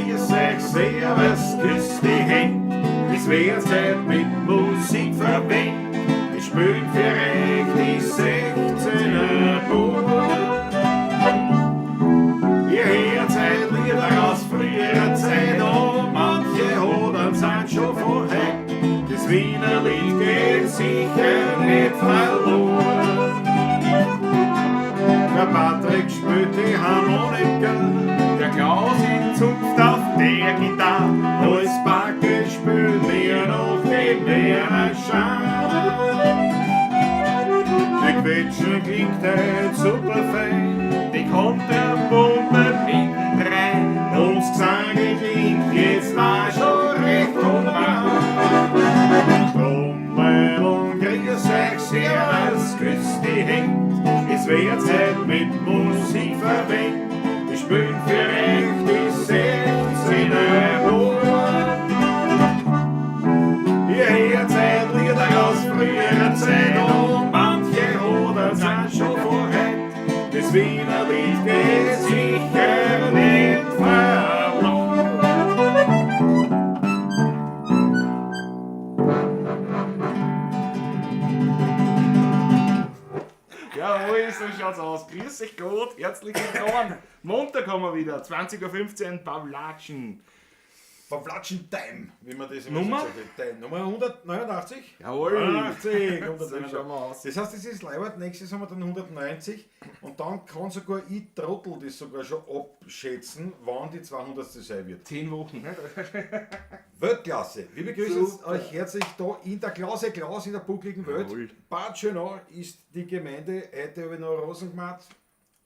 grüß euch, servus, küss die Hände. Es wird Zeit mit Musik verwendet. Ich spiel für euch die 16er Buben. Ihr hört seid Lieder aus früherer Zeit und manche Hodern sind schon von heim. Das Wiener Lied geht sicher nicht verloren. Der Patrick spielt die Harmonika, der Klaus zupft auf der Gitarre. Als Backe spielt wir noch den Meerschein. Die Quetschen klingt halt super fein, die kommt der Bombe hinten rein. Und das Gesang klingt jetzt auch schon recht human. Trommel und grüß euch, servus, küss die Hände. Es wird Zeit mit Musik verwendet. Ich spiel für euch die 16er Buben. Ihr hört seid Lieder aus früherer Zeit und manche oder sind schon vorher. Das Wiener Lied geht sicher nicht verloren. Jawohl, so schaut's aus. Grüß euch Gott, herzlich willkommen. Montag haben wir wieder, 20.15 Uhr, Pawlatschen. Pawlatschen Time, wie man das Nummer? so sagt. Nummer 189? Jawohl. 180, So schauen wir aus. Das heißt, das ist Leibert, nächstes haben wir dann 190 und dann kann sogar ich Trottel das sogar schon abschätzen, wann die 200. sein wird. 10 Wochen, ne? Weltklasse! Wir begrüßen Super. euch herzlich da in der Klaus in der buckligen Welt. Jawohl. Bad Schönau ist die Gemeinde, heute habe ich noch Rosen gemacht,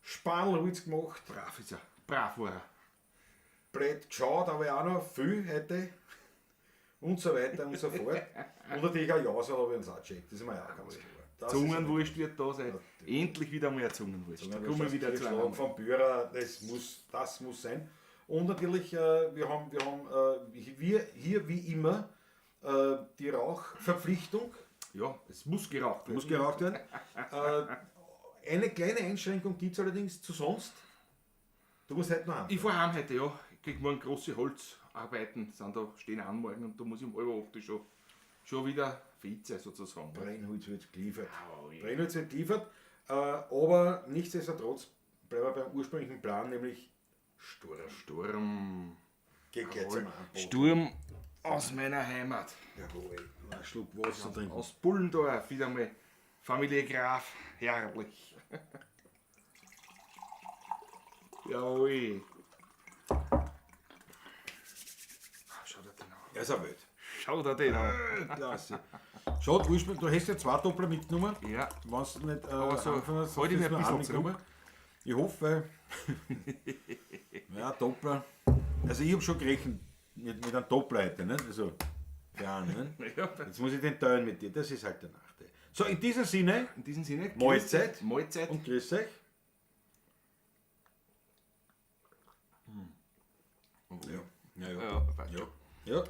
Spanlholz gemacht, Brav ist er. Brav war er. blöd geschaut, aber auch noch viel heute und so weiter und so fort. Und natürlich auch Jasal habe ich uns auch gecheckt, das ist mir ja auch ganz klar. Das Zungenwurst wird da sein. Endlich wieder mal eine Zungenwurst. Da kommen wir wieder zu Schlag vom Bührer, das muss sein. Und natürlich, wir haben hier wie immer die Rauchverpflichtung. Ja, es muss geraucht werden. Muss geraucht werden. Eine kleine Einschränkung gibt es allerdings zu sonst. Du musst heute noch haben. Ich fahre heim heute, ja. Ich krieg morgen große Holzarbeiten, stehen an morgen und da muss ich um 11.08 Uhr schon wieder Vize sozusagen. Brennholz wird geliefert. Oh, ja. Brennholz wird geliefert, aber nichtsdestotrotz bleiben wir beim ursprünglichen Plan, nämlich Sturm. Sturm. Geht gleich zum Anbot. Sturm aus meiner Heimat. Jawohl, ein Schluck Wasser trinken. Aus Bullendorf, wieder mal Familie Graf, herrlich. Jawohl. Schau dir den an. Er ist eine Welt. Schau dir den an. Klasse. Schau, ursprünglich, du hast ja 2 Doppler mitgenommen. Ja, Wenn du nicht Aber so anfangen hast, halte ich hast mich du ein nur bisschen einen mitgenommen. Ich hoffe, ja, Doppler. Also ich habe schon gerechnet mit einem Doppler heute, nicht? Also, ja, nicht? ja. Jetzt muss ich den teilen mit dir, das ist halt der Nachteil. So, in diesem Sinne, In diesem Sinne, Mahlzeit. Mahlzeit. und grüß euch. Ja, Ja, passt schon. Ja,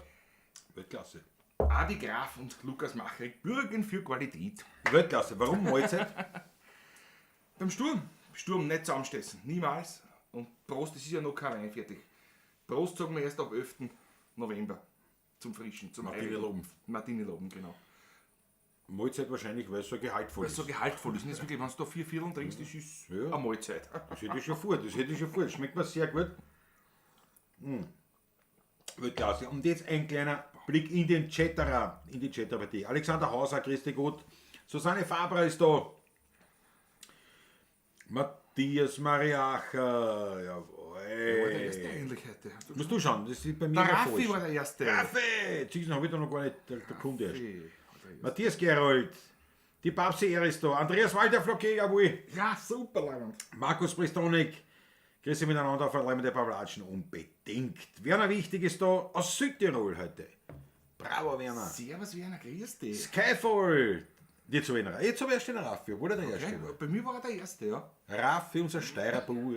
Weltklasse. Adi Graf und Lukas Machrig bürgen für Qualität. Weltklasse. Warum Mahlzeit? Beim Sturm nicht zusammenstessen, niemals. Und Prost, es ist ja noch kein Wein fertig. Prost sagen wir erst ab 11. November. Zum Frischen, zum Martini Heiligen. Loben. Martini Loben, genau. Mahlzeit wahrscheinlich, weil es so gehaltvoll Weil es ist. so gehaltvoll ist. Und jetzt wirklich, wenn du da 4 Viertel trinkst, das ist Ja. eine Mahlzeit. Das hätte ich schon vor, Das schmeckt mir sehr gut. Weltklasse. Und jetzt ein kleiner Blick in den Chatterer, in die Chatterpartie. Alexander Hauser, grüß dich gut. Susanne Fabra ist da. Matthias Mariacher, jawohl. Der erste eigentlich heute. Musst du schauen, das ist bei mir Der immer Raffi falsch. war der erste. Raffi! Zieh's noch wieder noch gar nicht, der Kunde erst. Raffi. Matthias Gerold, die Babsi Er ist da. Andreas Walter Flocke, jawohl. Ja, super, Leiband. Markus Pristonik, grüße miteinander auf der der Pawlatschen unbedingt. Werner Wichtig ist da aus Südtirol heute. Bravo, Werner. Servus, Werner, grüß dich. Skyfall. Jetzt habe ich erst den Raffi, obwohl er der Erste Okay, war. bei mir war er der erste, ja. Raffi, unser Steirerbub.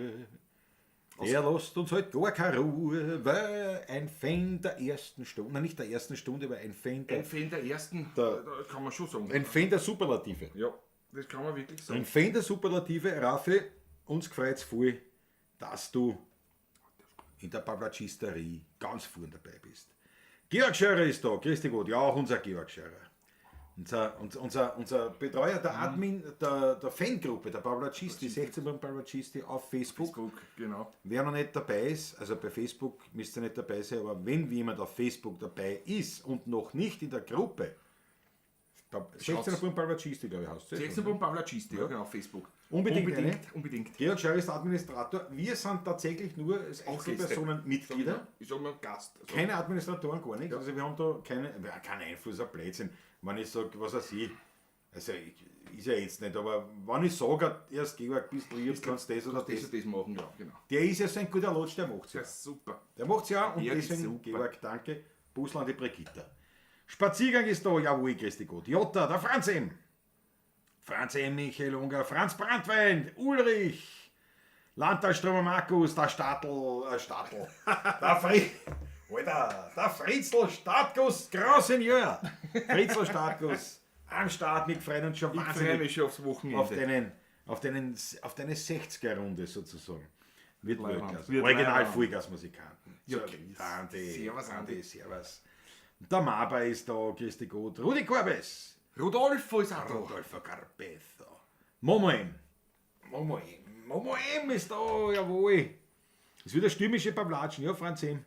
Er lässt uns halt gar keine Ruhe, weil ein Fan der ersten Stunde, nein, nicht der ersten Stunde, aber ein Fan Ein Fan der ersten, Der- da kann man schon sagen. ein Fan der Superlative. Ja, das kann man wirklich sagen. Ein Fan der Superlative, Raffi, uns gefreut es voll, dass du in der Pavlacisterie ganz vorn dabei bist. Georg Schörer ist da, grüß dich gut, ja auch unser Georg Schörer. Unser Betreuer, der Admin der Fangruppe, der Pavlacisti, 16 Pavlacisti auf Facebook. Genau. Wer noch nicht dabei ist, also bei Facebook müsst ihr nicht dabei sein, aber wenn jemand auf Facebook dabei ist und noch nicht in der Gruppe, 16 Pavlacisti, glaube ich, heißt es. 16 Pavlacisti, ja, genau, auf Facebook. Unbedingt. Georg Scheuer ist Administrator. Wir sind tatsächlich nur als Einzelpersonen Mitglieder. Ich sage mal Gast. Also Keine Administratoren, gar nichts. Also wir haben da keinen Einfluss auf Blödsinn. Wenn ich sage, was weiß ich, also ist ja jetzt nicht, aber wenn ich sage, erst Georg, bist du lieb, kannst das oder das. das machen, ja, genau. Der ist ja so ein guter Lotsch, der macht es ja. Das ist super. Der macht es ja und Der ist deswegen, super. Georg, danke. Busl an die Brigitta. Spaziergang ist da, jawohl, grüß dich gut. Jota, der Franz M. Franz M. Michael Unger, Franz Brandwein, Ulrich, Landtalstromer Markus, der Stadl, der Fritzl Stadtguss, Grand Seigneur. Fritzl Stadtguss, am Start mit Freund und schon Ich freue wahnsinnig mich schon aufs Wochenende. auf deine 60er-Runde sozusagen. Wird Leibwand. Weltklasse. Wird Original Leibwand. Vollgasmusikanten. Ja, So, gewiss. Servus, Andi. Servus. Der Maber ist da, grüß dich gut. Rudi Korbes. Rodolfo ist auch da. Rodolfo Carpetho. Momo M. Momo M ist da, jawohl. Ist wieder stürmische Pavlatschen, ja, Franz M.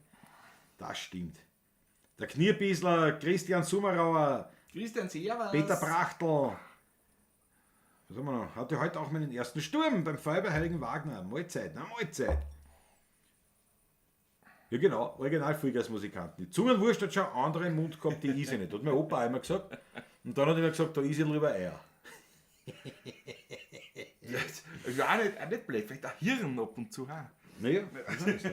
Das stimmt. Der Knirbiesler, Christian Summerauer, Christian Servus. Peter Prachtl. Was haben wir noch? Hatte heute auch meinen ersten Sturm beim Feuerwehr Heiligen Wagner. Mahlzeit, Mahlzeit. Ja genau, original Vollgasmusikanten. Die Zungenwurst hat schon andere im Mund gehabt, die ist nicht. Hat mein Opa einmal gesagt. Und dann hat er mir gesagt, da ist ich lieber Eier. Ja, auch nicht blöd, vielleicht ein Hirn ab und zu. Ha? Naja, ich weiß nicht.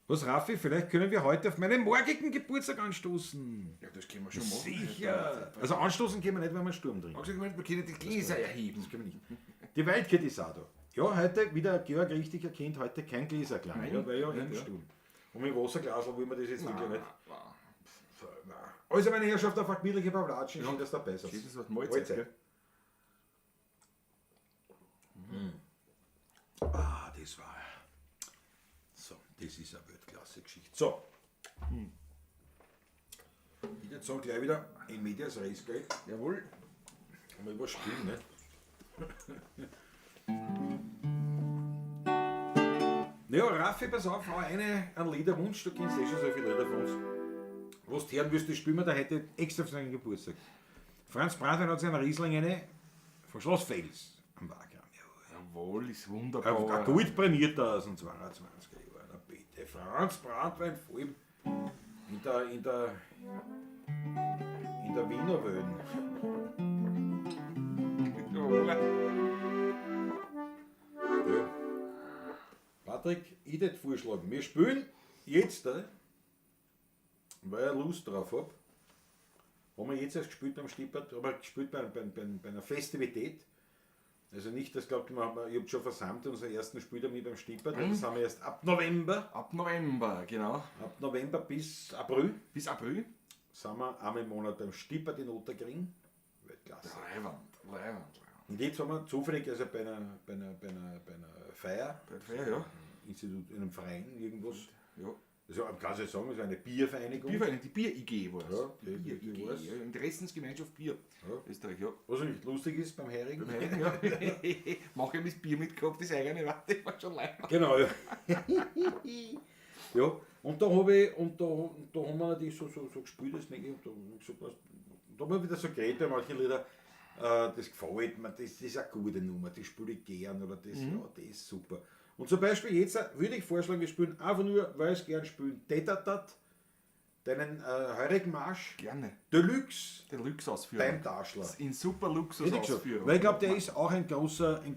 Was, Raffi, vielleicht können wir heute auf meinen morgigen Geburtstag anstoßen. Ja, das können wir schon machen. Sicher. Also anstoßen können wir nicht, wenn wir einen Sturm drin. Ich gemeint, wir können die Gläser erheben. Das können wir nicht. Die Wildcat ist auch da. Ja, heute, wie der Georg richtig erkennt, heute kein Gläserklang. Nein, Ja, weil ja nicht, im ja. Sturm. Und mit Wasserglas wollen wir das jetzt wirklich nicht. Nein. Also meine Herrschaft auf gemütliche Pavlatschen, schön, dass du dabei bist. Das was Mahlzeit, gell? Ah, das war... So, das ist eine Weltklasse-Geschichte. So. Ich würde sagen, gleich wieder in Medias Res, gell? Jawohl. Kann man überspielen, ne? Ja, Raffi, pass auf, hau einen Liederwunsch, du kennst eh schon so viele Lieder von uns. Was du hören willst, das spielen wir da heute extra für seinen Geburtstag. Franz Brandwein hat seinen Riesling eine von Schloss Fels am Wagram. Jawohl, ist Ein wunderbar. gut prämierter aus dem 22er Jahr. Na bitte, Franz Brandwein, vor allem in der Wiener Welt. Ja. Patrick, ich würde vorschlagen, wir spielen jetzt, weil ich Lust drauf habe, haben wir jetzt erst gespielt beim Stippert, aber gespielt bei einer Festivität. Also nicht, das glaubt man, ich habe schon versammelt unseren ersten Spiel damit beim Stippert, das haben wir erst ab November. Ab November, genau. Ab November bis April Bis April. sind wir einmal im Monat beim Stippert in Ottergring. Weltklasse. Leibwand. Und jetzt haben wir zufällig also bei einer Feier, Ja. Institut, in einem Verein, irgendwas. Ja. Also man kann es ja sagen, es ist eine Biervereinigung. Die Bier-IG war es. Ja, Die die Bier-IG. war's. Ja, Interessensgemeinschaft Bier. Ja. Österreich, ja. Was nicht lustig ist beim Heirigen. Ja. Mach ich das Bier mitgehabt, das eigene, warte, das war schon leid. Genau, ja. Ja, und da habe ich, und da haben wir natürlich so gespielt, das nicht, und da haben wir wieder so geredet bei manchen Lieder, das gefällt mir, das ist eine gute Nummer, das spiele ich gern, oder das, ja, das ist super. Und zum Beispiel jetzt würde ich vorschlagen, wir spielen einfach nur, weil ich es gern spielen, Tetatat, deinen heurigen Marsch, Gerne. Deluxe, Der Luxus-Ausführung. beim Taschler. In super Hätte ich schon. Luxus-Ausführung. Weil ich glaube, der ist auch ein großer Wir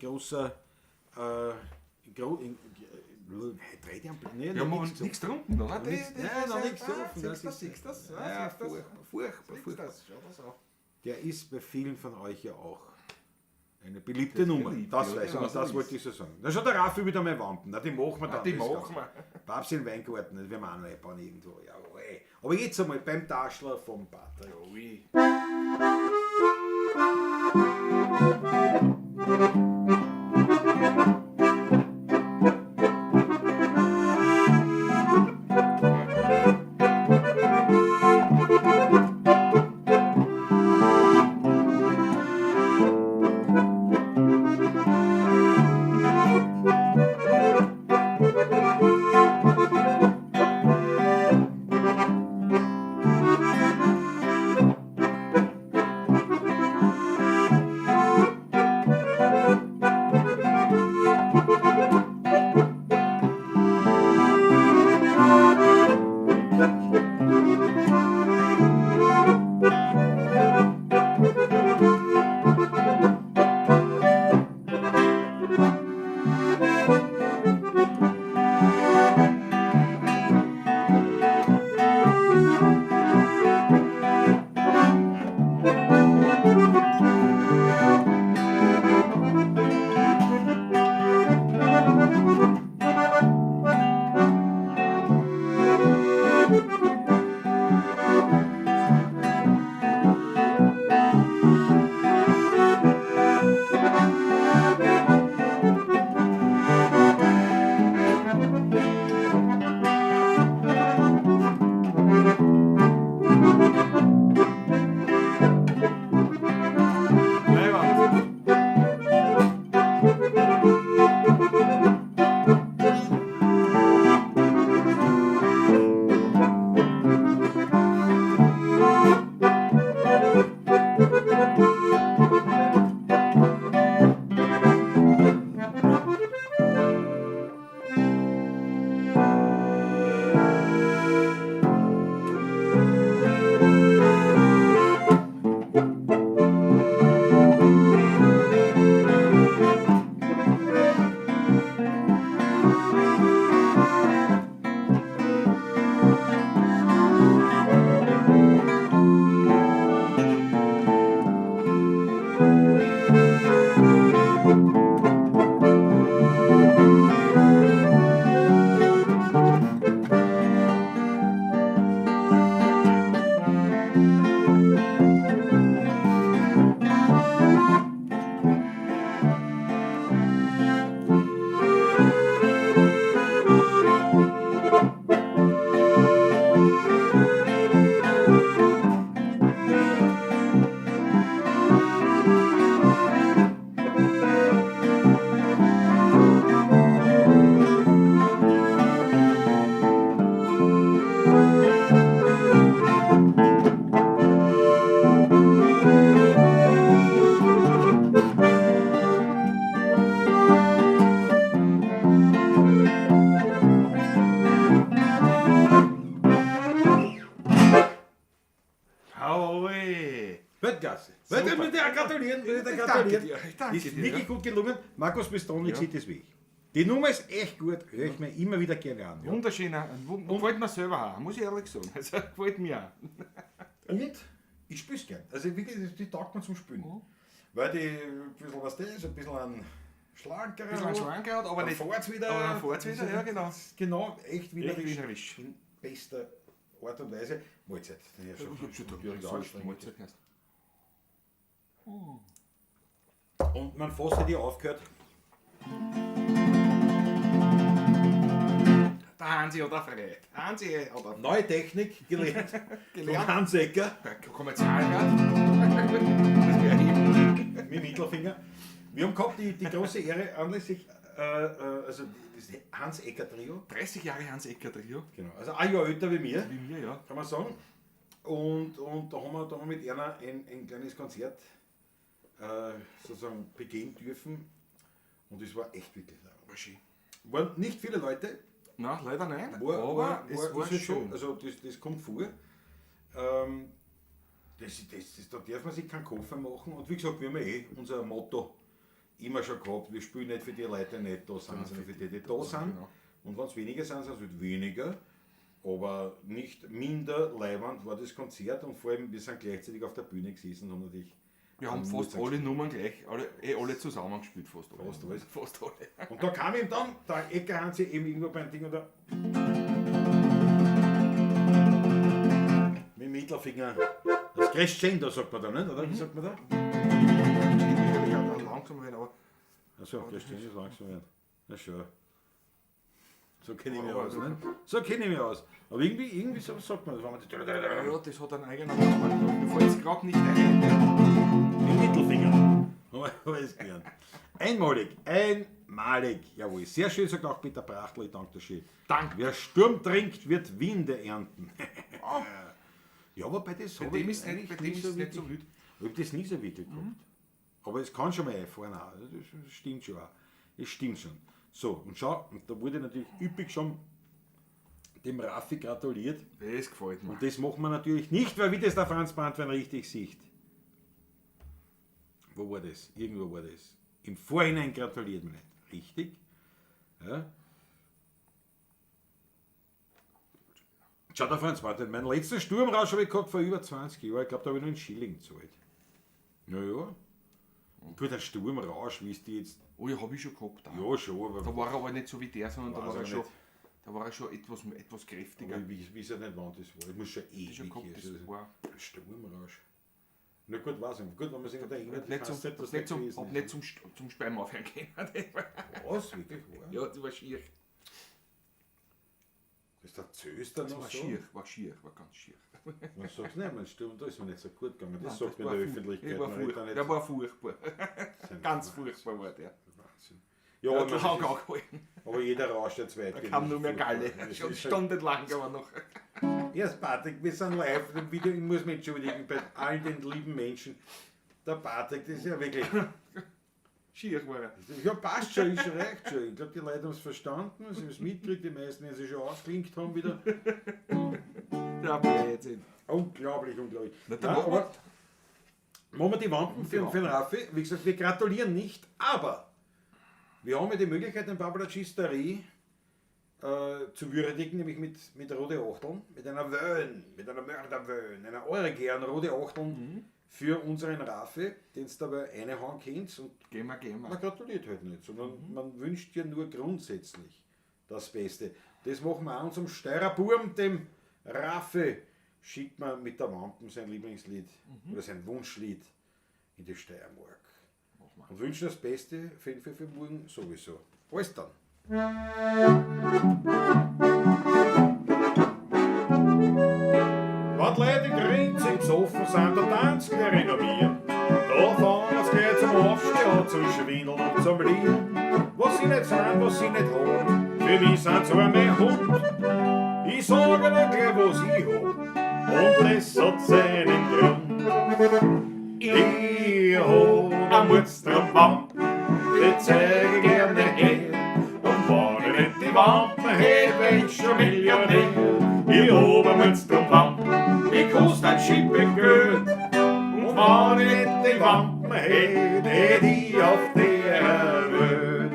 haben noch nichts getrunken, oder? Noch nichts offen. Das ist das. ja, furchtbar. Der ist bei vielen von euch ja auch eine beliebte Nummer. beliebt, Das ja, weiß ich, genau, und so das ist. wollte ich so sagen. Da schaut der Raffi wieder mal wampen. Na, die machen wir dann. Die das machen Ganze. wir. Babs in Weingarten, das werden wir auch noch einbauen irgendwo. Jawohl. Aber jetzt einmal beim Taschler vom Patrick. Ui. Muss ich dir gratulieren. Ich danke dir. Ich danke Ist dir. wirklich gut gelungen. Markus Bistronlik Ja. sieht das wie ich. Die Nummer ist echt gut, höre ich mir immer wieder gerne an. Ja. Wunderschöner. Gefällt mir selber auch, muss ich ehrlich sagen. Also, gefällt mir auch. Und ich spiele es gern. Also wirklich, die taugt man zum Spielen. Weil die ein bisschen, was das ist, ein bisschen ein schlankerer. Ein bisschen schlanker hat, aber dann nicht. fahrt's wieder. aber dann fahrt's wieder, ja, genau. Genau, echt wienerisch. Echt wienerisch. In bester Art und Weise. Mahlzeit. Ja, Ich hab schon da schwierig anstrengend. Mahlzeit erst. Und mein Fass hat ja aufgehört. Der Hansi hat auch frei. Hansi hat auch frei. Neue Technik gelernt. Gelernt. Von Hans Ecker. Kommerzialrat. Das wäre eben. Mit dem Mittelfinger. Wir haben gehabt die große Ehre anlässlich, also das Hans Ecker Trio. 30 Jahre Hans Ecker Trio. Genau. Also ein Jahr älter wie mir, Wie mir, ja. kann man sagen. Und da haben wir mit einer ein kleines Konzert sozusagen begehen dürfen. Und es war echt wirklich laut. War schön. Waren nicht viele Leute, Nein, leider nein. aber es war ist halt schön. schon, also das kommt vor. Da darf man sich keinen Koffer machen. Und wie gesagt, wir haben unser Motto immer schon gehabt, wir spielen nicht für die Leute, die nicht da sind, sondern für die, die da sind. Genau. Und wenn es weniger sind, sind es halt weniger. Aber nicht minder leibend war das Konzert und vor allem, wir sind gleichzeitig auf der Bühne gesessen und haben natürlich. Wir haben fast alle Nummern gleich, alle zusammengespielt, fast alle. Fast alles. Fast alle. Und da kam ihm dann, der Ecker Hansi eben irgendwo beim Ding oder. Mit dem Mittelfinger. Das Crescendo sagt man da, nicht? Oder? Wie sagt man da? Ich kann dann langsam werden, aber Achso, Crescendo ist langsam werden. Na schön. So kenne ich mich aus, ne? So kenne ich mich aus. Aber irgendwie so sagt man das. Wenn man ja, das hat einen eigenen Namen. Mir fällt es gerade nicht ein. Mit Mittelfinger. Habe ich gelernt. Einmalig. Jawohl, sehr schön, sagt auch Peter Prachtl, ich danke dir schön. Danke. Wer Sturm trinkt, wird Winde ernten. Ja, aber bei das Bei habe dem ich ist eigentlich nicht so wirklich- wild. Ich habe das nie so wirklich gehabt. Aber es kann schon mal einfahren auch. Also das stimmt schon auch. Das stimmt schon. So, und schau, und da wurde natürlich üppig schon dem Raffi gratuliert. Das gefällt mir. Und das machen wir natürlich nicht, weil wie das der Franz Brandwein richtig sieht. Wo war das? Irgendwo war das. Im Vorhinein gratuliert man nicht. Richtig. Ja. Schau, der Franz Brandwein, meinen letzten Sturmrausch habe ich gehabt vor über 20 Jahren. Ich glaube, da habe ich noch einen Schilling gezahlt. Naja. Gut, ein Sturmrausch, wie ist die jetzt? Oh ja, habe ich schon gehabt. Da. Ja, schon, aber. Da war er aber nicht so wie der, sondern da Weiß war er ich schon, nicht. da war er schon etwas kräftiger. Aber ich weiß ja nicht, wann das war. Ich muss schon Ich schon ewig gehabt, her. das war Ein Sturmrausch. Na gut, weiß ich. Gut, wenn man sich an der England nicht zum Speiben aufhören können. Was? Wirklich wahr? Ja, das war schier. Ist der Zöster Das noch war so? schier, war ganz schier. Man sagt nicht, mein Sturm, da ist mir nicht so gut gegangen. Das Nein, sagt mir in der Öffentlichkeit. Der war, Man redet da nicht der war furchtbar. so- Ganz furchtbar war der. Wahnsinn. Ja, Ja, aber, lang angehalten. aber jeder rauscht jetzt weit. Da kam nur mehr Galle. Schon stundenlang aber noch. Ja, Patrick, wir sind live im Video. Ich muss mich entschuldigen bei all den lieben Menschen. Der Patrick, das ist ja wirklich. Schier war er. Ja, passt schon, ist schon recht schon. Ich glaube, die Leute haben es verstanden, sie haben es mitgekriegt, die meisten, wenn sie schon ausklinkt haben wieder. Der Blödsinn. Unglaublich, unglaublich. Na, Nein, dann machen aber machen wir die Wampen Die für den Wampen. Raffi. Wie gesagt, wir gratulieren nicht, aber wir haben ja die Möglichkeit, den Babalacisterie zu würdigen, nämlich mit Rote Achteln, mit einer Wöhn, mit einer Mörderwöhn, einer Euregieren Rote Achteln für unseren Raffi, den es dabei reinhauen könnt. Und Gehen wir. man gratuliert halt nicht, sondern man wünscht ja nur grundsätzlich das Beste. Das machen wir auch unserem Steuerburm, dem Raffi, schickt man mit der Wampen sein Lieblingslied oder sein Wunschlied in die Steiermark. Und wünschen das Beste für ihn für morgen sowieso. Alles dann. Wenn die Leute grinsig besoffen sind, dann tanzt wir renommieren. Da fahren wir's gleich zum Aufstehen, zum Schwindeln und zum Lieren. Was sie nicht sind, was sie nicht haben, für mich sind sie mein Hund. Ich sage dir gleich, was ich hab, und das hat seinen Grund. Ich hab am Mutsterwampen, die zeige ich gerne her. Und wenn ich nicht die Wampen hätte, wär ich schon Millionär. Ich hab am Mutsterwampen, die kostet ein Schippe Geld. Und man nicht die Wampen hätte, die auf der Welt.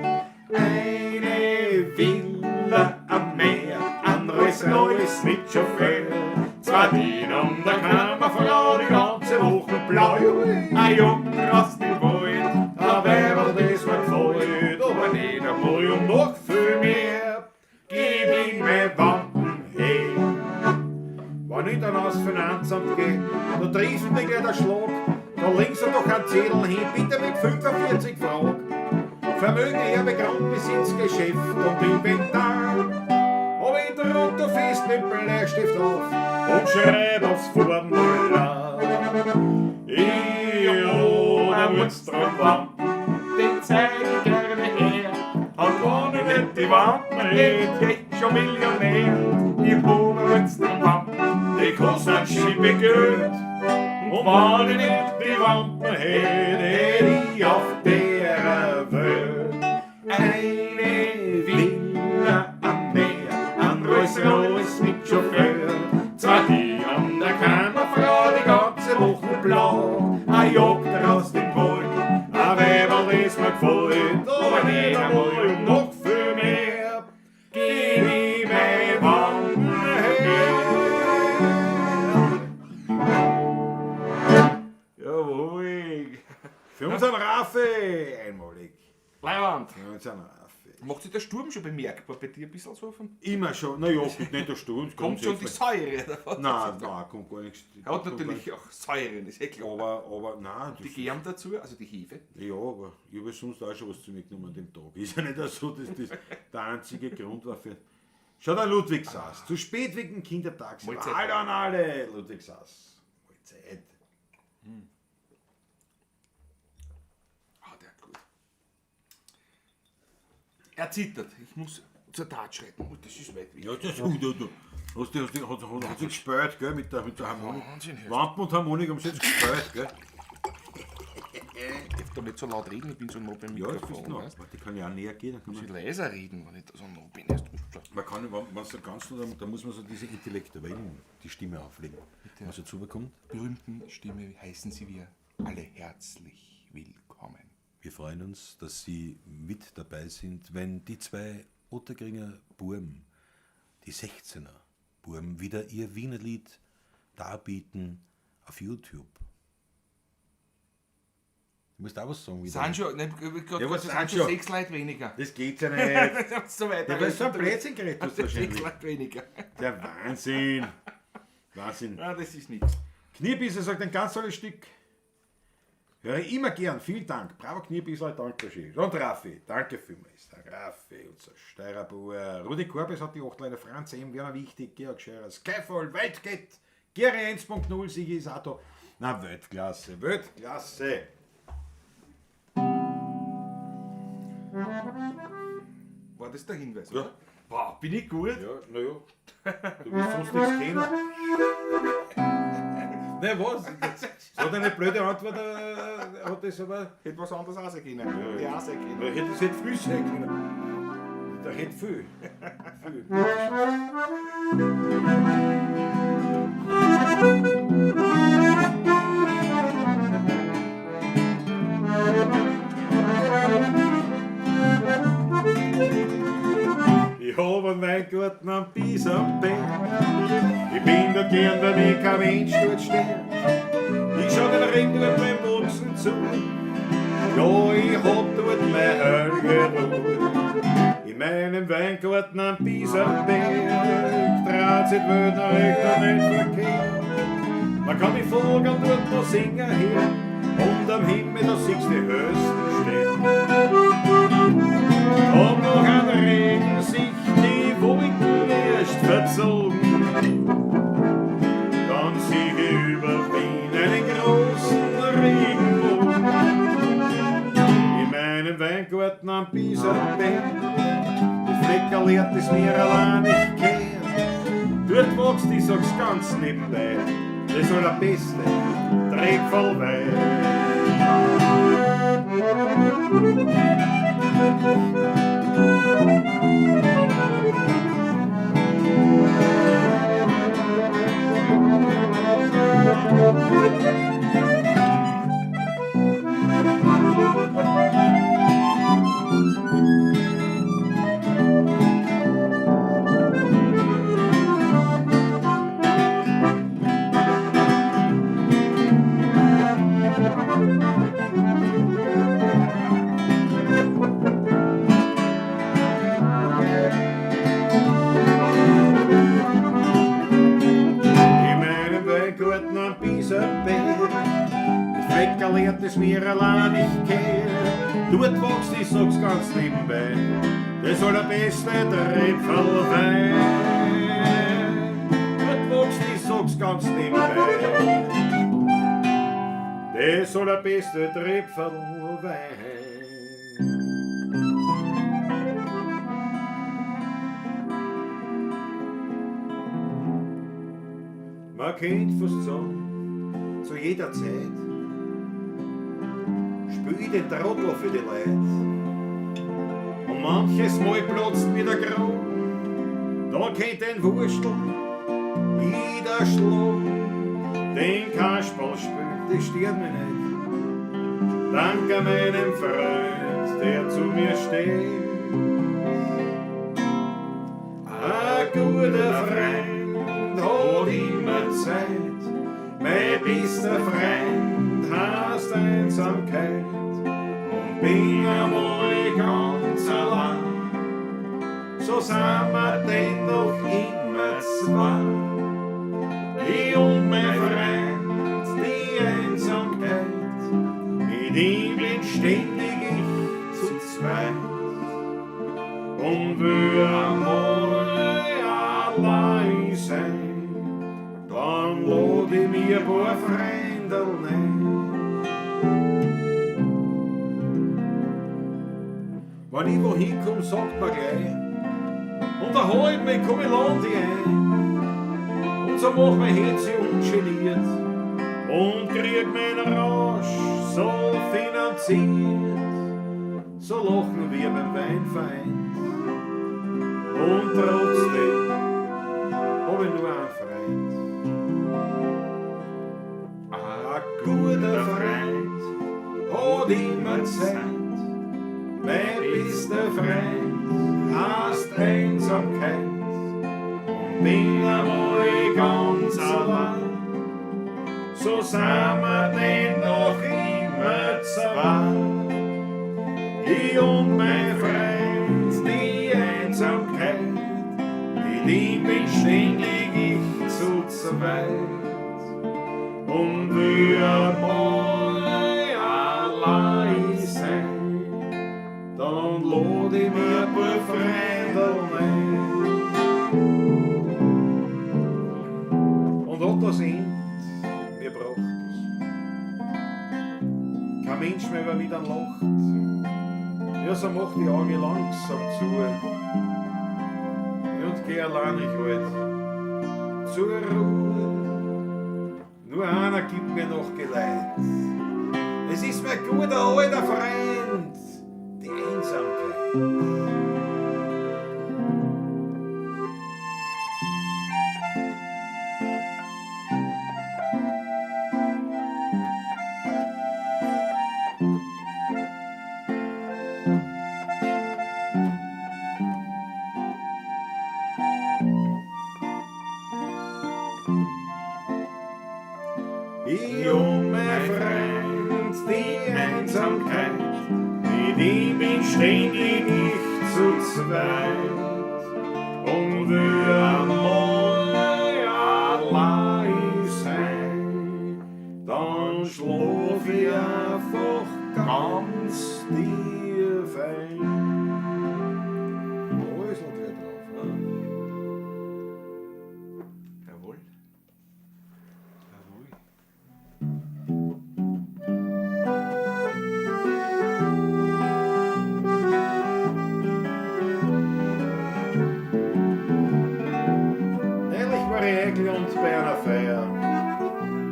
Eine Villa am Meer, anderes Neues mit Chauffeur. Zwei Diener und der Kammerfrau, die ganze Woche blau. Ein Junge aus dem Wald, ein Weiberl, das mir gefällt. Aber nicht einmal und noch viel mehr, gib ihm mein Wampen her. Wenn ich dann aufs Finanzamt geh, da triefst mich der Schlag. Da links und doch ein Zettel hin, bitte mit 45 Fragen. Vermögen, Erbe, Grundbesitz, Geschäft und Inventar. Hab ich drunter fest mit Bleistift auf und schreib aufs Formular. Oder wird's dran Wampen, den zeig ich gerne her. Und wenn ich nicht die Wampen hätt, hätt ich schon Millionär. Oder wird's dran Wampen, die kostet Schippe Geld. Und wenn ich nicht die Wampen hätt, hätt ich auf der Welt eine Villa am Meer, ein Rolls-Royce mit Chauffeur. Zwei die an der Kammerfrau, die ganze Woche blau. Ein Jogger aus dem Wald, ein Weiberl, das mir gefällt. Aber nicht einmal und noch viel mehr, gib ich mein Wampen her. Jawohl. Für unseren Raffi einmalig. Leiwand. Für unseren Raffi. Macht sich der Sturm schon bemerkbar bei dir ein bisschen so vom... Immer schon. Naja, nicht der Sturm. Kommt schon die Säure? Oder was? Nein, kommt gar nichts. Er hat natürlich auch Säure, das ist eh klar. Aber nein. Die Germ dazu, also die Hefe. Ja, aber ich habe sonst auch schon was zu mir genommen an dem Tag. Ist ja nicht so, dass das der einzige Grund war für. Schau der Ludwig Saas. Zu spät wegen Kindertags. Mahlzeit. Alle an alle, Ludwig Saas. Mahlzeit. Ah, der hat gut. Er zittert. Ich muss zur Tat schreiten. Und das ist weit weg. Ja, das ist gut. Du hast du gespielt, gell, mit der Harmonik. Wahnsinn, hörst du? Wampen und Harmonik haben sie jetzt gespielt, gell? Ich darf da nicht so laut reden, ich bin so nah beim Ja, das bist Mikrofon. du noch. weißt du? Warte, ich kann ja auch näher gehen. Dann kann Ich man, muss leiser reden, wenn ich da so nah bin. Erst. man kann, wenn man so ganz nur, da muss man so diese Intellektuellen die Stimme auflegen. Wenn man so zubekommt. Berühmten Stimme heißen Sie wir alle herzlich willkommen. Wir freuen uns, dass Sie mit dabei sind, wenn die zwei Ottergringer Burm, die 16er Burm, wieder ihr Wienerlied darbieten auf YouTube. Du musst auch was sagen wieder. Sind schon, ne, Ja, was sind sind schon schon? 6 Leute weniger. Das geht ja nicht. so weiter. Ja, weil so ein Blödsinn geredet hast du 6 wahrscheinlich. Leute weniger. Der Wahnsinn. Wahnsinn. Ah, das ist nichts. Knierbisser sagt ein ganz tolles Stück. Höre ich immer gern. Vielen Dank. Bravo Knierbisser, danke schön. Und Raffi, danke vielmals. Der Raffi, unser Steirerbauer. Rudi Korbes hat die 8 Leute. Franz M. Werner Wichtig, Georg Scherer, Skyfall, Weltgate, Gary 1.0, Sigi Sato. Na, Weltklasse, Weltklasse. War das der Hinweis? Ja. Oder? Wow, bin ich gut? Ja, naja. Du wirst sonst nichts kennen. Ne, was? So eine blöde Antwort hat das aber. Hätte was anderes auch sein können. Die auch sein können. Da hätte es nicht viel sein können. Da hätte viel. Viel. Ich hab einen Weingarten am Bies am Bett. Ich bin da gern, wenn mich kein Mensch dort steht. Ich schau den Ring dort beim Boxen zu. Ja, ich hab dort meine Hölle in meinem Weingarten am Bies am Berg. Draht sich Wöhner recht und nicht verkehrt. Man kann die Vogel dort noch singen her. Und am Himmel, da siehst du die höchsten Sterne. Und noch ein Regen sich die Wolken erst verzogen. Dann sieh ich über Wien einen großen Regenbogen. In meinem Weingarten am Pieserberg, das Fleckerlehrt ist mir allein nicht gern. Dort wächst, ich sag's ganz nebenbei, das ist der beste Dreckfallwein. lehrt es mir allein nicht kehren. Dort wächst, ich sag's ganz nebenbei, das soll der beste Tripfelwein. Dort wächst, ich sag's ganz nebenbei, das soll der beste Tripfelwein. Man kennt fast sagen, zu jeder Zeit spül ich den Trottel für die Leute. Und manches Mal platzt mir der Grau, da kennt ein Wurstel jeder Schlag. Den Kasperl spült, das stört mich nicht. Danke meinem Freund, der zu mir steht. Ein guter Freund hat immer Zeit, mein bester Freund heißt Einsamkeit. Und bin einmal ganz allein, so sind wir dennoch immer zwei. Ich und mein Freund, die Einsamkeit, mit ihm bin ständig ich zu zweit. Und will einmal allein sein, dann lade ich mir ein paar Freunde ein. Wenn ich wohin komm, sagt man gleich, unterhalt mich, komm, ich lade dich ein. Und so mach mein Herz ungeniert und krieg meinen Rausch so finanziert. So lachen wir beim Weinverein. Und trotzdem hab ich nur einen Freund. Ein guter Freund hat immer Zeit. Mein bester Freund heißt Einsamkeit. Und bin einmal ganz allein, so sind wir dennoch immer zwei. Ich und mein Freund, die Einsamkeit, mit ihm bin ständig ich zu zweit. Und will einmal allein sein, dann lade ich mir ein paar Freunde ein. Und hat das End, mir braucht es. Kein Mensch mehr, der wieder lacht. Ja, so mach die Augen langsam zu. Und geh alleinig halt zur Ruhe. Nur einer gibt mir noch Geleit. Es ist mein guter alter Freund, die Einsamkeit. Ich und mein Freund, die Einsamkeit, mit ihm bin ständig ich zu zweit. Und will einmal allein sein, dann schlaf ich einfach ganz tief ein. Da ist noch wieder drauf, ne? Jawohl. Und bei einer Feier,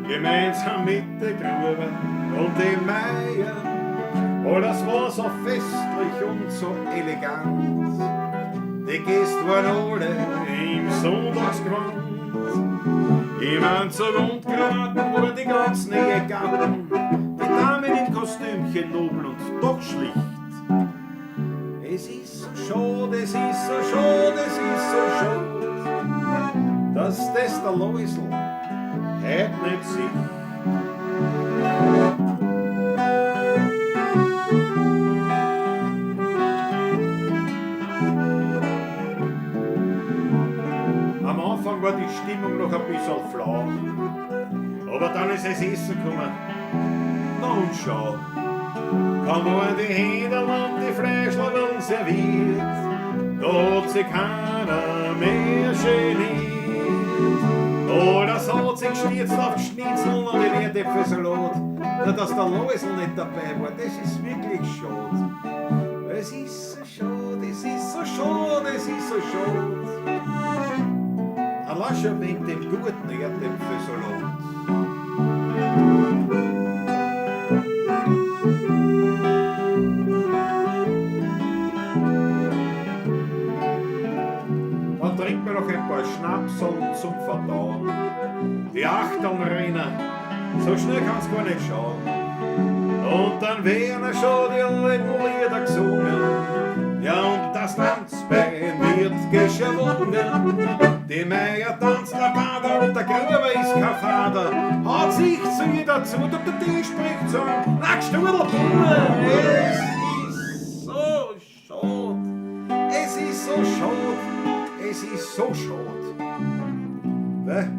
gemeinsam mit der Grube und dem Meier. Oh, das war so festlich und so elegant. Die Gäste waren alle im Sonntagsgewand. Im Anzug und Krawatten waren die ganzen Ehegatten. Die Damen in Kostümchen nobel und doch schlicht. Es ist so schade, es ist so schade, es ist so schade, dass das der Läusel heut nicht sieht. Am Anfang war die Stimmung noch ein bisschen flach, aber dann ist es Essen gekommen Na und schau, kaum waren die Händel und die Fleischler werden serviert, da hat sich keiner mehr geniert. Oh, das hat sich geschnitzt auf die Schnitzel und die Erdäpfelsalat. Na, dass der Läusel nicht dabei war, das ist wirklich schade. Es ist so schade, es ist so schade, es ist so schade. Allein schon wegen dem guten Erdäpfelsalat. Dann trinkt man noch ein paar Schnapsel zum Verdauen. Die Achteln rennen, so schnell kann's gar nicht schauen. Und dann werden schon die alten Lieder gesungen. Ja, und das Tanzbein wird geschwungen. Die Meier tanzt der Bader und der Gruber ist kein Vater. Hat sich zu ihr dazu und der Tisch spricht so: Nackstudelbumme, es ist so schade. Es ist so schade. Es ist so schade. Weil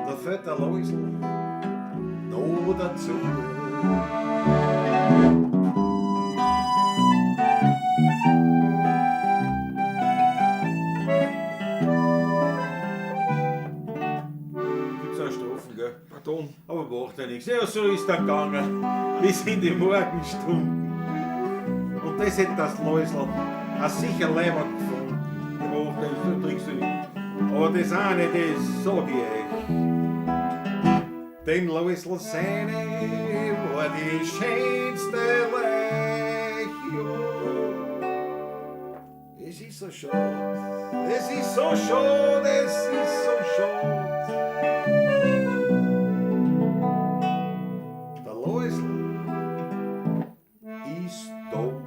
da fällt der Läusel noch dazu. Gibt's auch Strophen, gell? Pardon. Aber macht ja nichts. Ja, so ist er gegangen. Bis in die Morgenstunden. Und das hätte das Läusel auch sicher Leber gefunden. Macht nichts, du trinkst du nicht. Aber das eine, das sag ich euch. Dem Läusel seine war die schönste Leiche. Es ist so schade, es ist so schade, es ist so schade. Der Läusel ist tot.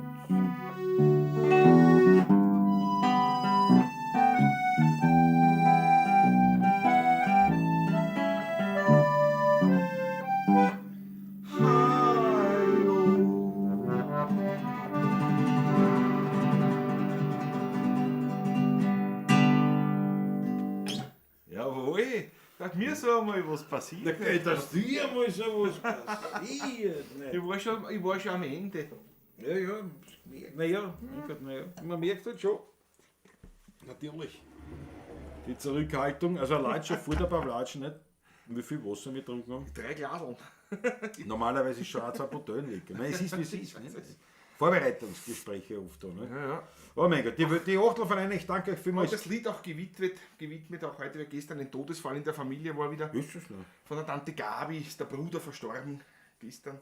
Jawohl, dass mir so einmal was passiert. Da geht das dir mal so was passiert. Ne? Ich war schon am Ende. Ja, ja, naja, man merkt halt schon. Natürlich. Die Zurückhaltung, also allein schon vor der Pavlatschen nicht, wie viel Wasser wir getrunken haben. 3 Glaseln. Normalerweise ist schon auch 2 Botellen weg. Ich meine, es ist wie es ist. Nicht? Vorbereitungsgespräche oft da. Nicht? Ja, ja. Oh mein Gott, die Achtelvereine, ich danke euch Und vielmals. das Lied auch gewidmet auch heute, weil gestern ein Todesfall in der Familie war wieder. Ist es noch? Von der Tante Gabi ist der Bruder verstorben gestern.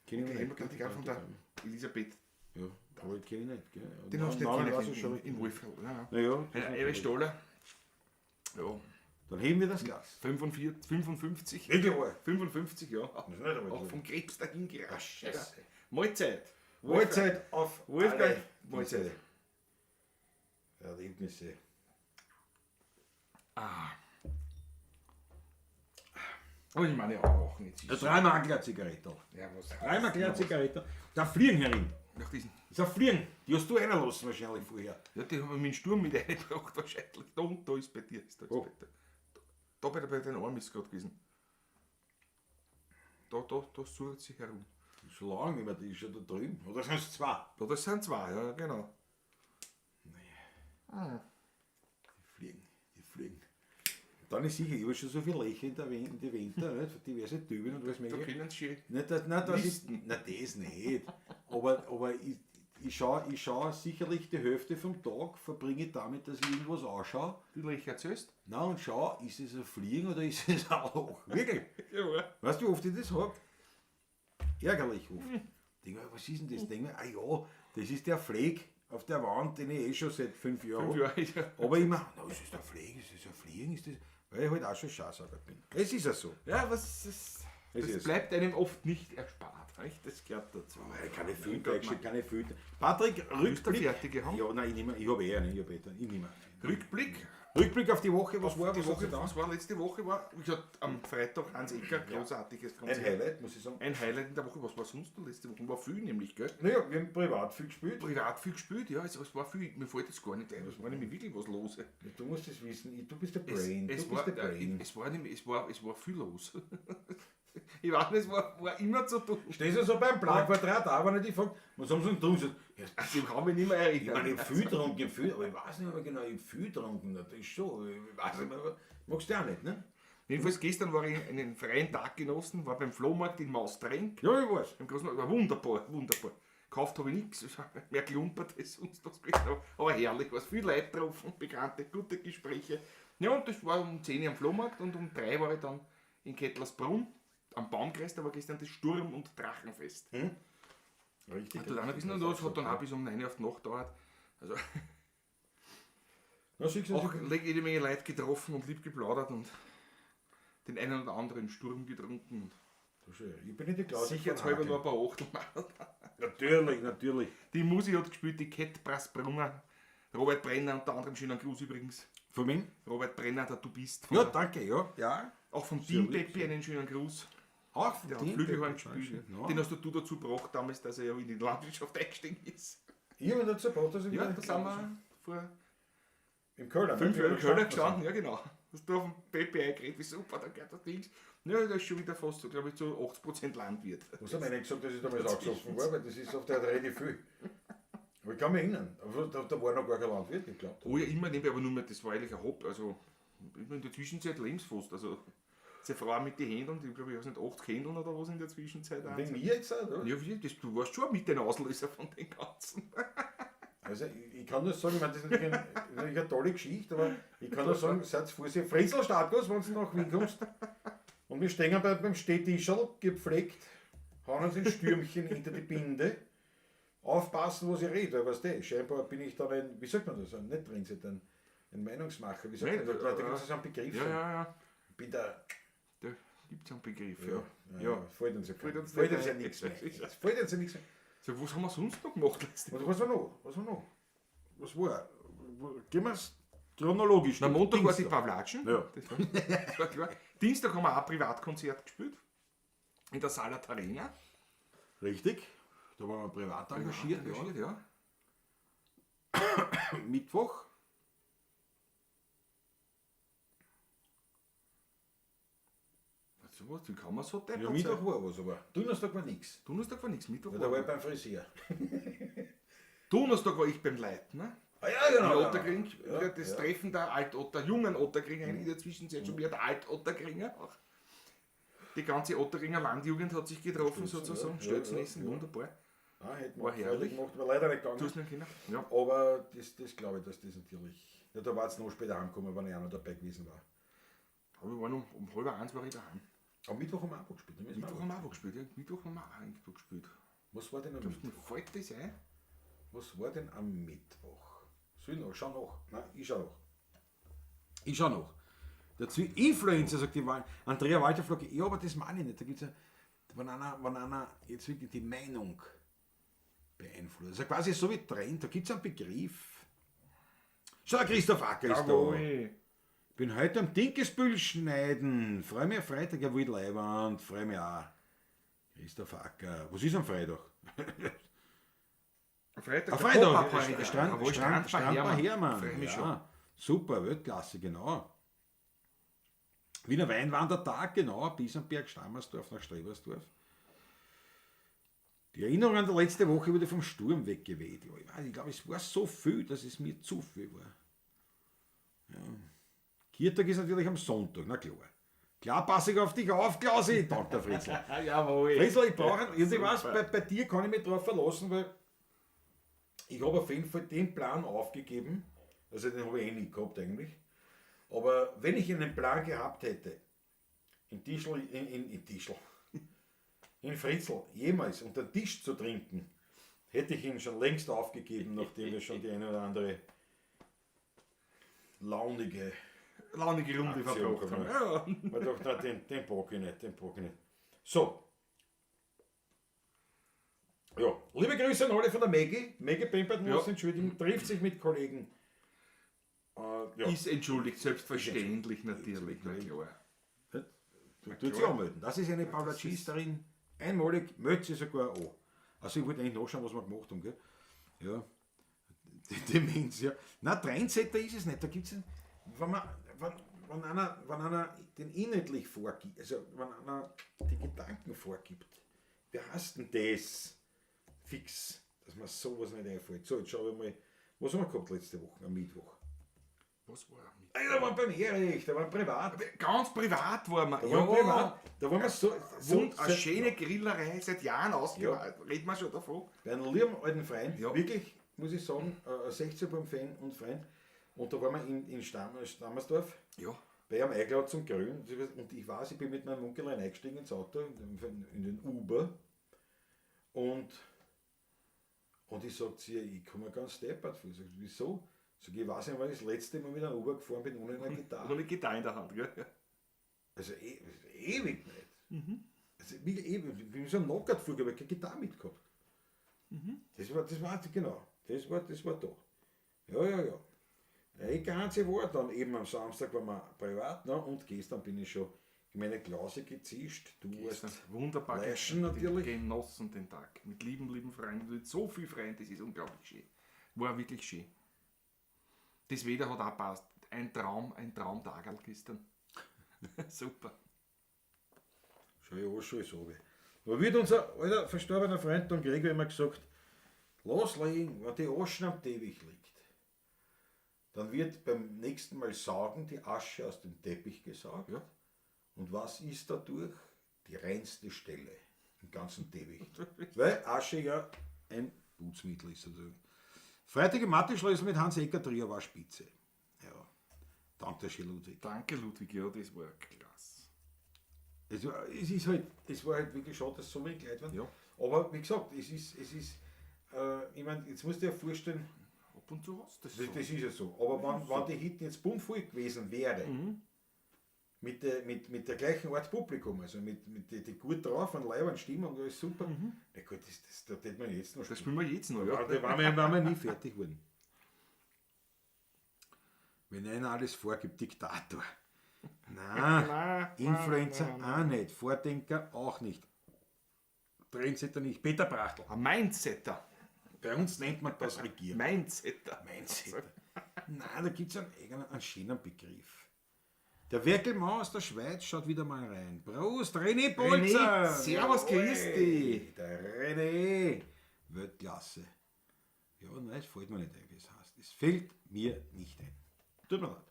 Kenn ich Die nicht. Tante Gabi von der Elisabeth. Ja, aber ich kenne ihn nicht. Gell? Den hast du Namen nicht weiß kennen ich schon. in Wolfgang. Ja, Naja, ja. Ewe Stoller. Ja, dann heben wir das Glas. 55. Wirklich wahr? 55, ja. Das ist nicht einmal Auch drin. vom Krebs dahin gerascht. Ja. Scheiße. Mahlzeit. Mahlzeit auf Wolfgang. alle Mahlzeit. diese Erlebnisse. Aber ich meine auch nicht. Ja, dreimal eine Zigarette. Ja, was? Dreimal eine Zigarette. Da fliegen herin. Nach diesen. Das ist ein Fliegen. Die hast du reinlassen wahrscheinlich vorher. Ja, die haben wir mit dem Sturm mit eingebracht wahrscheinlich. Da unten, da ist bei dir. Ist da, Oh. da bei deinem Arm ist es gerade gewesen. Da sucht sich herum. Schon lange, immer, die ist schon da drüben. Oder sind es 2? Da, das sind 2, ja, genau. Die fliegen. Dann ist sicher, ich habe schon so viele Löcher in die Winter, nicht? Für diverse Typen und was mehr. Da können sie schön. Nicht, das ist, das nicht. Aber ich schaue sicherlich die Hälfte vom Tag, verbringe ich damit, dass ich irgendwas anschaue. Die Löcher erzählst? Na und schau, ist es ein Fliegen oder ist es ein Loch? Wirklich? Ja, Weißt du, wie oft ich das habe? Ärgerlich oft. Denk mir, was ist denn das? Denk mir, ja, das ist der Fleck auf der Wand, den ich schon seit 5 Jahren habe. 5 Jahre. Aber ich meine, ist das der Fleck, ist das ein Fliegen? Ist das, weil ich halt auch schon Scheißager bin. Es ist ja so. Ja, Es das ist bleibt einem oft nicht erspart. Nicht? Das gehört dazu. Keine Filter, keine Filter. Patrick, Willst du Rückblick. fertige haben? Ja, nein, ich habe eh einen, ich habe eh einen. Ich nehme einen. Rückblick. Rückblick auf die Woche, was war Die was hat Woche, sie da? was war letzte Woche? Wie gesagt, am Freitag Hans Ecker, großartiges Ein Konzert. Highlight, muss ich sagen. Ein Highlight in der Woche. Was war sonst noch letzte Woche? War viel nämlich, gell? Naja, wir haben privat viel gespielt. Privat viel gespielt, ja, es war viel. Mir fällt jetzt gar nicht ein. Es war nämlich wirklich was los. Du musst es wissen, du bist der Brain. Es du bist der Brain. war viel los. Ich weiß nicht, es war immer zu tun. Stehst du so beim Planquadrat, aber nicht, ich frage, was haben sie denn tun? Also, ich kann mich nicht mehr Ich meine, erinnern. ich habe viel getrunken, aber ich weiß nicht mehr genau, ich habe viel getrunken, das ist schon, ich weiß nicht mehr, magst du auch nicht, ne? Jedenfalls gestern war ich einen freien Tag genossen, war beim Flohmarkt in Maustrenk. Ja, ich weiß. Im Großen war wunderbar, wunderbar. Gekauft habe ich nichts, mehr gelumpert als sonst was gewesen, aber herrlich, was viel Leute getroffen, bekannte, gute Gespräche. Ja, und das war um 10 Uhr am Flohmarkt und um 3 war ich dann in Kettlersbrunn am Baumkreis, da war gestern das Sturm- und Drachenfest. Richtig. Und dann ein bisschen und das hat dann auch bis um 9 Uhr auf die Nacht gedauert. Also Na, siehst du, auch jede Menge Leute getroffen und lieb geplaudert und den einen oder anderen Sturm getrunken. Und ich bin nicht die Klausel. sicherheitshalber nur ein paar Achtel. Natürlich, natürlich. Die Musi hat gespielt, die Kette Brassbrunner. Robert Brenner, unter anderem schöner Gruß übrigens. Von wem? Robert Brenner, der Du bist. Ja, danke, ja. Ja. Auch vom Sehr Team lieb. Peppi einen schönen Gruß. Auch von Der hat dem Flügelhorn Pepper, gespielt. ja. Den hast du dazu gebracht damals, dass er ja in die Landwirtschaft eingestiegen ist. Ich habe dazu gebracht, dass ich Ja, wieder da sind wir vor im Köln. 5 Jahren in Köln gestanden. Ja, genau. Hast du auf dem Peppi eingeredet, wie super, da geht das Ding. Ja, der ist schon wieder fast so, glaube ich, zu 80% Landwirt. Was haben wir nicht gesagt, dass ich damals angesoffen war, weil das ist auf der Rede viel. Aber ich kann mich erinnern, aber da war noch gar kein Landwirt, ich glaube. Oh ja, immer nebenbei, aber nur mehr, das war eigentlich ein Hobby. Also, in der Zwischenzeit lebensfast. Also, seine Frau mit den Händen, die glaube ich, weiß nicht, 8 Händeln oder was in der Zwischenzeit. Wegen mir jetzt auch, oder? Ja, wie, das, du warst schon mit den Auslöser von den Ganzen. Also ich kann nur sagen, ich meine, das ist natürlich eine tolle Geschichte, aber ich kann nur sagen, seid vorsichtig. Fritzl Stadtgas, wenn du nach Wien kommst. Und wir stehen beim Städtischerl, gepflegt, hauen uns ein Stürmchen hinter die Binde. Aufpassen, was ich rede, weißt du, scheinbar bin ich dann ein, wie sagt man das, nicht drin, ein Meinungsmacher, wie sagt man das, da gibt es so einen Begriff. Ja. Ich bin da, Da gibt es einen Begriff. ja, fällt uns ja Fällt uns fällt nicht uns ja ein. nichts mehr. Es fällt uns ja nichts mehr. So, was haben wir sonst noch gemacht letzte Woche? Was war noch? Was war? Gehen wir es chronologisch. Am Montag war die Dienstag. Pavlatschen. Ja. Das war klar. Dienstag haben wir auch ein Privatkonzert gespielt. In der Salat Arena. Richtig. Da waren wir privat engagiert. Ja. Mittwoch. So was, wie kann man so deppert Ja, sein? Mittwoch war was, aber Donnerstag war nichts. Donnerstag war nichts, Mittwoch Ja, war da war ich beim Friseur. Donnerstag war ich beim Leitner. Ah ja, In Otterkring, Ja, wieder das ja. Treffen der jungen Otterkringer, in der Zwischenzeit schon wieder der Alt-Otterkringer. Die ganze Otterkringer Landjugend hat sich getroffen, Stützen, sozusagen. ja. Stötzenessen, Ja. wunderbar. Ah, hätten War wir herrlich. gemacht, war leider nicht Du gegangen. hast noch Kinder? Ja. Aber das glaube ich, dass das natürlich. Ja, da war es noch später angekommen, wenn ich auch noch dabei gewesen war. Aber wir waren um 12:30 war ich daheim. Am Mittwoch haben wir auch gespielt. ne? Mittwoch haben wir auch gespielt, ja. Mittwoch haben wir auch irgendwo gespielt. Was war denn am Mir Mittwoch? fällt das ein? Was war denn am Mittwoch? Soll ich noch? Schau nach. Nein, ich schau nach. Ich schau nach. Dazu Influencer, sagt die Andrea Walter Flocke, ja, aber das meine ich nicht. Da gibt es ja, wenn einer jetzt wirklich die Meinung beeinflusst. Also quasi so wie Trend, da gibt es einen Begriff. Schau, der Christoph Acker ist da. Bin heute am Dinkesbüll schneiden. Freue mich auf Freitag, ja, wild Leibwand. Freue mich auch. Christoph Acker. Was ist am Freitag? Freitag, Am der Freitag, Pop-Up-Party. Jawohl, Strandbar Hermann. Freue mich schon. Ja, super, Weltklasse, genau. Wiener Weinwandertag, genau, Biesenberg, Stammersdorf nach Strebersdorf. Die Erinnerung an die letzte Woche wurde vom Sturm weggeweht. Ja, ich glaube, es war so viel, dass es mir zu viel war. Ja. Kirtag ist natürlich am Sonntag, na klar. Klar passe ich auf dich auf, Klausi, dankt der Fritzl. Jawohl. Fritzl, ich brauche, ich weiß, bei dir kann ich mich darauf verlassen, weil ich habe auf jeden Fall den Plan aufgegeben, also den habe ich eh nicht gehabt eigentlich, aber wenn ich einen Plan gehabt hätte, in Fritzl jemals unter den Tisch zu trinken, hätte ich ihn schon längst aufgegeben, nachdem wir schon die eine oder andere launige Runde Aktion verbracht haben. gemacht. Ja. Man dachte, den pack ich nicht. So. Ja, liebe Grüße an alle von der Maggie. Maggie Pimpert muss Ja. entschuldigen, trifft sich mit Kollegen. Ja, Ist entschuldigt, selbstverständlich natürlich. Na klar. tut sie anmelden. Das ist eine Paulacisterin, einmalig, meldet sie sogar an. Also ich wollte eigentlich nachschauen, was wir gemacht haben, gell? Ja, die Demenz, ja. Nein, Trendsetter ist es nicht. Da gibt es, wenn einer den inhaltlich vorgibt, also wenn einer die Gedanken vorgibt, wie heißt denn das fix, dass mir sowas nicht einfällt? So, jetzt schaue ich mal, was haben wir gehabt letzte Woche, am Mittwoch? Was war mit? Da waren beim Erich, da waren privat. Ganz privat waren wir. Da waren privat. Da waren wir Und eine schöne Grillerei seit Jahren ausgewählt. Reden wir schon davon. bei einem lieben alten Freund, Ja. wirklich, muss ich sagen, 16 beim Fan und Freund. Und da waren wir in Stammersdorf, Ja. bei einem eingeladen zum Grillen. Und ich weiß, ich bin mit meinem Onkel eingestiegen ins Auto, in den Uber. Und ich sage zu ihr, ich komme mir ganz deppert vor. Sag, wieso? Sag, ich weiß nicht, wann ich das letzte Mal mit einem Uber gefahren bin ohne eine Gitarre. Ohne Gitarre in der Hand, gell? Also ewig nicht. Also wirklich ewig. Ich bin so knockert vor, aber keine Gitarre mitgehabt. Das war genau. Das war da. Ja. Das ganze war dann eben am Samstag waren wir privat, ne? Und gestern bin ich schon in meine Klause gezischt. Du Gestern warst wunderbar Fleischen natürlich. genossen den Tag. Mit lieben Freunden, mit so viel Freunden, das ist unglaublich schön. War wirklich schön. Das Wetter hat auch gepasst. Ein Traumtagerl gestern. Super. Schau ich schon so. Aber wird unser alter verstorbener Freund Don Gregor immer gesagt, loslegen, wenn die Asche am Teppich liegt. Dann wird beim nächsten Mal saugen die Asche aus dem Teppich gesaugt. Ja. Und was ist dadurch? Die reinste Stelle im ganzen Teppich. Weil Asche ja ein Putzmittel ist. Also. Freitige Mathe-Schlüssel mit Hans Ecker Trier war spitze. Ja, danke schön, Ludwig. Danke Ludwig, ja, das war klasse. Es war halt wirklich schade, dass so wenig Leute waren. Ja. Aber wie gesagt, ich meine, jetzt musst du dir vorstellen, Ab und zu hast du das das so. ist ja so. Aber wenn die Hitten jetzt bummvoll gewesen wäre, mit der gleichen Art Publikum, also mit die gut drauf und Leibern Stimmung, alles super, na gut, da hätte man jetzt noch Das spielen. spielen wir jetzt noch, Da ja. waren wir nie fertig geworden. Wenn einer alles vorgibt, Diktator. Nein, Nein, Influencer nein. auch nicht, Vordenker auch nicht. Trendsetter nicht, Peter Brachtl. Ein Mindsetter. Bei uns nennt man das Regieren. Mindsetter. Mindsetter. Nein, da gibt es einen schönen Begriff. Der Werkelmann aus der Schweiz schaut wieder mal rein. Prost, René Bolzer! René, servus, grüß dich. Der René! Weltklasse. Ja, nein, es fällt mir nicht ein, wie es heißt. Es fällt mir nicht ein. Tut mir leid.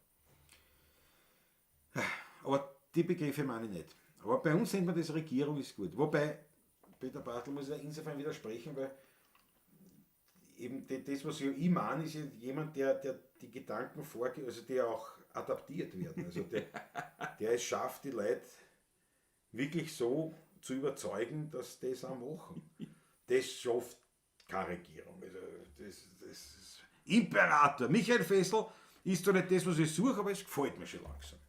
Aber die Begriffe meine ich nicht. Aber bei uns nennt man das Regierung ist gut. Wobei, Peter Bartel muss ja insofern widersprechen, weil eben das, was ich meine, ist ja jemand, der die Gedanken vorgibt, also der auch adaptiert werden. Also der es schafft, die Leute wirklich so zu überzeugen, dass das auch machen. Das schafft keine Regierung. Also das ist Imperator. Michael Fessel ist doch nicht das, was ich suche, aber es gefällt mir schon langsam.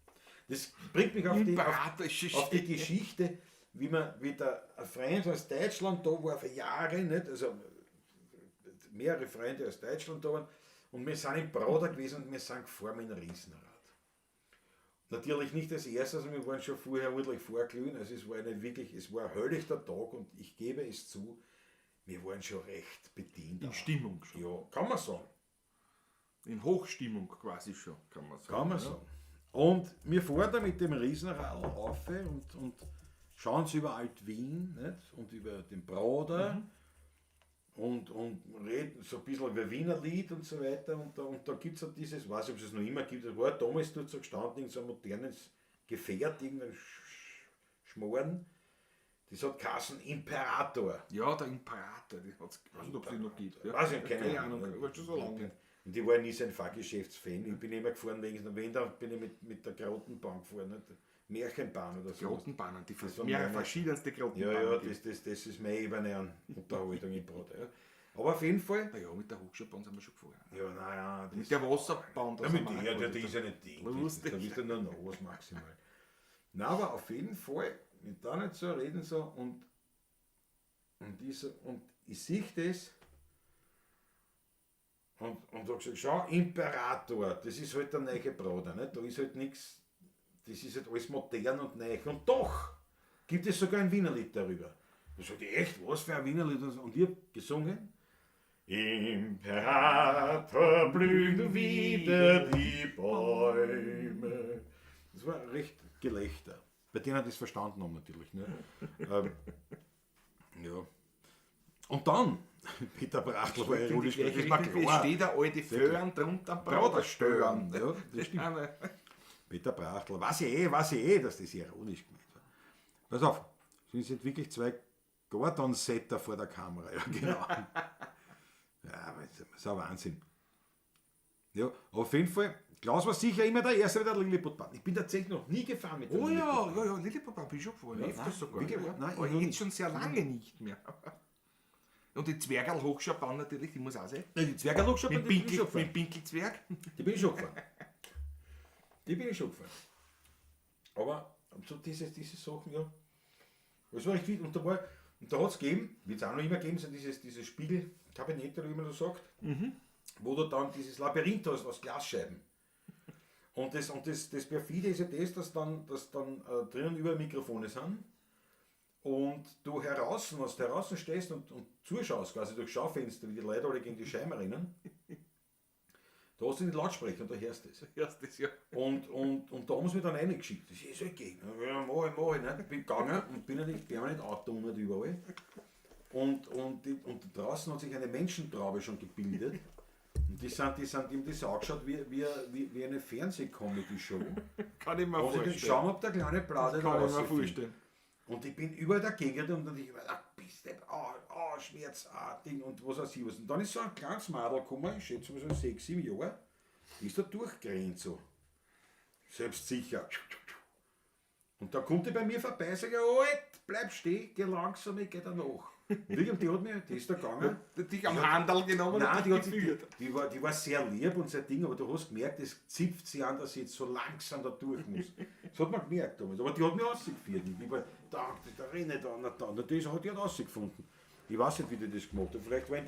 Das bringt mich auf die Geschichte, wie der ein Freund aus Deutschland da war für Jahre, nicht? Also mehrere Freunde aus Deutschland da waren und wir sind im Broder gewesen und wir sind gefahren mit einem Riesenrad. Natürlich nicht als erstes, also wir waren schon vorher ordentlich vorglühen, also es war nicht wirklich, es war höllisch der Tag und ich gebe es zu, wir waren schon recht bedient. In Stimmung schon. Ja, kann man sagen. In Hochstimmung quasi schon, kann man sagen. Kann man sagen. Und wir fahren da mit dem Riesenrad auf und schauen sie über Alt-Wien nicht? Und über den Broder und reden so ein bisschen über Wiener Lied und so weiter. Und da gibt es ja dieses, weiß ich, ob es noch immer gibt, das war damals dort so gestanden, in so ein modernes Gefährt, irgendein Schmoren. Das hat geheißen Imperator. Ja, der Imperator, die hat es, ich weiß nicht, ob es die noch gibt. Ja. Weiß ich, keine Ahnung. war schon so lange. Und ich war nie so ein Fahrgeschäftsfan. Ich bin immer gefahren, wenn, dann bin ich mit der Grotenbahn gefahren. Nicht? Märchenbahn oder so. Grotenbahnen, die Das waren mehrere meine- verschiedenste Grotenbahnen. Ja, gibt. das ist meine Ebene an Unterhaltung im Brot. Ja. Aber auf jeden Fall. Na ja, mit der Hochschulbahn sind wir schon gefahren. Ja, naja, Mit der Wasserbahn, ja, sind mit wir der, auch der gefahren. ist ja nicht Ding. Lustig. Da bist du nur noch was maximal. Na, aber auf jeden Fall, mit da nicht so reden so und ich sehe das und habe gesagt, schau, Imperator, das ist halt der neue Bruder, nicht? Da ist halt nichts, das ist halt alles modern und neu. Und doch gibt es sogar ein Wienerlied darüber. Da sagte ich, echt, was für ein Wienerlied? Und ich habe gesungen, Imperator blühen wieder die Bäume. Das war recht Gelächter. Bei denen hat das verstanden haben natürlich. Ne? Ja. Und dann, Peter Brachtl war ja ironisch, das war klar. Steht der alte Föhren drunter, Brauder stören. Ja, das stimmt. Peter Brachtl, weiß ich eh, dass das ironisch gemeint war. Pass auf, es sind wirklich zwei Gordon-Setter vor der Kamera. Ja, genau. Ja, das ist ein Wahnsinn. Ja, auf jeden Fall, Klaus war sicher immer der Erste mit der Lilliputbahn. Ich bin tatsächlich noch nie gefahren mit der Oh Lilliputbahn. ja, Lilliputbahn bin ich schon gefahren. Ja, Öfters sogar. wirklich? Ja. Nein, Aber ich noch jetzt nicht. schon sehr lange nicht mehr. Und die Zwergerl-Hochschaubahn natürlich, die muss auch sein. Ja, die Zwergerlochschaubahn, Mit die bin ich schon Pinkel, gefahren. mit Pinkelzwerg. Die bin ich schon gefahren. Aber so diese Sachen, ja. Das war echt viel. Und da hat es gegeben, wird es auch noch immer geben, so dieses Spiegelkabinett, oder wie man das sagt, wo du dann dieses Labyrinth hast aus Glasscheiben. Und das Perfide ist ja dass dann drinnen überall Mikrofone sind und du draußen stehst und zuschaust, quasi durch Schaufenster, wie die Leute alle gegen die Scheiben rennen. Da hast du den Lautsprecher und da hörst du das. Erstes Jahr. Und da haben sie mich dann reingeschickt. Das ist halt gegen. Ja, mach ich. Ne? Ich bin gegangen und bin ja nicht permanent Auto und überall. Und draußen hat sich eine Menschentraube schon gebildet. Und die haben das angeschaut wie eine Fernseh-Comedy-Show. Kann ich mir Wo sie den vorstellen. schauen, ob der kleine Blatt Kann ich mir vorstellen. Und ich bin überall dagegen und dann ich immer, bist du, Schmerz, Ding und was weiß ich was. Und dann ist so ein kleines Mädel gekommen, ich schätze mal so 6, 7 Jahre, die ist da durchgerannt so. Selbstsicher. Und da kommt die bei mir vorbei und sagt, bleib stehen, geh langsam, ich geh da nach. Und die ist da gegangen. Dich am Handel genommen Nein, und dich geführt. die war sehr lieb und sehr Ding, aber du hast gemerkt, das zipft sie an, dass sie jetzt so langsam da durch muss. Das hat man gemerkt damals. Aber die hat mich rausgeführt. Und ich war da renne da. Natürlich hat die rausgefunden. Ich weiß nicht, wie die das gemacht hat. Vielleicht war in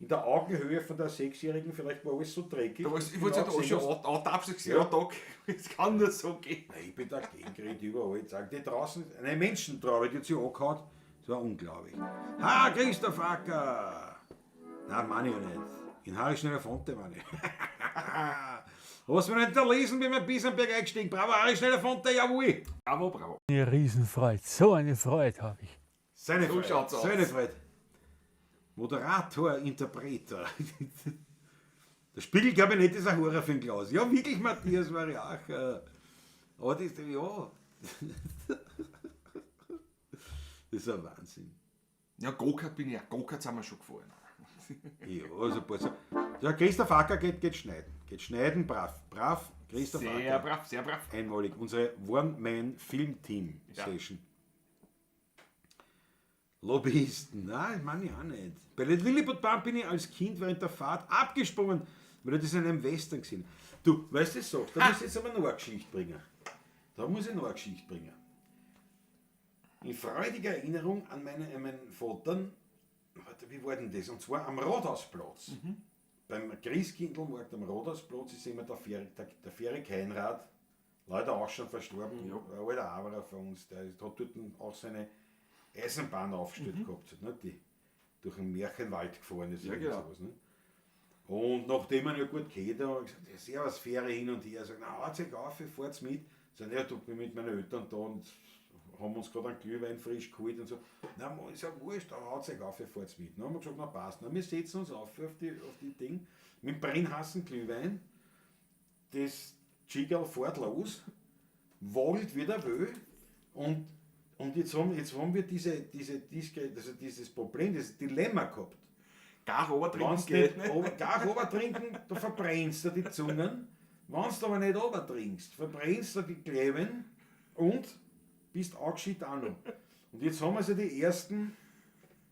der Augenhöhe von der 6-Jährigen, vielleicht war alles so dreckig. Ich wollte sagen, schon antapsen gesehen, ja, Tag. Es kann nur so gehen. Nein, ich bin dagegen geredet überall. Sagen die draußen, eine Menschentraube, die hat sich angehauen. Das war unglaublich. Ha, Christoph Acker! Nein, meine ich ja nicht. In Harischen Elefante, meine ich. Was wir nicht da lesen, bin wir bis am Berg eingestiegen. Bravo, Harischen Elefante, jawohl! Bravo, bravo. Eine Riesenfreude, so eine Freude habe ich. Seine So Freude. schaut's aus. Seine Freude. Moderator, Interpreter. Das Spiegelkabinett ist ein Horror für den Klaus. Ja, wirklich, Matthias war ja auch. Aber das, ja. Das ist ein Wahnsinn. Ja, Go-Kart bin ich ja. Go-Kart sind wir schon gefahren. Ja, also ein paar Sachen. Ja, Christoph Acker geht schneiden. Geht schneiden, brav. Brav, Christoph Sehr Acker. brav, sehr brav. Einmalig. Unsere One-Man-Film-Team-Station. Lobbyisten, nein, meine ich auch nicht. Bei der Lilliputbahn bin ich als Kind während der Fahrt abgesprungen, weil ich das in einem Western gesehen habe. Du, weißt du, das sagt, da muss ich jetzt aber noch eine Geschichte bringen. In freudiger Erinnerung an meinen Vater, wie war denn das? Und zwar am Rathausplatz. Beim Christkindlmarkt am Rathausplatz ist immer der Fähre Keinrad, leider auch schon verstorben, Ja. ein alter Arbeiter von uns, der hat dort auch seine Eisenbahn aufgestellt gehabt, nicht? Die durch den Märchenwald gefahren ist. Ja, oder genau. sowas, nicht? Und nachdem man ja gut kennt, haben wir gesagt, ja, servus, Fähre hin und her. Sagt, na, haut sich auf, fahrt's mit. Sagen, ja, du, bin mit meinen Eltern da und haben uns gerade einen Glühwein frisch geholt und so. Na, ist ja wurscht, haut sich auf, fahrt's mit. Dann haben wir gesagt, na passt. Na, wir setzen uns auf die Ding mit brennhassen Glühwein. Das Chigal fährt los, wogelt wieder will und jetzt haben wir dieses Problem, dieses Dilemma gehabt. Gar runtertrinken Wenn geht du nicht gar runtertrinken, du verbrennst du die Zungen. Wenn du aber nicht runtertrinkst, verbrennst du die Kleben und bist angeschieden auch noch. Und jetzt haben wir so die ersten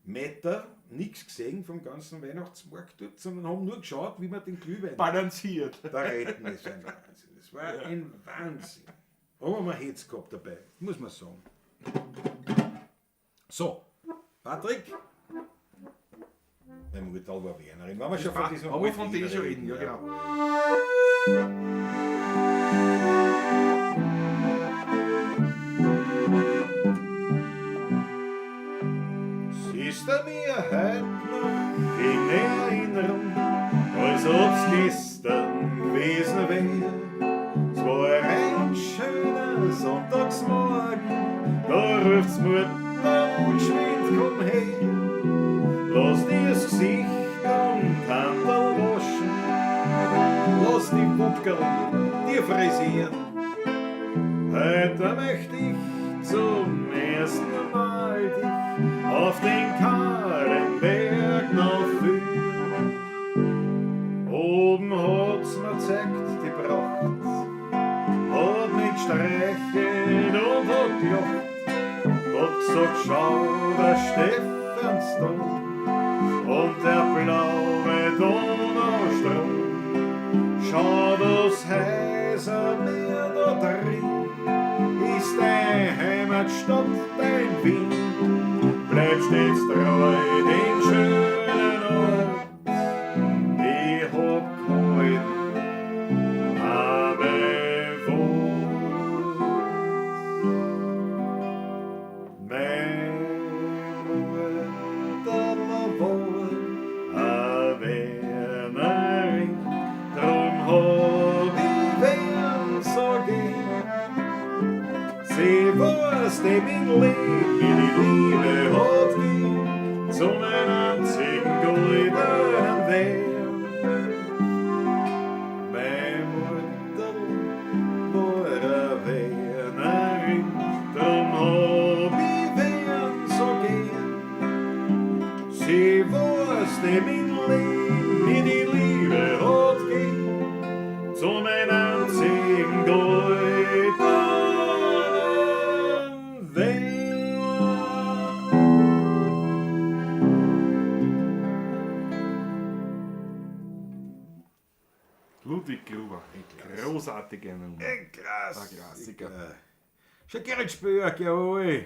Meter nichts gesehen vom ganzen Weihnachtsmarkt dort, sondern haben nur geschaut, wie man den Glühwein balanciert. da retten. Das war ein Wahnsinn. Das war ein Wahnsinn. Aber man hätte es gehabt dabei, muss man sagen. So, Patrick. Meine Mutter war Wernerin. Wenn wir schon von diesem Aber von alten denen schon reden, reden, ja genau. Siehst du mir heute noch in Erinnerung, als ob's gestern gewesen wäre? Es war ein schöner ruft's Mutter und geschwind komm her. Lass dir das Gesicht und Handel waschen. Lass die Buckel dir frisieren. Heute möchte ich zum ersten Mal dich auf den kahlen Berg noch führen. Oben hat's mir zeigt die Pracht, hat mit streichelt und hat gelacht, hat gesagt, schau, der Stephansdom und der blaue Donaustrom. Schau, das Häusermeer da drin ist deine Heimatstadt, dein Wien. Bleib stets treu den schönen Ort. Ich hab gehalten, aber wo? Mein Mutter war a Wernerin, drum hab ich wen so gern. Sie weiß, dem in Leben die Liebe hat gegeben, zu meinem einzigen goldenen Wehr. Meine Mutter war a Wernerin, drum hab ich wen so gern. Sie weiß, dem in Leben die Liebe hat gegeben, zu meinem einzigen goldenen Wehr. Ludwig Gruber. Großartige Nummer. Krass. Ein Klassiker. Schon Gerrit Spöck, jawohl.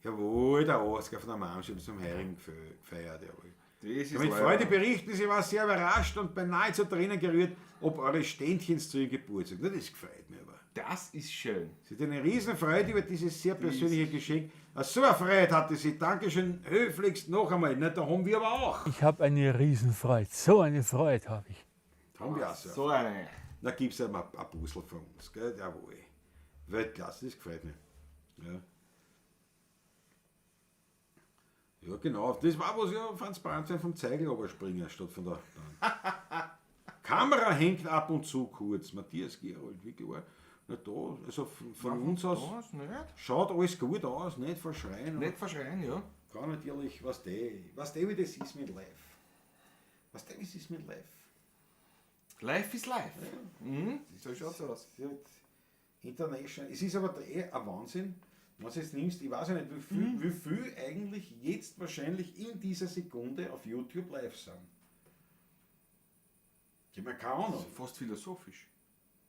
Jawohl, der Oscar von der Mannschule zum Heirigen gefeiert, jawohl. Das ist Mit leider- Freude berichten, sie war sehr überrascht und beinahe zu Tränen gerührt, ob eure Ständchens zu ihrem Geburtstag. Na, das gefällt mir aber. Das ist schön. Sie hat eine riesen Freude über dieses sehr persönliche Geschenk. So eine Freude hatte sie. Dankeschön, höflichst noch einmal. Na, da haben wir aber auch. Ich habe eine Riesenfreude. So eine Freude habe ich. Da haben wir auch so. So eine. Da gibt es einmal ein Puzzle von uns, gell? Jawohl. Weltklasse, das gefällt mir. Ja. Ja, genau. Das war, was ja Franz Brandwein vom Zeigel überspringen statt von der Bahn. Kamera hängt ab und zu kurz. Matthias Gerold, wie klar. Na da, also von uns aus Das nicht. schaut alles gut aus, nicht verschreien. Nicht verschreien, ja. Kann natürlich, was wie das ist mit Live. Was wie das ist mit Live. Life is life. Mhm. So schaut's aus. Sie hat International. Es ist aber ein Wahnsinn, wenn du jetzt nimmst, ich weiß ja nicht, wie viel eigentlich jetzt wahrscheinlich in dieser Sekunde auf YouTube live sind. Ich habe keine Ahnung. Fast philosophisch.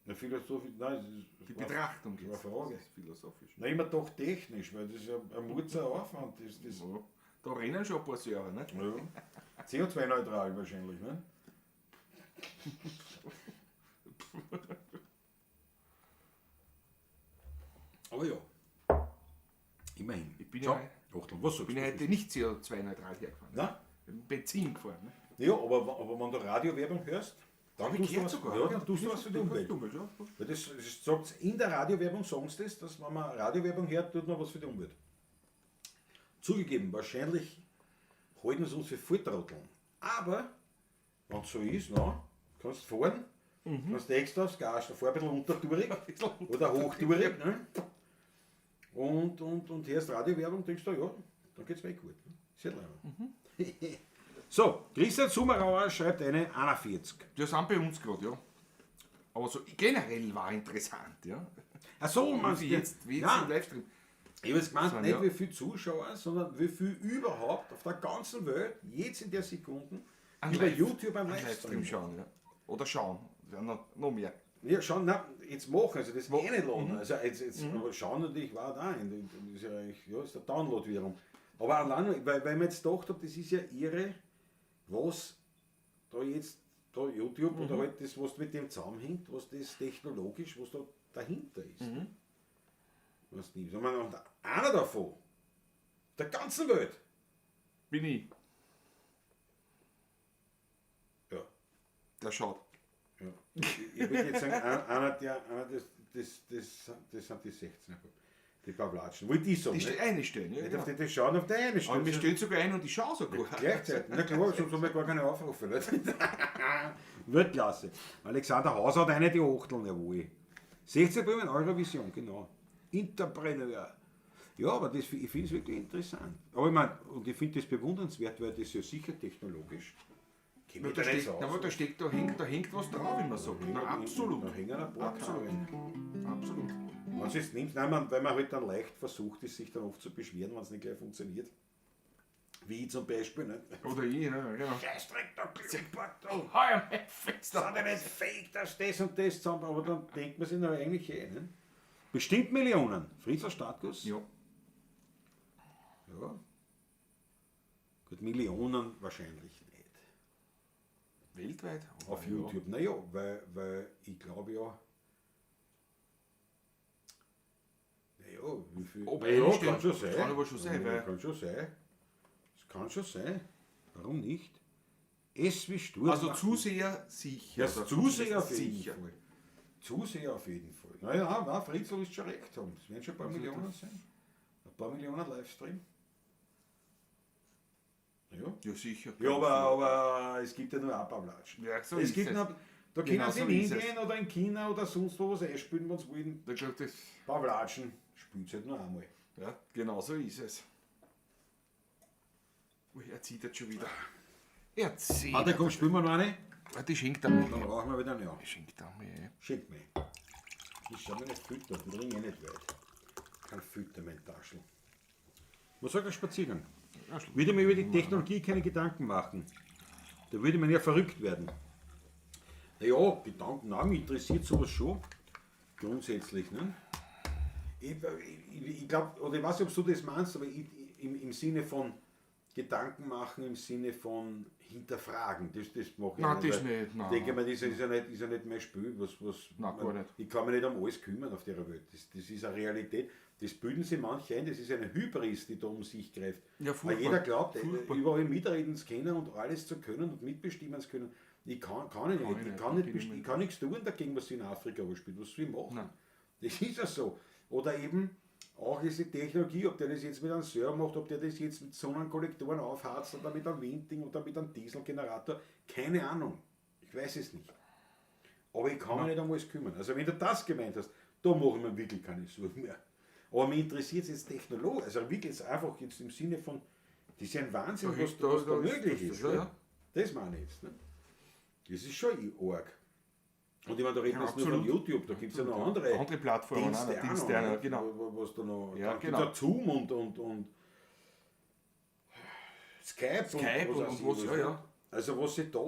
Na, Philosophie, nein, das ist Die Betrachtung das war jetzt. eine Frage. Das ist philosophisch. Nein, immer doch technisch, weil das ist ja ein Murzer Aufwand. Das Ja. Da rennen schon ein paar Jahre, nicht? ja. CO2-neutral wahrscheinlich, ne? Aber ja. Immerhin. Ich bin so, ja- Achtung, was sagst Ich bin du? ja heute nicht CO2-neutral hergefahren. Nein? Ich bin Benzin gefahren. Ne? Ja, aber wenn du Radiowerbung hörst, dann tust du was, ja, dann tust du was für die Umwelt. Ja. Weil das sagt in der Radiowerbung, sagen sie das, dass wenn man Radiowerbung hört, tut man was für die Umwelt. Zugegeben, wahrscheinlich halten sie uns für Volltrotteln. Aber, wenn es so ist, na, kannst du fahren, kannst du extra aufs Gas, da fahr ein bisschen untertourig oder hochtourig, ne? Und hörst Radiowerbung, denkst du, ja, dann geht's weg gut. Ne? Sehr leid. So, Christian Summerauer schreibt eine 41. Die sind bei uns gerade, ja. Aber so generell war interessant, ja. Ach so, Wie man sie jetzt im ja, Livestream. ich habe jetzt gemeint, So, nicht ja. wie viele Zuschauer, sondern wie viel überhaupt auf der ganzen Welt, jetzt in der Sekunde, über YouTube einen Livestream schauen, ja. Oder schauen. Ja, noch mehr. Ja, schauen, na, jetzt machen, also das eh nicht laden. Also jetzt aber schauen natürlich war da, das ist ja eigentlich, ja, ist der Download-Währung. Aber allein, weil ich mir jetzt gedacht habe, das ist ja irre, was da jetzt, da YouTube oder halt das, was mit dem zusammenhängt, was das technologisch, was da dahinter ist. Was nicht. Und einer davon, der ganzen Welt, Bin ich. ja, Der schaut. Ich würde jetzt sagen, das sind die 16er. Die Pavlatschen. Wollte ich sagen. Die Nicht? eine stellen, ja. Nicht Genau. auf die schauen, auf der einen Aber stellen. mir steht sogar ein und ich schaue sogar. Gleichzeitig. Na klar, sonst haben wir gar keine Aufrufe. Nicht? Weltklasse. Alexander Haus hat eine die Achteln, jawohl. 16 Böhmen, Eurovision, genau. Interpreneur. Ja, aber das, ich finde es wirklich interessant. Aber ich meine, und ich finde das bewundernswert, weil das ja sicher technologisch. Na, da steckt, da hängt was drauf, wie man sagt. Na, absolut. Da hängen ein paar Absolut. Kabeln. Absolut. Wenn es jetzt nimmt, nein, weil man halt dann leicht versucht ist, sich dann oft zu beschweren, wenn es nicht gleich funktioniert. Wie ich zum Beispiel. Nicht? Oder ich, ne? Genau. Scheißdreck, da klimpert, da. Heuer, fetzt Sind ja nicht fähig, dass das und das zusammen, aber dann denkt man sich noch eigentlich nicht? Bestimmt Millionen. Friedler Status? Ja. Ja. Gut, Millionen wahrscheinlich nicht. Weltweit? Auf Ja. YouTube. Naja, weil ich glaube ja. Naja, wie viel. Ob Naja, einstellen, kann schon sein. kann aber schon sein, Ja, weil- kann schon sein. Das kann schon sein. Warum nicht? Es wie Sturm. Also Zuseher sicher. Ja, Oder Zuseher auf zumindest jeden sicher. Fall. Zuseher auf jeden Fall. Naja, na, Fritzl ist schon recht haben. Es werden schon ein paar Also Millionen das- sein. Ein paar Millionen Livestream. Ja. Ja, sicher. Ja, aber es gibt ja nur ein paar Latschen. Ja, so Es ist gibt es. noch, da Genau können sie so in ist es. Indien oder in China oder sonst wo was einspielen, wenn sie wollen. Da glaub, das, Pavlatschen spielt es halt nur einmal. ja, genau so ist es. Ui, er zieht jetzt schon wieder. Er zieht. Warte, komm, spielen wir noch eine? Die schenkt er mir. Dann brauchen wir wieder eine. Ja. Die schenkt er mir. Schick mich. Ich schau mir nicht füttern, die bringen eh nicht weit. Kein Fütter, mein Taschel. Was sagt der Spaziergang? Würde mir über die Technologie keine Gedanken machen. Da würde man ja verrückt werden. Naja, Gedanken, nein, mich interessiert sowas schon. Grundsätzlich, ne? Ich glaube, oder ich weiß nicht, ob du das meinst, aber im Sinne von Gedanken machen, im Sinne von hinterfragen, das mache ich Nein, nicht. das weil nicht, nein. Ich denke mir, das ist ja nicht mein Spiel. Nein, gar nicht. Ich kann mich nicht um alles kümmern auf der Welt. Das ist eine Realität. Das bilden sich manche ein, das ist eine Hybris, die da um sich greift. Ja, Weil furchtbar. jeder glaubt, Furchtbar. überall mitreden zu können und alles zu können und mitbestimmen zu können. Ich kann ich nicht. Ich kann nichts tun dagegen, was sie in Afrika spielt. Was soll ich machen? Nein. Das ist ja so. Oder eben auch diese Technologie, ob der das jetzt mit einem Server macht, ob der das jetzt mit Sonnenkollektoren aufheizt oder mit einem Windding oder mit einem Dieselgenerator. Keine Ahnung. Ich weiß es nicht. Aber ich kann mich nicht um alles kümmern. Also wenn du das gemeint hast, da mache ich mir wirklich keine Sorgen mehr. Aber mich interessiert es jetzt technologisch, also wirklich jetzt einfach jetzt im Sinne von, das ist ja ein Wahnsinn, was da möglich ist. Ja, ne? ja. Das meine ich jetzt. Ne? Das ist schon arg. Und ich meine, da reden wir Ja, jetzt nur von absolut. YouTube, da gibt es ja noch andere Andere Plattformen, Dienste, Dienste, auch noch, ne? genau. Was da noch, Ja, dann genau. gibt's ja Zoom und Skype, Skype und weiß was, ich ja, ne? ja. Also was sich da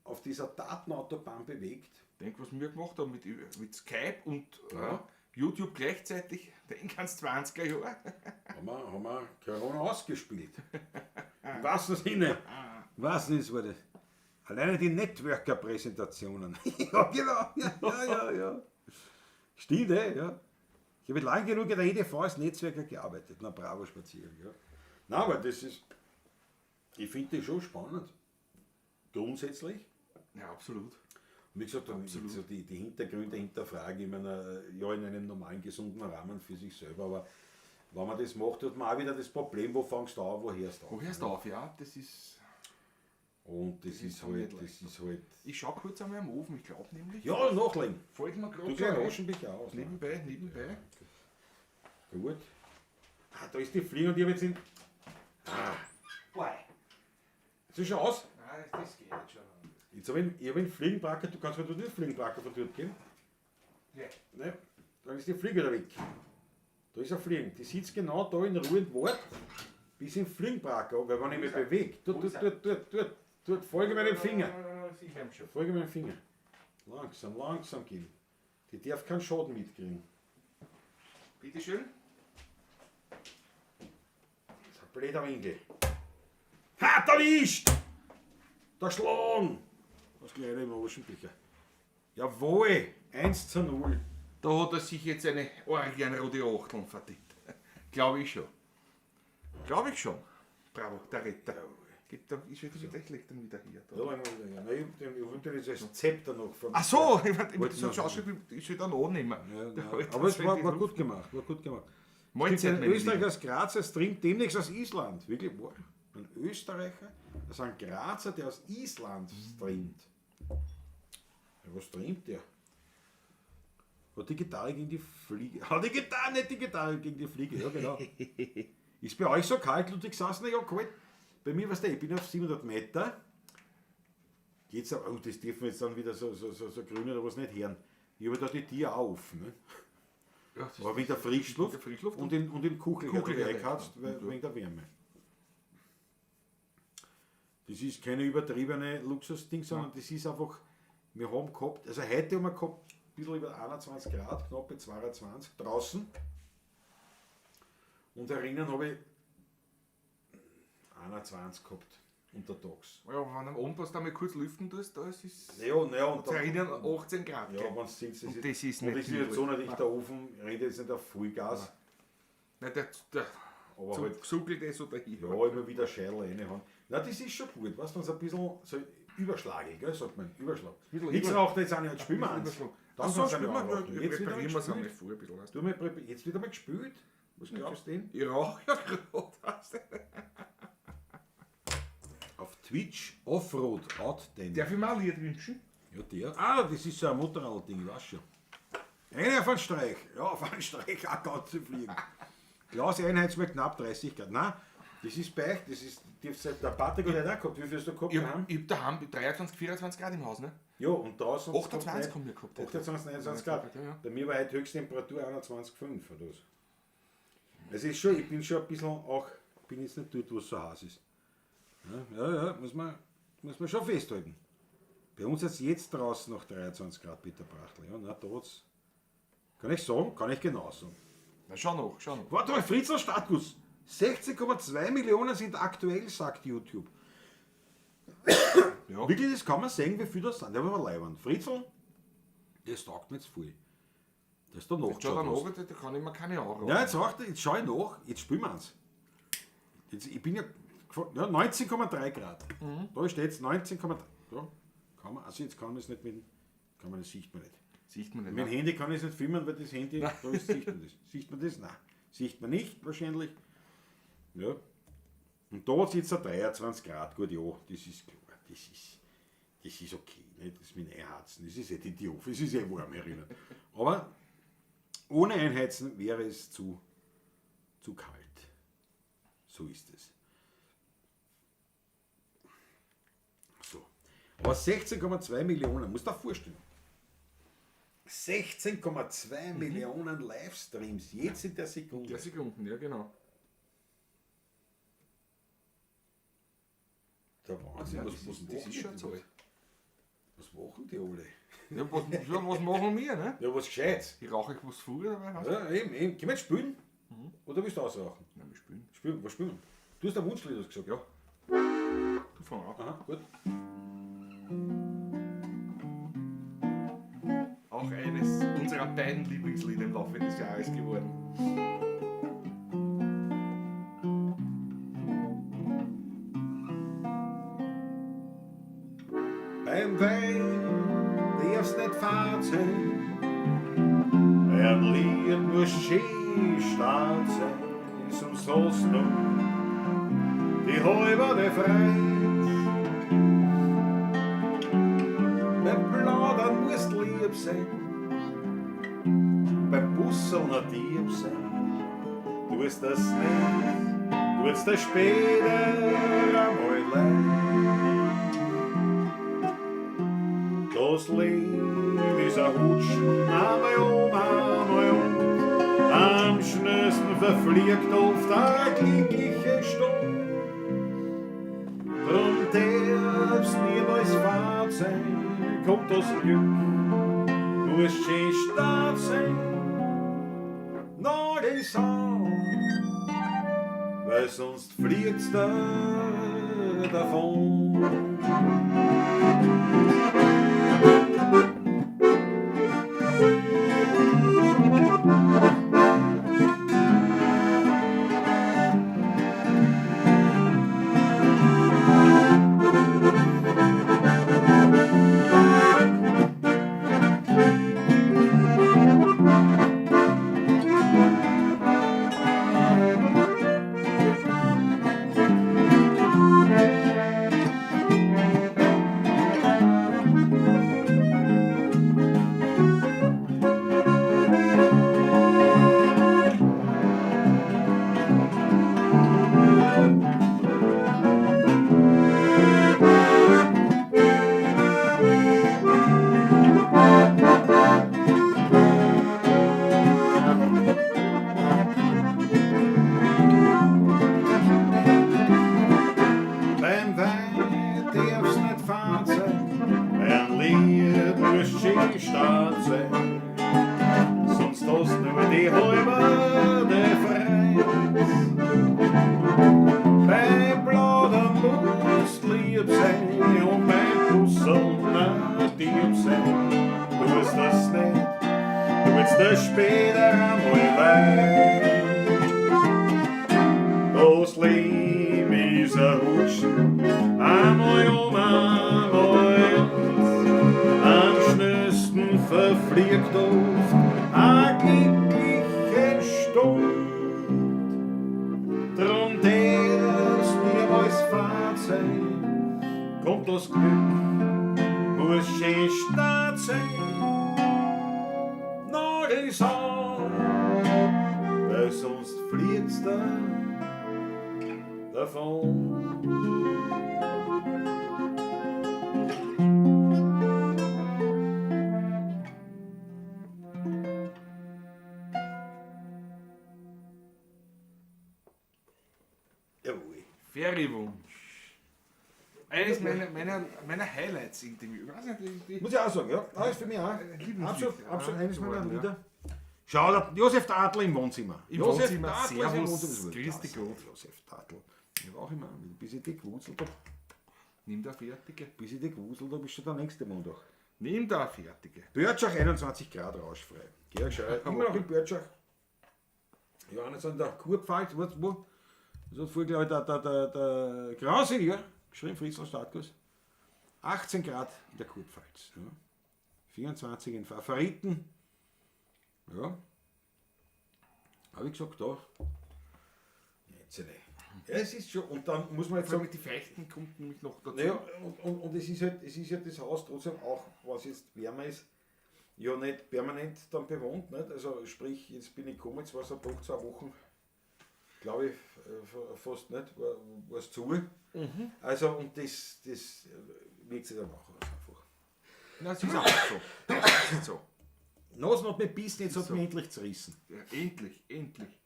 auf dieser Datenautobahn bewegt, Denk, was wir gemacht haben mit Skype und Ja. YouTube gleichzeitig, denk ans 20er Jahre. haben wir Corona ausgespielt. Im wahrsten Sinne. Im wahrsten Sinne war das. Alleine die Networker-Präsentationen. Ja, genau. Ja. Stimmt, ja. Ich habe lange genug in der EDV als Netzwerker gearbeitet. Na, bravo, Spaziergang. Ja. Nein, aber das ist, ich finde das schon spannend. Grundsätzlich. Ja, absolut. Und wie gesagt, so die Hintergründe hinterfragen, ich meine, ja, in einem normalen, gesunden Rahmen für sich selber, aber wenn man das macht, hat man auch wieder das Problem, wo fängst du an, wo hörst du auf. Wo hörst du auf? Ja, das ist. Und das ist halt. Ich schau kurz einmal am Ofen, ich glaube nämlich. Ja, nachlegen. Folgt mir Du gerade gleich so raschen dich aus. Ne? nebenbei. Gut. Ah, da ist die Fliege und ich habe jetzt in. Boah. Ist das schon aus? Nein, das geht jetzt schon. Jetzt habe ich einen Fliegenbracker, du kannst mir den Fliegenbracker von dort geben. Ja. Ne? Dann ist die Fliege wieder weg. Da ist ein Fliegen. Die sitzt genau da in Ruhe und wartet, bis ich den Fliegenbracker, weil wenn ich mich bewege, dort, folge meinem Finger. Ich hab schon. Folge meinem Finger. Langsam gehen. Die darf keinen Schaden mitkriegen. Bitteschön. Das ist ein blöder Winkel. Hat erwischt! Der Schlag! Das kleine im Aschenbecher. Jawohl! 1:0. Da hat er sich jetzt eine Orgienrode Achteln verdient. Glaube ich schon. Bravo, der Retter. Ist jetzt legt dann wieder hier. Ja, lang mal wieder. Nein, ich wollte das als Zepter noch von. Ach so, ich Wollte wollte so noch- schauen, ich soll dann annehmen. Ja, Der ja. Alter, Aber es das war wird gut Luft. gemacht, war gut gemacht. Es Mahlzeit, gibt einen meine Österreicher Lieben. aus Graz, der streamt demnächst aus Island. Wirklich wahr. Ein Österreicher, das ist ein Grazer, der aus Island streamt. Ja, was streamt der? Hat die Gitarre gegen die Fliege. Hat die Gitarre, nicht die Gitarre gegen die Fliege, ja genau. Ist bei euch so kalt, Ludwig Sassner? Ja, kalt. Bei mir, weißt du, ich bin auf 700 Meter. Geht's auch, oh, das dürfen wir jetzt dann wieder so grün oder was nicht hören. Ich habe da die Tiere auf. Ne? Ja, das Aber wegen der Frischluft, der Frischluft und den Kuchelherd Kuchelherd, reingehatzt, ja. wegen der Wärme. Das ist keine übertriebene Luxusding, sondern das ist einfach, wir haben gehabt, also heute haben wir gehabt, ein bisschen über 21 Grad, knappe 22 draußen. Und herinnen habe ich 21 gehabt, untertags. Ja, wenn am Abend was da mal kurz lüften tust, da ist es. Ja, und Zu erinnern, 18 Grad. ja, gell? wenn es sind, Und das ist und nicht das ist jetzt so gemütlich. nicht, der Ofen rennt jetzt nicht auf Vollgas, Nein, der aber so halt, gesuckelt ist oder hier. ja, immer wieder Scheidel reinhauen. Na, das ist schon gut, weißt du, wenn es ein bisschen so überschlagig, gell, sagt man, Überschlag. bisschen Nichts über- raucht jetzt auch nicht, spielen wir eins. Ach so, kann's spielen auch wir anrauchen. Jetzt wieder mal reparieren wir es einmal gespielt. vor ein bisschen. Weißt du? Du mal jetzt wieder mal gespielt. Was glaubst du denn? Ich rauche ja gerade. weißt du? Auf Twitch Offroad Outden. Darf ich mal ein Lied wünschen? Ja, der. Ah, das ist so ein Motorrad-Ding, ich weiß schon. Eine auf einen Streich. Ja, auf einen Streich auch ganz zu fliegen. Klaus Einheits mal knapp 30 Grad. Nein, das ist bei euch, das ist, der Patrick hat auch gehabt. Wie viel hast du gehabt? Ich daheim? habe daheim 23, 24 Grad im Haus, ne? Ja, und draußen. 28 haben wir gehabt. 28, 29 Grad. Ja, ja. Bei mir war heute Höchsttemperatur 21,5 oder so. Also ist schon, ich bin schon ein bisschen auch, bin jetzt nicht dort, wo es so heiß ist. Ja, muss man schon festhalten. Bei uns ist jetzt draußen noch 23 Grad Peter Brachtel. Ja, na, trotz. Kann ich sagen? Kann ich genau sagen. Na, schau noch, schau noch. Warte mal, Fritzl Status. 16,2 Millionen sind aktuell, sagt YouTube. Ja. Wirklich, das kann man sehen, wie viel das sind. Der war mal leibend. Fritzl, das taugt mir jetzt viel. Das ist da Jetzt schau noch. da nach, da kann ich mir keine anrauchen. Ja, jetzt schau ich nach, jetzt spielen wir eins. Ich bin ja 19,3 Grad. Da steht es 19,3. Ja, kann man, also jetzt kann man es nicht mit, das sieht man nicht. Sieht man nicht. Mit dem ne? Handy kann ich es nicht filmen, weil das Handy, da ist, sieht man das. Sieht man das? Nein. Sieht man nicht wahrscheinlich. Ja. Und da hat es jetzt 23 Grad. Gut, ja, das ist klar. Das ist okay. Nicht? Das mit Einheizen, das ist die Ofen, es ist warm herinnen. Aber ohne Einheizen wäre es zu kalt. So ist es. So. Aber 16,2 Millionen, musst du dir vorstellen. 16,2 Millionen Livestreams jetzt in der Sekunde. Ja, Sekunden, ja genau. Der Wahnsinn, Ja, was das machen ist schon die? Zahl. Was machen die alle? Ja, was machen wir, ne? Ja, was Gescheites. Ich rauche was früher dabei. Weißt du? Ja, eben. Gehen wir jetzt spielen? Oder willst du ausrauchen? Ja, wir spielen. Spielen, was spielen wir? Du hast ein Wunschlied hast gesagt. Ja. Du fang an. Aha, gut. Auch eines unserer beiden Lieblingslieder im Laufe des Jahres geworden. Beim Wein darfst nicht fad sein. Ein Lied muss schön stark sein. Ist umsonst noch die halbe Freude. Beim Plaudern musst lieb sein. Beim Busseln ein Dieb sein. Du hast das nicht, du hast das später einmal leid. Das Leben ist ein Hutschen, einmal um, einmal um. Am schnellsten verfliegt oft eine glückliche Stunde. Drum darfst niemals fad sein, kommt das Glück, muss schön stark sein. Na, das auch, weil sonst fliegt's da davon. schön stark sein, sonst hast nur die halbe Freis. Beim Plaudern musst lieb sein und beim Busseln auch lieb sein. Du wirst das nicht, du willst das später einmal leid. Das Leben ist ein Rutschen, einmal um einmal und am schnellsten verfliegt oft eine glückliche Stunde. Drum darfst mir als Fahrzeug, kommt das Glück, muss schön stark sein. Na, das an, weil sonst fliegst du davon. Jawohl. Ferienwunsch. Eines meiner Highlights irgendwie. Ich weiß nicht, irgendwie. Muss ich auch sagen, ja. Das ist für mich auch. Lieblingslied, Absolut eines meiner geworden, Lieder. Schau, der Josef Dadl im Wohnzimmer. Im Josef Wohnzimmer, Dadl ist im Servus, Wohnzimmer. grüß dich Das, Gott. Josef Dadl. Ich war auch immer ein bisschen dick gewurzelt habe. Nimm der Fertige. Bis ich dick gewurzelt habe, ist schon der nächste Montag. Nimm der Fertige. Börtschach 21 Grad rauschfrei. Georg Scheuer, immer noch in Börtschach. Johannes an der Kurpfalz, wo? Das hat vorher, glaube ich, der Grausinger geschrieben, Fritzl Stadtgus. 18 Grad in der Kurpfalz. Ja. 24 in Favoriten. Ja. Habe ich gesagt, da. Jetzt nicht. Ja, es ist schon, und dann muss man jetzt Vor allem sagen, mit den Feuchten kommt nämlich noch dazu. naja, und es ist halt das Haus trotzdem auch, was jetzt wärmer ist, ja nicht permanent dann bewohnt. Nicht? Also sprich, jetzt bin ich gekommen, jetzt war es ein Tag, 2 Wochen, glaube ich, fast nicht, war es zu. Also und das wirkt sich dann auch aus einfach. Na, es ist auch so. Das ist so. Nas hat mich bissen, jetzt hat So. mich endlich zerrissen. Ja, endlich, endlich.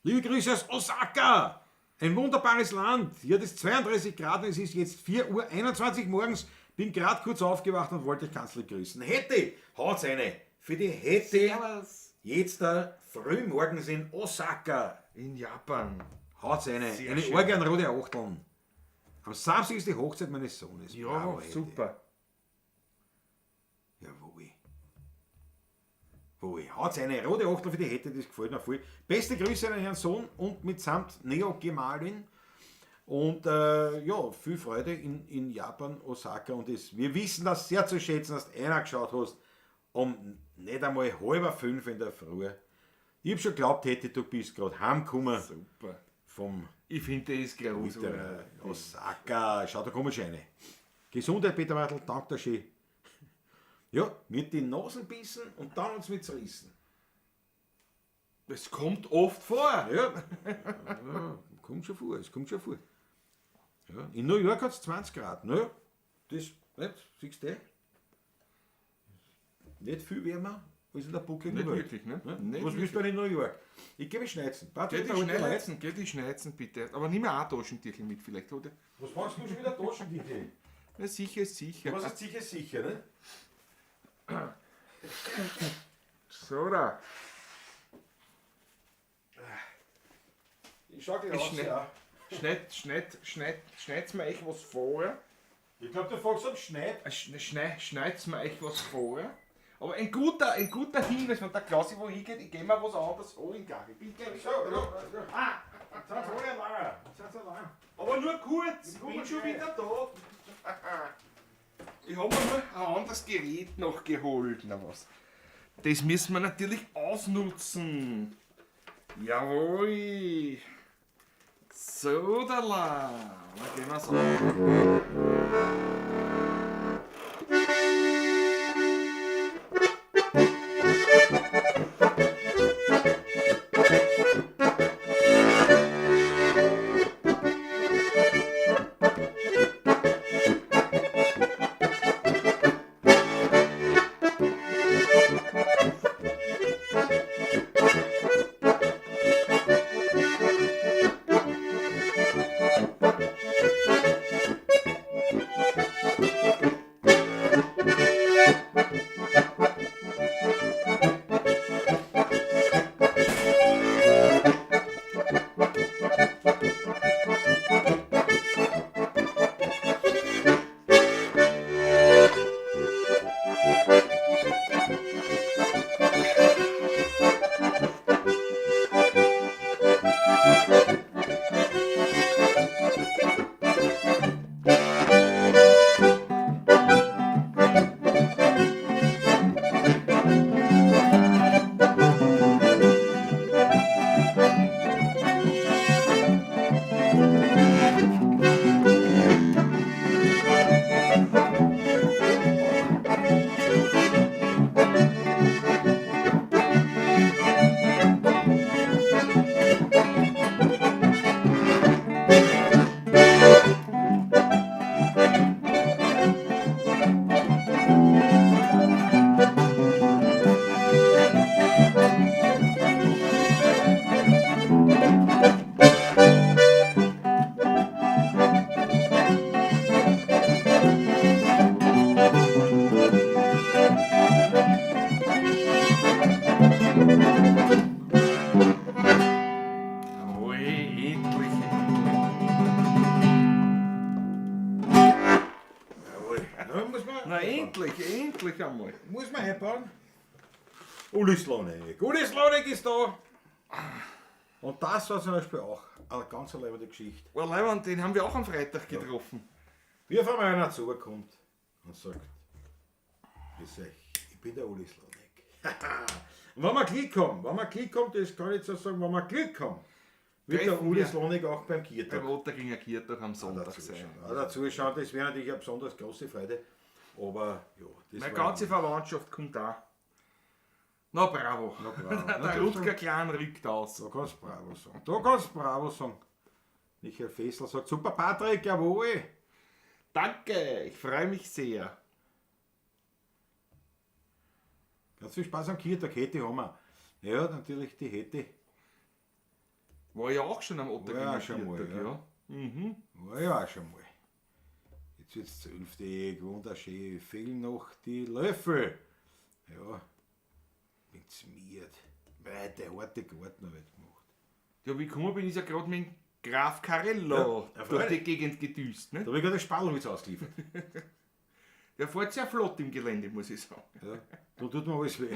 Liebe Grüße aus Osaka! Ein wunderbares Land. Hier hat es 32 Grad und es ist jetzt 4:21 Uhr morgens. Bin gerade kurz aufgewacht und wollte euch ganz lieb grüßen. Hätte, haut's eine, für die hätte Servus. jetzt da früh morgens in Osaka. In Japan. Haut's eine Sehr schön. organrote Achteln. Am Samstag ist die Hochzeit meines Sohnes. Ja, Bravo, Hätte. super. Jawohl. Haut's eine rote Achtel für die Hätte, das gefällt mir voll. Beste Grüße an Herrn Sohn und mitsamt Neo-Gemahlin. Und ja, viel Freude in Japan, Osaka. Und wir wissen das sehr zu schätzen, dass du reingeschaut hast, um nicht einmal 4:30 in der Früh. Ich hab schon geglaubt, Hätte, du bist gerade heimgekommen Super. vom Ich finde das groß. Osaka. Schau, da kommen schon rein. Gesundheit, Peter Wartl, danke dir schön. Ja, mit den Nasen bissen und dann uns mit zerrissen. Das kommt oft vor. Ja, ja, kommt schon vor, es kommt schon vor. Ja, in New York hat es 20 Grad. Naja, das, nicht, siehst du? Nicht viel wärmer als in der Brooklyn. Nicht wirklich, ne? Nicht Was willst du denn in New York? Ich geh mich schneizen. Geh die schneizen bitte. Aber nimm mir auch Taschentücher mit vielleicht, oder? Was machst du schon wieder Taschentücher? Na sicher ist sicher. Was ist sicher sicher, ne? So da. Ich schau dir Ich aus, ja. Schneid's mir echt was vor. Ich glaube, der fragst am Schneid. Schneid's mir echt was vor. Aber ein guter Hinweis, wenn der Klausi wo hingeht, ich geh mal was anderes holen, gleich. Ich bin gleich So, ja. Jetzt sind sie alle lang. Aber nur kurz, ich bin schon wieder da. Ich habe mir nur ein anderes Gerät noch geholt. Na was? Das müssen wir natürlich ausnutzen. Jawohl. So, da la. Dann gehen wir so. Jawohl, endlich. Jawohl. Na, muss man. Na endlich einmal. Muss man einbauen. Uli Slonek. Uli Slonek ist da. Und das war zum Beispiel auch eine ganz lebende Geschichte. Oh, Leiband, den haben wir auch am Freitag getroffen. Wie auf einmal einer zukommt und sagt, ich bin der Uli Slonek. Und wenn wir Glück haben, das kann ich so sagen, wenn wir Glück haben, wird der Treffen Uli wir Slonek auch beim Kirtag Beim Otterginger Kirtag am Sonntag sein. dazu schauen. Das wäre natürlich eine besonders große Freude. Aber ja, das Meine war- ganze Verwandtschaft kommt da. Na bravo. Na, bravo. Der Rutger Klein rückt aus. Da kannst du bravo sagen. Da kannst du bravo sagen. Michael Fessler sagt, super Patrick, jawohl. Danke, ich freue mich sehr. Ganz viel Spaß am Kirtag, Hätte haben wir. Ja, natürlich die Hätte. War ja auch schon am Otterginger War ja schon mal, Kirtag, ja. ja. Mhm. War ja auch schon mal. Jetzt wird es 12. Wunderschön. Fehlen noch die Löffel. Ja, bin zmiert. Weite, harte Gartenarbeit gemacht. Ja, wie ich gekommen bin, ist ja gerade mit dem Graf Carello Ja, durch freilich. die Gegend gedüst. Da Ne? habe ich gerade den Sparlwitz ausgeliefert. Der fährt sehr flott im Gelände, muss ich sagen. Ja, da tut mir alles weh.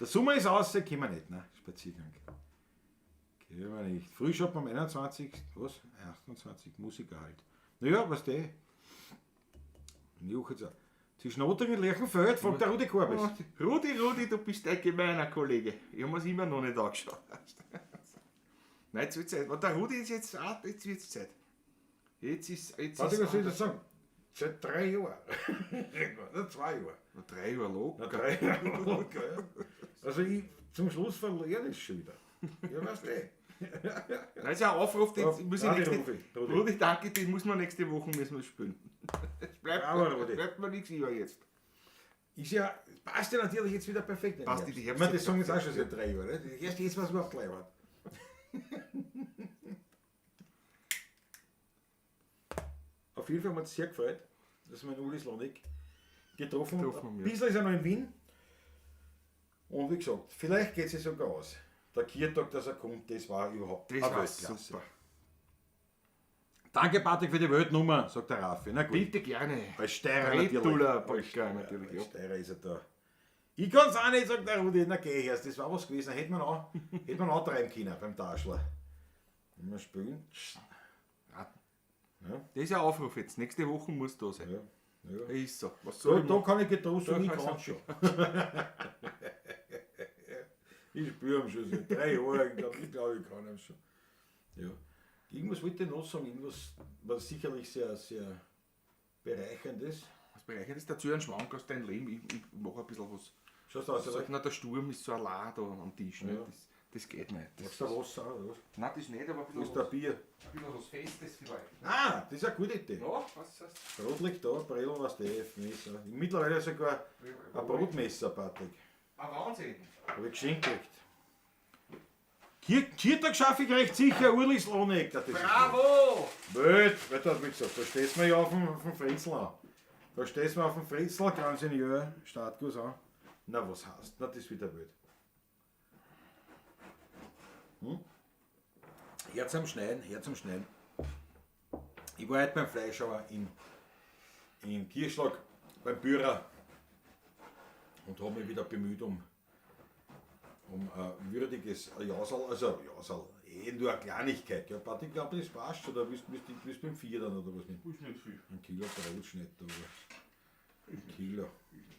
Der Sommer ist aus, können wir nicht, ne? Spaziergang. Können wir nicht. Frühshop am 21. Was? 28 Musiker halt. Naja, was der? Juchat's auch. Zwischen Ottingen und Lerchenfeld fragt der Rudi Korbis. Oh, Rudi, du bist ein gemeiner Kollege. Ich habe es immer noch nicht angeschaut. Nein, jetzt wird Zeit. Und der Rudi ist jetzt wird es Zeit. Jetzt ist Was soll ich das sagen? Seit 3 Jahren. Oder 2 Jahren. Na, 3 Jahre Na, locker. 3 Jahre. locker, ja. Also ich zum Schluss verliere das schon wieder. Ja, weißt du. Nein, ist ja ein Aufruf, den Ja, muss ich Rudi, nächste Rudi. Rudi, danke, den muss man nächste Woche müssen wir spielen. Es Bravo, Rudi. bleibt mir nichts über jetzt. Ist ja, passt ja natürlich jetzt wieder perfekt. Passt in die Ich meine, das Herbstzeit sagen jetzt auch schon seit 3 Jahren. Ne? Das erste jetzt, was überhaupt gleich war. Auf jeden Fall haben wir uns sehr gefreut, dass wir den Uli Slonek getroffen haben. Getroffen haben, Ein ja. bisschen ist er noch in Wien. Und wie gesagt, vielleicht geht es sich sogar aus. Der Kirtag, dass er kommt, das war überhaupt Das eine war Weltklasse. super. Danke, Patrick, für die Weltnummer, sagt der Raffi. Na gut. Bitte gerne. Als Steirer Brettuller natürlich. Polka natürlich, ja. Als Steirer ist er da. Ich kann es auch nicht, sagt der Rudi. Na geh erst, das war was gewesen. Hätte man auch treiben können beim Taschler. Wenn wir spielen. Ja, Das ist ein Aufruf jetzt. Nächste Woche muss da sein. ja, ja. Ist so. Was So, soll ich da machen? kann ich getrost Da und ich kannst kann du- schon. Ich spüre ihn schon seit 3 Jahren. Ich glaube, ich kann ihn schon. Ja. Irgendwas wollte ich noch sagen. Irgendwas, was sicherlich sehr, sehr bereichernd ist. Was bereichert ist dazu ein Schwank aus deinem Leben? Ich mache ein bisschen was. Schaust du aus, Sag, oder? na, der Sturm ist so allein da am Tisch. Ne? Ja. Das geht nicht. Magst du Wasser oder was? Nein, das nicht, aber ein Wo ist bisschen, der Bier? ein bisschen was Festes vielleicht. Ah, das ist eine gute Idee. Ja, was heißt? Brot liegt da, Bredel, was der Messer. Mittlerweile sogar ein Brotmesser, Patrick. Ein Wahnsinn. Habe ich geschenkt gekriegt. Kirtag schaffe ich recht sicher, Uli Slonek. Das ist Bravo! Wild, das hat mich gesagt. Da stehst du ja auf dem Fritzel an. Da stehst du auf dem Fritzel, Grand Senior, Startguss an. Na, was heißt? Na, das ist wieder wild. Herz am Schneiden, Herz am Schneiden. Ich war heute beim Fleischhauer in Kirschlag beim Bührer und habe mich wieder bemüht um ein würdiges Jasal, also Jasal, nur eine Kleinigkeit. Ja, Patrick, ich glaube, das passt schon, da bist du beim 4 dann oder was nicht? Ist nicht viel. Ein Kilo brauchst du nicht, aber ein Kilo,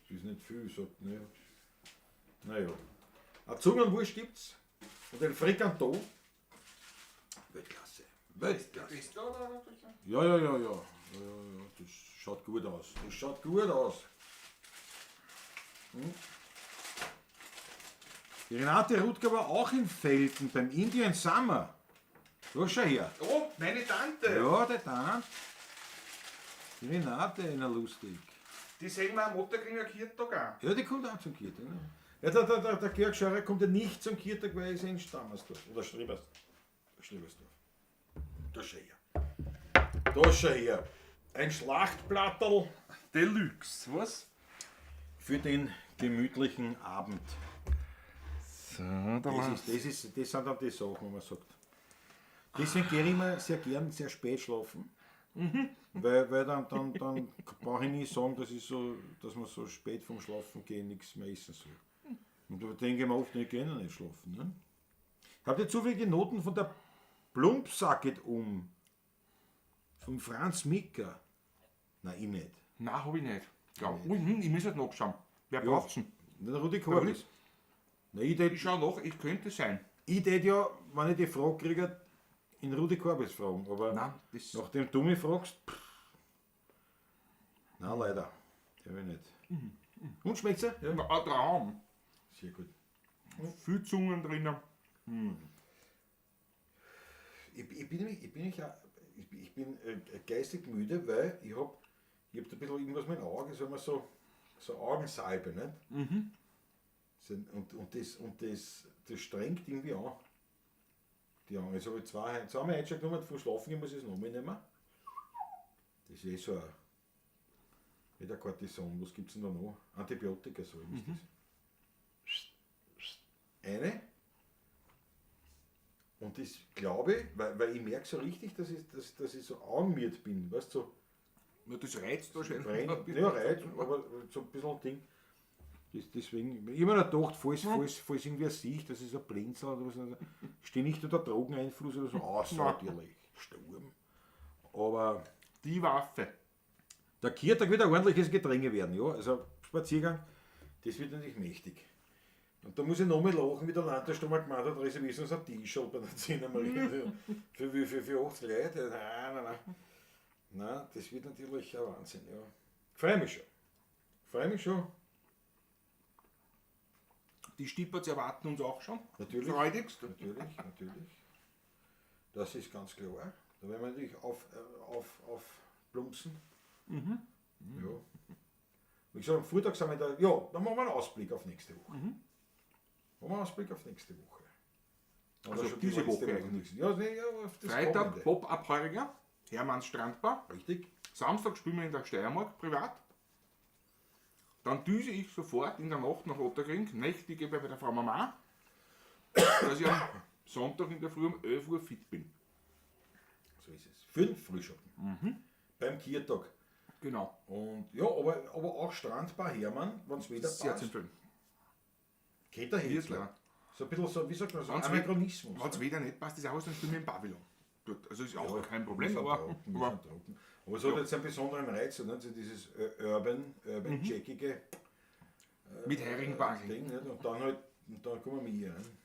das ist nicht viel, sagt ne. Naja. Eine Zungenwurst gibt's und den Frikanton. Weltklasse. Weltklasse. Bist du oder? Ja. Das schaut gut aus. Das schaut gut aus. Die Renate Rutger war auch in Felden beim Indian Summer. Da schau her. Oh, meine Tante! Ja, der Tante. Die Renate ist noch lustig. Die sehen wir am Otterkringer Kirtag auch. Ja, die kommt auch zum Kirtag. Ne? Ja, der Georg Scheurer kommt ja nicht zum Kirtag, weil er ist ja in Stammersdorf. Oder Strebersdorf. Da schau her. Da schau her. Ein Schlachtplattel Deluxe, was? für den gemütlichen Abend. So, da Das sind dann die Sachen, wo man sagt. Deswegen gehe ich immer sehr gern sehr spät schlafen. Weil dann brauche ich nicht sagen, dass man so spät vom Schlafen gehen nichts mehr essen soll. Und da denke ich mir oft, ich gehe noch nicht schlafen. Ne? Habt ihr zufällige Noten von der Plumpsacket von Franz Micker? Nein, ich nicht. Nein, habe ich nicht. Ja, ich muss halt nachschauen. Wer braucht's denn? Der Rudi Korbis. Nein, Ich schau nach, ich könnte sein. ich tät ja, wenn ich die Frage kriege, in Rudi Korbis fragen. Aber Nein, das. nachdem du mich fragst, nein, leider. Die habe ich nicht. Und schmeckt's? Ja? Ein Traum. Sehr gut. Viel Zungen drinnen. Ich bin geistig müde, weil ich hab da ein bisschen irgendwas mit den Augen, sagen wir so Augensalbe, nicht? Und das strengt irgendwie an. Die Augen. Jetzt habe ich zweimal heute schon genommen, vor Schlafen gehen muss ich es noch mitnehmen. Das ist so wie der Cortison, was gibt es denn da noch? Antibiotika, so ist das. Eine. Und das glaube ich, weil ich merke so richtig, dass ich so augenmiert bin, weißt du, so Nur das reizt da schon. ja, reizt, aber so ein bisschen Ding. Deswegen, ich habe mir gedacht, falls irgendwer sieht, das ist ein Blinzel oder was, stehe nicht unter Drogeneinfluss oder so, außer natürlich Sturm. Aber Die Waffe. der Kirtag wird ein ordentliches Gedränge werden, ja. Also Spaziergang, das wird natürlich mächtig. Und da muss ich noch mal lachen, wie der Landesstrom gemeint hat, reservieren uns ein T-Shirt bei der 10 Marine. Für 80 Leute. Nein, das wird natürlich ein Wahnsinn, ja. Freue mich schon. Die Stipperts erwarten uns auch schon. Natürlich. Freudigst. Natürlich. Das ist ganz klar. Da werden wir natürlich aufplumpsen. Ja. Wie gesagt, am Vortag sind wir da, ja, dann machen wir einen Ausblick auf nächste Woche. Machen wir einen Ausblick auf nächste Woche. Oder Also schon die diese letzte Woche eigentlich. Ja, nee, ja, auf das Freitag Kommende. Pop-Up-Heuriger, Hermanns Strandbar. Richtig? Samstag spielen wir in der Steiermark privat. Dann düse ich sofort in der Nacht nach Otterkring, nächtige bei der Frau Mama, dass ich am Sonntag in der Früh um 11 Uhr fit bin. So ist es. 5 Frühschoppen. Beim Kirtag. Genau. Und ja, aber auch Strandbar Hermann, wenn es wieder Sehr zu passt. empfehlen. Geht der Wird Hitzler. klar. So ein bisschen so, wie sagt man, so Wenn's Anachronismus. Wenn es wieder nicht passt, ist aus, dann spielen wir im Pavillon. Dort. Also ist auch Ja, kein wir Problem, sind aber, trocken, wir aber sind trocken. Aber es hat jetzt einen besonderen Reiz, nicht? So dieses urban-jackige mit Heringbagel. Ding. Nicht? Und dann kommen wir hier rein.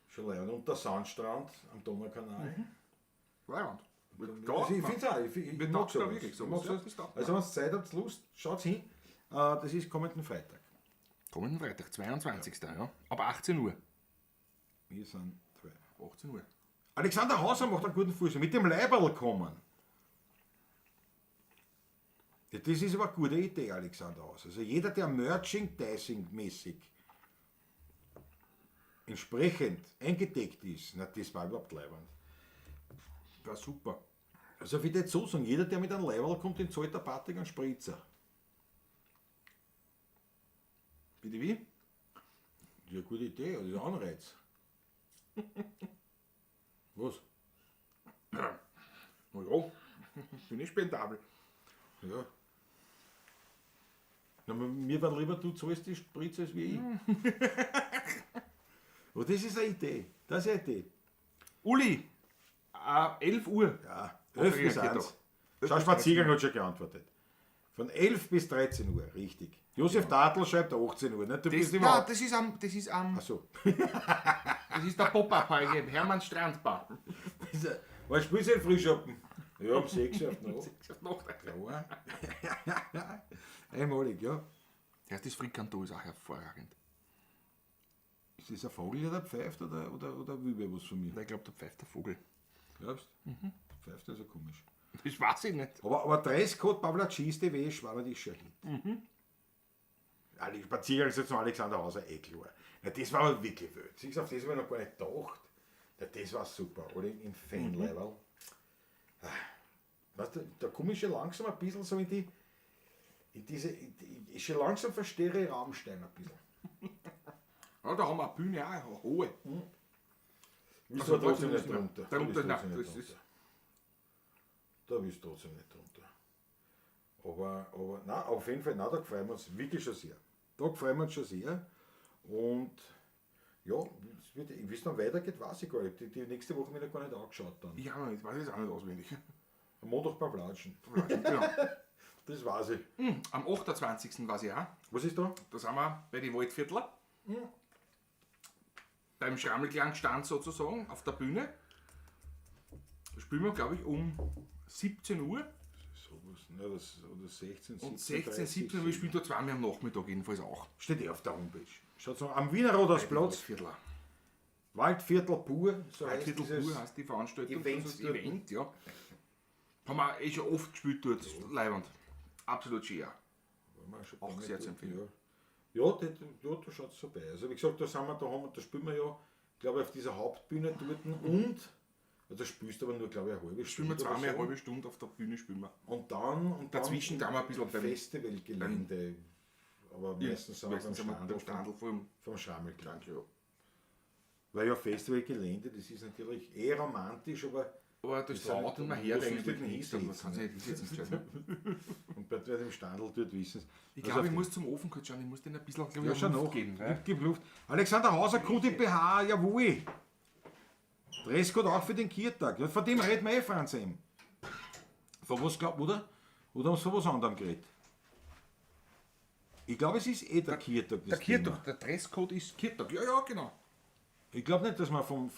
Schon leid. Und der Sandstrand am Donaukanal. Leibend. Also ich finde es auch, ich mag taugt da sowas. wirklich Ich sowas, mag ja, sowas. das taugt Also wenn ihr Zeit habt, Lust, schaut hin. Das ist kommenden Freitag. Kommenden Freitag, 22. Ja. Ab 18 Uhr. Wir sind 18 Uhr. Alexander Hauser macht einen guten Fuß. Mit dem Leiberl kommen. Ja, das ist aber eine gute Idee, Alexander Hauser. Also jeder, der Merchandising-mäßig entsprechend eingedeckt ist, na, das war überhaupt leibend. War super. Also ich würde jetzt so sagen, jeder, der mit einem Leiberl kommt, den zahlt der Patrick einen Spritzer. Bitte wie? Ja, gute Idee, das ist ein Anreiz. Was? Na ja, bin ich spendabel. Ja. Na, mir war lieber, du zahlst die Spritze als wie ich. Aber das ist eine Idee. Das ist eine Idee. Uli, 11 Uhr. Ja, Okay, 11 bis geht 1. doch. Schau, Spaziergang hat schon geantwortet. Von 11 bis 13 Uhr, richtig. Josef Dartl schreibt 18 Uhr. Nicht? Du bist immer. Das ist Achso. das ist der Pop-Up-Heuriger, Hermanns Strandbar. Wann spielst du den Frühschoppen? Ja, um 6 Uhr noch. noch. Ja. Einmalig, ja. Das Frikanto ist auch hervorragend. Ist das ein Vogel, der da pfeift oder will wer was von mir? Ich glaube, da pfeift der Vogel. Glaubst du? Pfeift also komisch. Das weiß ich nicht. Aber Dresscode Pavlacis TV war natürlich schon Hit. Ja, die Spaziergang ist jetzt noch Alexander Hauser klar. Ja, das war aber wirklich wild. Siehst du, auf das habe ich noch gar nicht gedacht. Ja, das war super, oder? Im Fan-Level. Weißt du, da komme ich schon langsam ein bisschen so in die. Ich schon langsam verstehe ich Rammstein ein bisschen. Ja, da haben wir eine Bühne auch, eine hohe. Willst Also, du trotzdem warte, nicht drunter? drunter, Da willst du nein, trotzdem das nicht ist- drunter. Da willst du trotzdem nicht drunter. Aber nein, auf jeden Fall, nein, da freuen wir uns wirklich schon sehr. Da freuen wir uns schon sehr. Und ja, wie es dann weitergeht, weiß ich gar nicht. Die nächste Woche wieder gar nicht angeschaut dann. Ich auch nicht, weiß ich auch nicht auswendig. Am Montag beim Latschen. Genau. Das weiß ich. Am 28. weiß ich auch. Was ist da? Da sind wir bei den Waldviertler. Beim Schrammelklang-Stand sozusagen auf der Bühne. Da spielen wir, glaube ich, um 17 Uhr. Sowas, ne, oder 16, 17, Und 16, 30, 17 Uhr spielen da zweimal am Nachmittag jedenfalls auch. Steht auf der Homepage. Schaut so am Wiener Rodersplatz. Waldviertler. Waldviertel pur. So heißt Waldviertel dieses pur heißt die Veranstaltung. Event das ist dort. Event, ja. Haben wir eh schon oft gespielt dort. Leibend. Absolut schön. Auch sehr zu empfehlen. Ja, da schaut es vorbei. Also wie gesagt, da spielen wir ja, glaube ich, auf dieser Hauptbühne dort und da spielst du aber nur, glaube ich, eine halbe Spielen wir Stunde. zweimal eine oder so. halbe Stunde auf der Bühne spielen wir. Und dann Dazwischen gehen wir ein bisschen beim Festivalgelände. Aber meistens sind wir beim Standel Standel vom vom Schrammelklang. ja. Weil ja Festivalgelände, das ist natürlich eher romantisch, aber Aber das ist halt- laut und man wo hört sollst du eigentlich denn nichts. Man kann hinsetzen? sich nicht hinsetzen. und bei dem Standel dort wissen sie. Ich glaube, ich muss zum Ofen kurz schauen. Ich muss den ein bisschen glaub ich, Ja, schon Luft noch. geben. Ne? Gib Luft. Alexander Hauser, QDPH, jawohl. Dresscode auch für den Kirtag. Ja, von dem reden wir Franz M. Von was glaubt, oder? Oder haben sie von was anderem geredet? Ich glaube, es ist der Kirtag. Der Kirtag, der Dresscode ist Kirtag. Ja, ja, genau. Ich glaube nicht, dass wir vom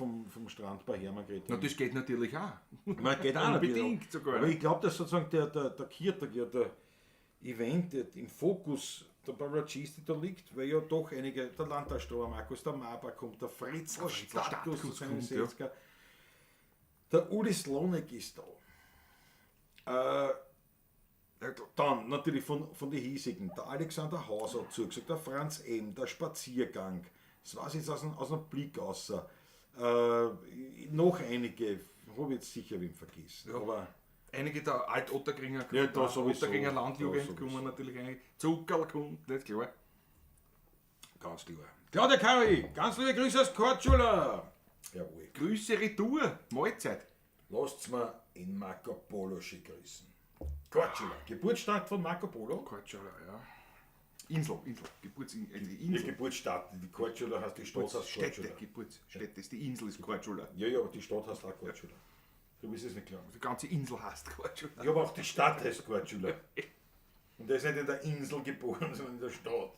Strand bei Hermann geredet Na, haben. das geht natürlich auch. Man geht auch Unbedingt natürlich. sogar. Aber ich glaube, dass sozusagen der Kirtag, ja der Event im Fokus der Paragistik da liegt, weil ja doch einige, der Landtagsstrauer Markus, der Maber kommt, der Fritz, der Fritz, der Status, Status der kommt, 60er. Der Uli Slonek ist da. Dann natürlich von den hiesigen, der Alexander Hauser hat zugesagt, der Franz M., der Spaziergang, das war jetzt aus dem Blick außer. Noch einige, habe ich jetzt sicher wen vergessen. Ja. Aber Einige der Alt-Otterkringer Ja, da sowieso. Otterkringer Da Landjugend sowieso. kommen natürlich einige. Zuckerl kommt, nicht klar. ganz klar. Claudia Kari, ganz liebe Grüße aus Kortschula. Jawohl. Grüße Retour, Mahlzeit. Lasst's mir in Marco Polo schön grüßen. Kortschula, Geburtsstadt von Marco Polo. Kortschala, ja. Insel, Geburtsinsel. Die Die Insel. Geburtsstadt, die Kortschula heißt die Stadt aus Städte, Kortschula. Geburtsstätte, ist die Insel ist Kortschala. Ja, ja, aber die Stadt heißt auch Kortschula. Du bist es nicht klar. Die ganze Insel heißt Kortschala. Ja, aber auch die Stadt heißt Kortschula. Und der ist nicht in der Insel geboren, sondern in der Stadt.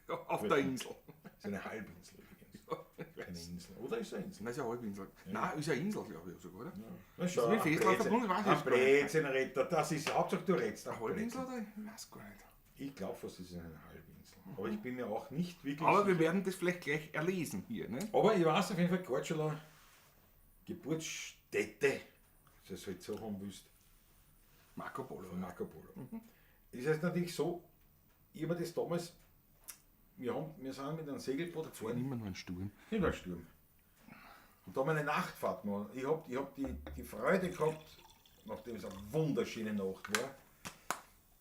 Ja, auf der Insel. Das ist eine Halbinsel übrigens. Keine Insel. Oder ist es eine Insel? Nein, ist ja eine Halbinsel. Nein, ist eine Insel, glaube ich sogar, oder? Na schau, Ist mit ein Festland Blödsinn. verbunden, weiß ich Ein jetzt gar nicht. Blödsinn, Retter, das ist Hauptsache du redest. Eine Halbinsel oder? Ich weiß gar nicht. Ich glaube fast, es ist eine Halbinsel. Aber ich bin mir auch nicht wirklich Aber wir sicher. werden das vielleicht gleich erlesen hier, ne? Aber ich weiß auf jeden Fall, Kortschula, Geburtsstätte, das halt so haben willst, Marco Polo. von Marco Polo. Das heißt natürlich so, ich habe das damals, wir sind mit einem Segelboot War gefahren, immer nur ein Sturm. in der Sturm. Und da haben wir eine Nachtfahrt gemacht. Ich hab die Freude gehabt, nachdem es eine wunderschöne Nacht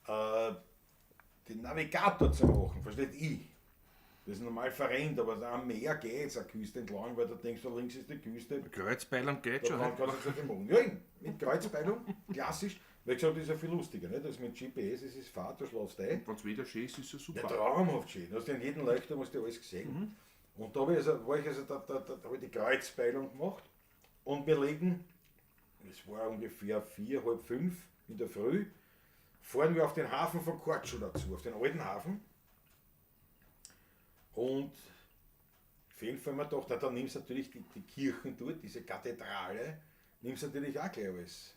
war, den Navigator zu machen, versteht ich. Das ist normal verrennt, aber am Meer geht es eine Küste entlang, weil du denkst, da links ist die Küste. Kreuzbeilung geht Da schon. kann Ne? kannst du nicht machen. Ja, mit Kreuzbeilung, klassisch. Weil gesagt, das ist ja viel lustiger. Ne? Das mit GPS, es ist Fahrt, du schläfst ein. Wenn es wieder schön ist, ist es Ja, super. traumhaft schön. Du hast ja in jedem Leuchter hast du alles gesehen. Und da habe ich die Kreuzbeilung gemacht. Und wir legen, es war ungefähr 4, halb 5 in der Früh, fahren wir auf den Hafen von Kortschula zu, auf den alten Hafen. Und auf jeden Fall haben wir gedacht, na, dann nimmst du natürlich die Kirchen dort, diese Kathedrale, nimmst du natürlich auch gleich als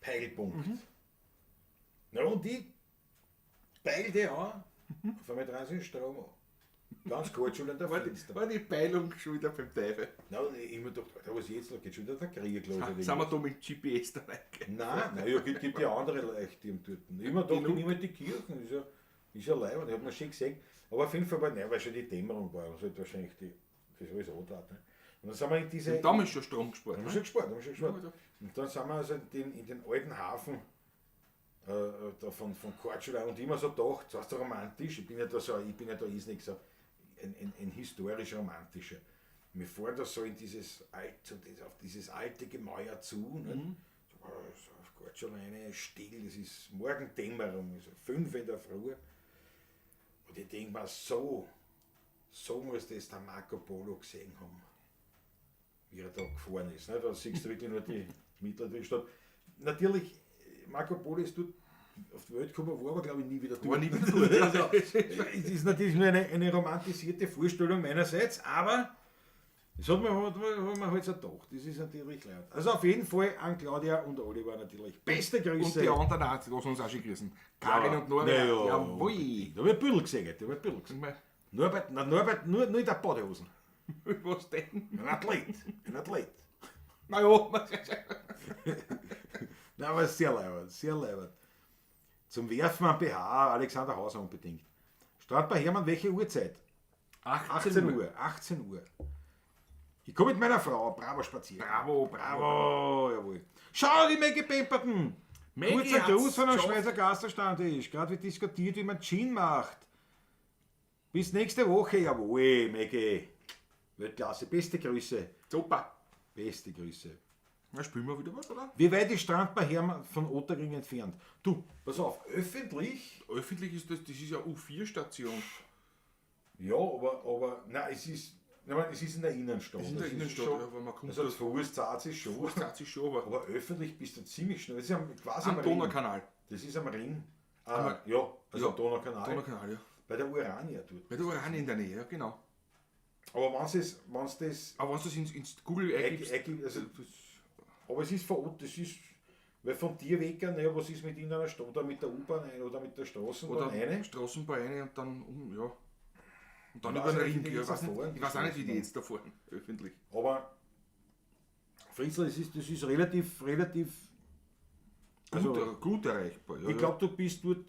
Peilpunkt. Na und die peilte an, auf einmal dran sind Strom an. Ganz Kortschula in der Fenster. War die Peilung schon wieder beim Teufel? Na, und ich mir gedacht, Alter, was jetzt noch? Geht schon wieder der Krieg los? oder Sind wir was? da mit GPS dabei? Nein, ja, gibt ja andere Leuchtturm dort. Ich mir gedacht, ich nehme halt die Kirchen, ist ja leibend, ich habe mir schon gesehen. Aber auf jeden Fall war, nein, weil schon die Dämmerung war, also halt wahrscheinlich das alles anwarten. Und dann sind wir in diese. Und da ist schon Strom gespart. Haben wir Ne? schon gespart, haben wir schon gespart. Ja, Und dann sind wir also in den alten Hafen da von Kortschula und immer so gedacht, das heißt romantisch, ich bin ja da irrsinnig so ein historisch romantischer. Wir fahren da so in auf dieses alte Gemäuer zu, ne? So auf Kortschula eine still, das ist Morgendämmerung, also 5 in der Früh. Und ich denke mir, so muss das der Marco Polo gesehen haben, wie er da gefahren ist. Ne? Da siehst du wirklich nur die mittlere Stadt. Natürlich, Marco Polo ist dort auf die Welt gekommen, war aber glaube ich nie wieder dort. Also, es ist natürlich nur eine romantisierte Vorstellung meinerseits, aber das hat man halt so gedacht. Das ist natürlich laut. Also auf jeden Fall an Claudia und Oliver natürlich. Beste Grüße. Und die anderen auch, die lassen uns auch schon grüßen. Karin und Norbert. Jawohl. Da wird Büdel gesegnet, da wird Büdel gesegnet. Norbert, nur in der Badehosen. Was denn? Ein Athlet. Naja, Nein, aber sehr leibend. Zum Werfen am BH, Alexander Hauser unbedingt. Strand bei Hermann, welche Uhrzeit? 18 Uhr. 18 Uhr. Ich komme mit meiner Frau, bravo spazieren. Bravo, jawohl. Schau, die Maggie Pemperton. Kurzer Gruß von einem Schweizer Gaststammtisch. Gerade wird diskutiert, wie man Gin macht. Bis nächste Woche, jawohl, Maggie. Weltklasse, beste Grüße. Super. Beste Grüße. Na, spielen wir wieder was, oder? Wie weit ist Strand bei Hermann von Otterring entfernt? Du, pass auf, öffentlich? Öffentlich ist das ist ja U4-Station. Ja, aber nein, es ist in der Innenstadt. Das ist in der Innenstadt, schon, aber man kommt also Fuß zahlt sich schon. schon, aber Aber öffentlich bist du ziemlich schnell. Das ist quasi am Donaukanal. Das ist am Ring. Aber- Ja, also ja, Donaukanal. Donaukanal, ja. Bei der Urania dort. Bei der Urania in der Nähe, ja, genau. Aber wenn du das Aber wenn du das ins Google eingibst, also, aber es ist vor Ort, das ist, weil von dir weg, ne, was ist mit in einer Stadt, oder mit der U-Bahn ein oder mit der Straßenbahn oder eine? Straßenbahn rein und dann ja. Und dann Ich über weiß den nicht, Ring. wie die Ja, jetzt ich weiß fahren, nicht, ich weiß auch nicht, wie die die jetzt da fahren, öffentlich. Aber Fritzl, das ist relativ. Also, Gut erreichbar. Ja, ich glaube, du bist dort.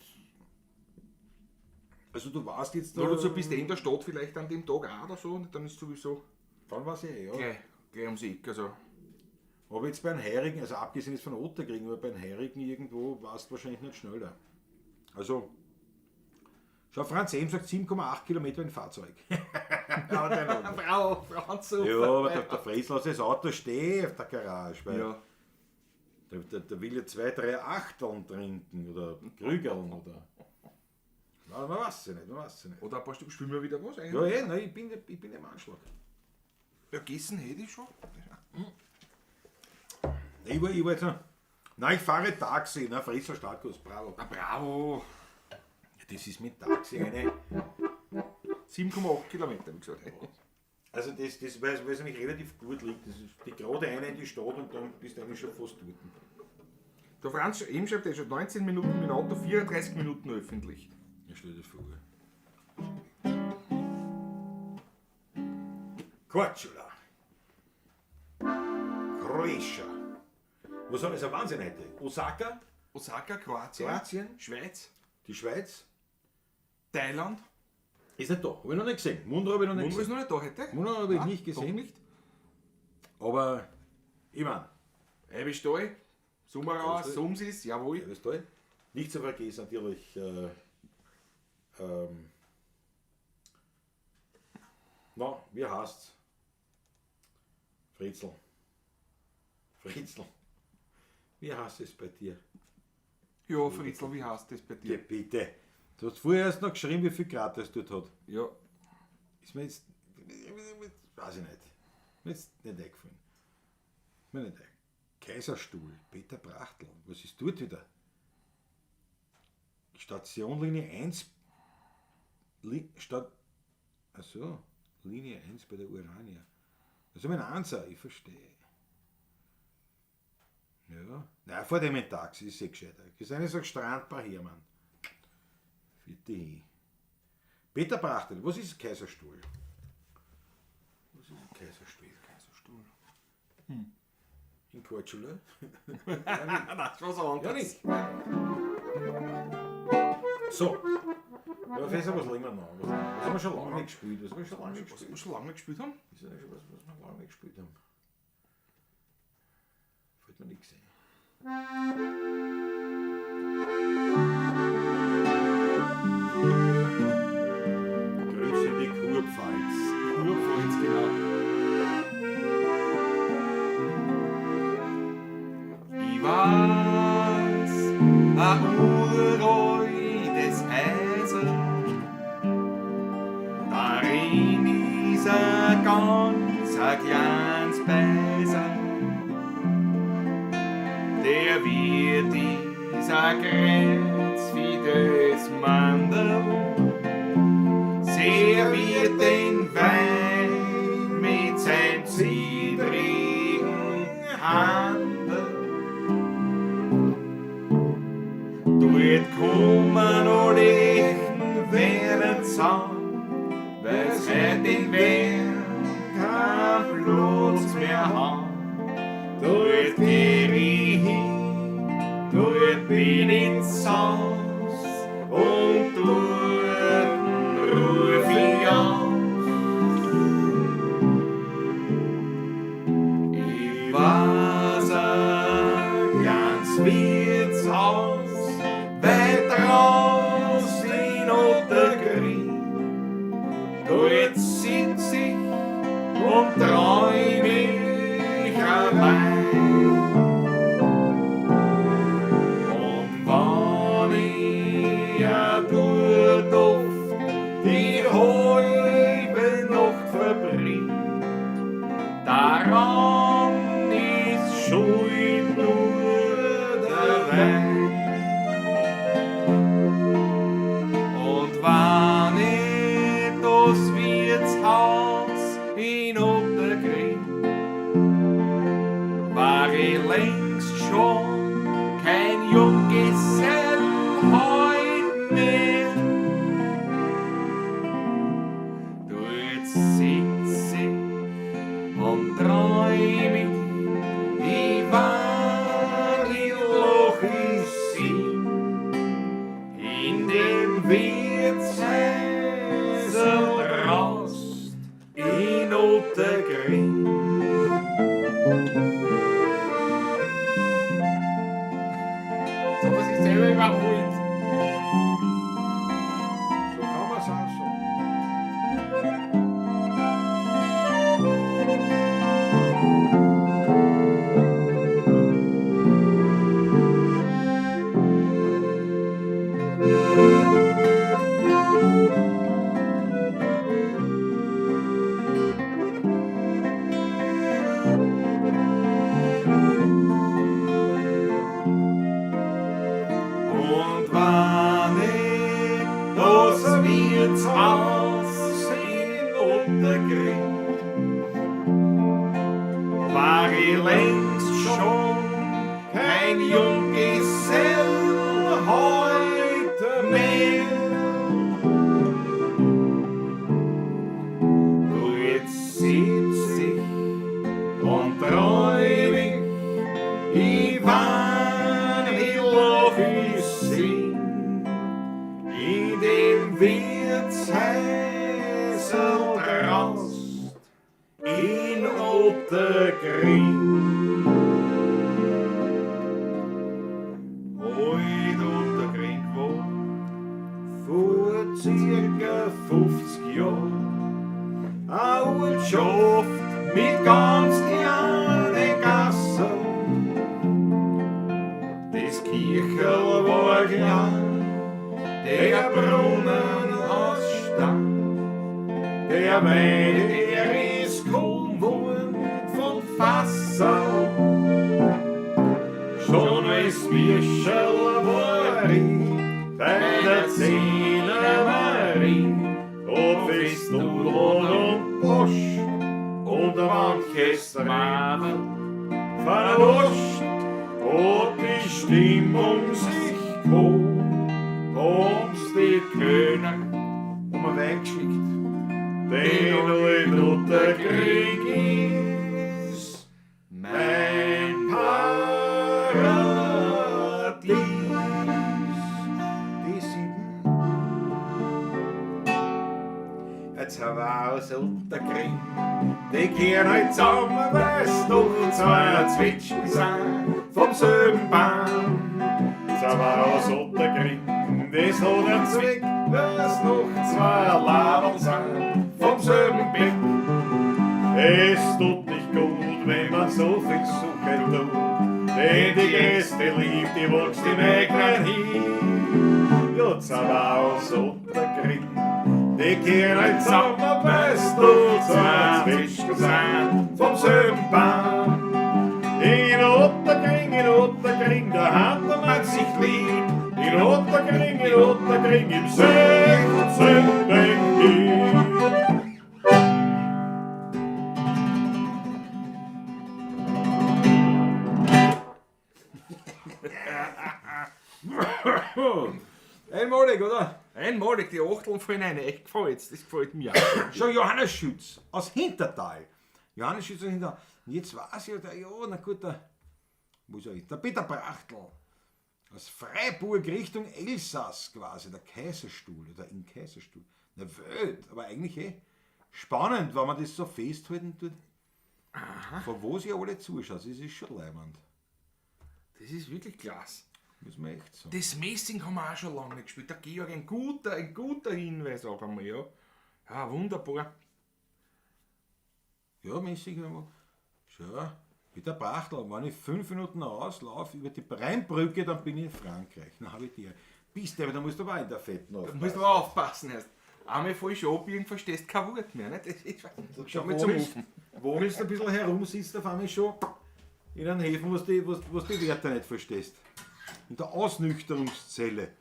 Also, du warst jetzt ja. Oder so bist du in der Stadt vielleicht an dem Tag auch oder so, und dann ist sowieso Dann war es ja. gleich ums Eck. Also, Aber jetzt bei einem Heirigen, also abgesehen jetzt von Otterkring, aber bei einem Heirigen irgendwo warst du wahrscheinlich nicht schneller. Also, schau, Franz M. sagt 7,8 Kilometer in Fahrzeug. Ja, Frau, Franz, super. ja, aber der Fritzl lässt das Auto stehen auf der Garage, weil Ja. der will ja 2, 3 Achteln trinken oder Krügeln oder. Man weiß es nicht, Oder ein paar Stück spielen wir wieder was eigentlich. Ja, nein, ich bin im Anschlag. Ja, gegessen hätte ich schon. Ich war jetzt noch. Nein, ich fahre Taxi, ne, Fritzl Startkurs, bravo. Na, bravo. Das ist mit Taxi eine. 7,8 Kilometer, wie gesagt. Also weil es nämlich relativ gut liegt. Das ist die gerade eine in die Stadt und dann bist du eigentlich schon fast dort. Der Franz eben schreibt, er ist schon 19 Minuten mit dem Auto, 34 Minuten öffentlich. Ich stell dir das vor. Korčula. Croatia. Was haben wir? Ist ein Wahnsinn heute. Osaka, Osaka, Kroatien, Kroatien, Schweiz, die Schweiz. Thailand. Ist nicht da. Habe ich noch nicht gesehen. Mundra habe ich noch nicht Mundra ist gesehen. noch nicht da heute. Mundra habe ich Nein, nicht gesehen. Doch nicht. Aber ich meine, Eibestall, Summerauer, Eibestall. Sumsis, jawohl. das ist toll. Nicht zu vergessen natürlich. Na, wie heißt's? Fritzl. Wie heißt es bei dir? Ja, Fritzl, wie heißt das bei Ja, dir? bitte. Du hast vorher erst noch geschrieben, wie viel Grad das dort hat. Ja, Ist mir jetzt. Weiß ich nicht. Mir jetzt nicht eingefallen. Ist mir nicht eingefallen. Kaiserstuhl, Peter Brachtl. Was ist dort wieder? Stationlinie 1. Achso, Linie 1 bei der Urania. Also mein Answer, ich verstehe. Ja. Nein, vor dem ein Taxi, ist eh gescheiter. Das eine sagt Strandbar Hermann. Für die. Peter Brachtl, was ist Kaiserstuhl? Was ist ein Kaiserstuhl? Kaiserstuhl. In Korčula? Das ist was anderes. Ja, nicht. So. Ja, Fässer, was legen wir noch? Was haben wir schon lange nicht gespielt? Was haben wir schon lange nicht Was gespielt? wir schon lange nicht gespielt haben? Ist ja schon was wir lange nicht gespielt haben. Fällt mir nichts ein. ein ganz ein kleines Beisein. Der wird dieser Grenz wie das Mandel, serviert den Wein mit seinem zittrigen Handel. Dort kommen alle Echten werden zusammen, weil's heute den Wein kein Platz mehr hat. Dort geh ich hin, dort bin ins Haus und dort ruf ich aus. Ich weiß ein ganz Wirtshaus, weit raus in Ottergring. Dort sitz ich und träum mich allein. Und wann ich ja dort oft die halbe Nacht verbring, daran ist schuld nur der Wein. Und wann ich das Wirtshaus in Ottergring, war ich längst schon kein Junggesell heut mehr. Dort sitz ich und träum ich, wie wahr ich loch ich sie in dem Wirtshäusl Rost in Ottergring. So was ich selber überholt. So kann man's auch sagen. Und wann ich das Wirtshaus in Ottergring, war ich längst schon kein Junggesell heute mehr. Dort sitz ich und träum ich wann ich loch ich sing in dem Wirtshäusl Rost in Ottergring. Heut Ottergring gewohnt, vor circa 50 Jahren, eine Ortschaft mit ganz kleinen Gassen. Das Kircherl war klein, der Brunnen aus Stein, der Wein, der ist kaum worden von Fassel. Schon als Bischerl war ich bei der Zehnermarie, ob Festudel und Post und manches Madel verlust, ob die Stimmung sich geholt, ob's die König um ein Wein geschickt, den heut Ottergring ist mein Paradies. Die 7. Jetzt haben wir aus Ottergring. Die gehen heut zusammen, weil's noch zwei Zwitschgen sind vom selben Baum. Jetzt haben wir aus Ottergring. Das hat einen Zweck, weil's noch zwei Label sind vom selben Beck. Es tut nicht gut, wenn man so viel suchen tut. Denn die Gäste liebt, die wächst im eigenen hin. Jetzt haben wir aus Ottergring. Die kehren zusammen, bis du zwischen sein vom selben Baum. In Otterkring, da hat man sich lieb. In Otterkring, im 16. Einmalig, oder? Einmalig, die Achteln fallen rein. Echt gefällt. Das gefällt mir. Schon Johannes Schütz aus Hintertal. Johannes Schütz aus Hintertal. Und jetzt weiß ich, na gut, wo ist er jetzt? Der Peter Brachtl. Aus Freiburg Richtung Elsass quasi, der Kaiserstuhl oder im Kaiserstuhl. Na Welt, aber eigentlich spannend, wenn man das so festhalten tut. Aha. Von wo sie alle zuschaut, das ist schon leibend. Das ist wirklich klasse. Muss man echt sagen. Das Messing haben wir auch schon lange nicht gespielt. Der Georg, ein guter Hinweis auch einmal, ja. Ja, wunderbar. Ja, mäßig, schon. Peter Brachtl, wenn ich 5 Minuten rauslaufe über die Rheinbrücke, dann bin ich in Frankreich. Dann habe ich die. Bist du, aber da musst du aber auch in der Fetten Da aufpassen. musst du aber aufpassen erst. Einmal falsch abbiegen, verstehst kein Wort mehr. Nicht? Das ist, schau mal zum Ofen. Wo willst du ein bisschen herumsitzt, auf einmal schon in einem Häfen, wo du die Wörter nicht verstehst. In der Ausnüchterungszelle.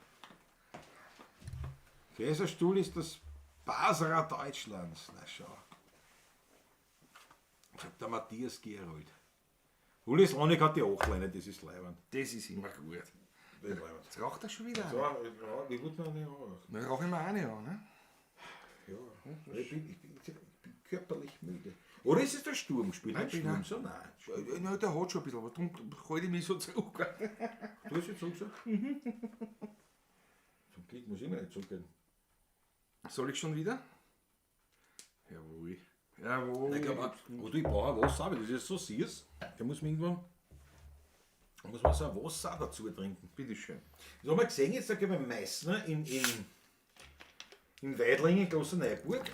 Kaiserstuhl ist das Baserer Deutschlands. Na schau. Sagt der Matthias Gerold. Ulis Ronik hat die Achleine, das ist leibend. Das ist immer gut. Das ist leibend. Jetzt raucht er schon wieder So, an. ja, wie gut man nicht rauchen. Dann rauche ich mir eine an. Ne? Ja, ich bin körperlich müde. Oder ist es der Sturm? Spielt Nein, ein Sturm so? Nein. Ja, der hat schon ein bisschen, aber darum halte ich mich so zurück. Du hast jetzt so gesagt? Zum Glück muss ich mir nicht zugehen. Soll ich schon wieder? Jawohl. Jawohl. Oder ich brauche Wasser, aber das ist so süß. Da muss man irgendwann so ein Wasser dazu trinken. Bitteschön. Das haben wir gesehen, jetzt da beim Meißner in Weidlingen, Klosterneuburg.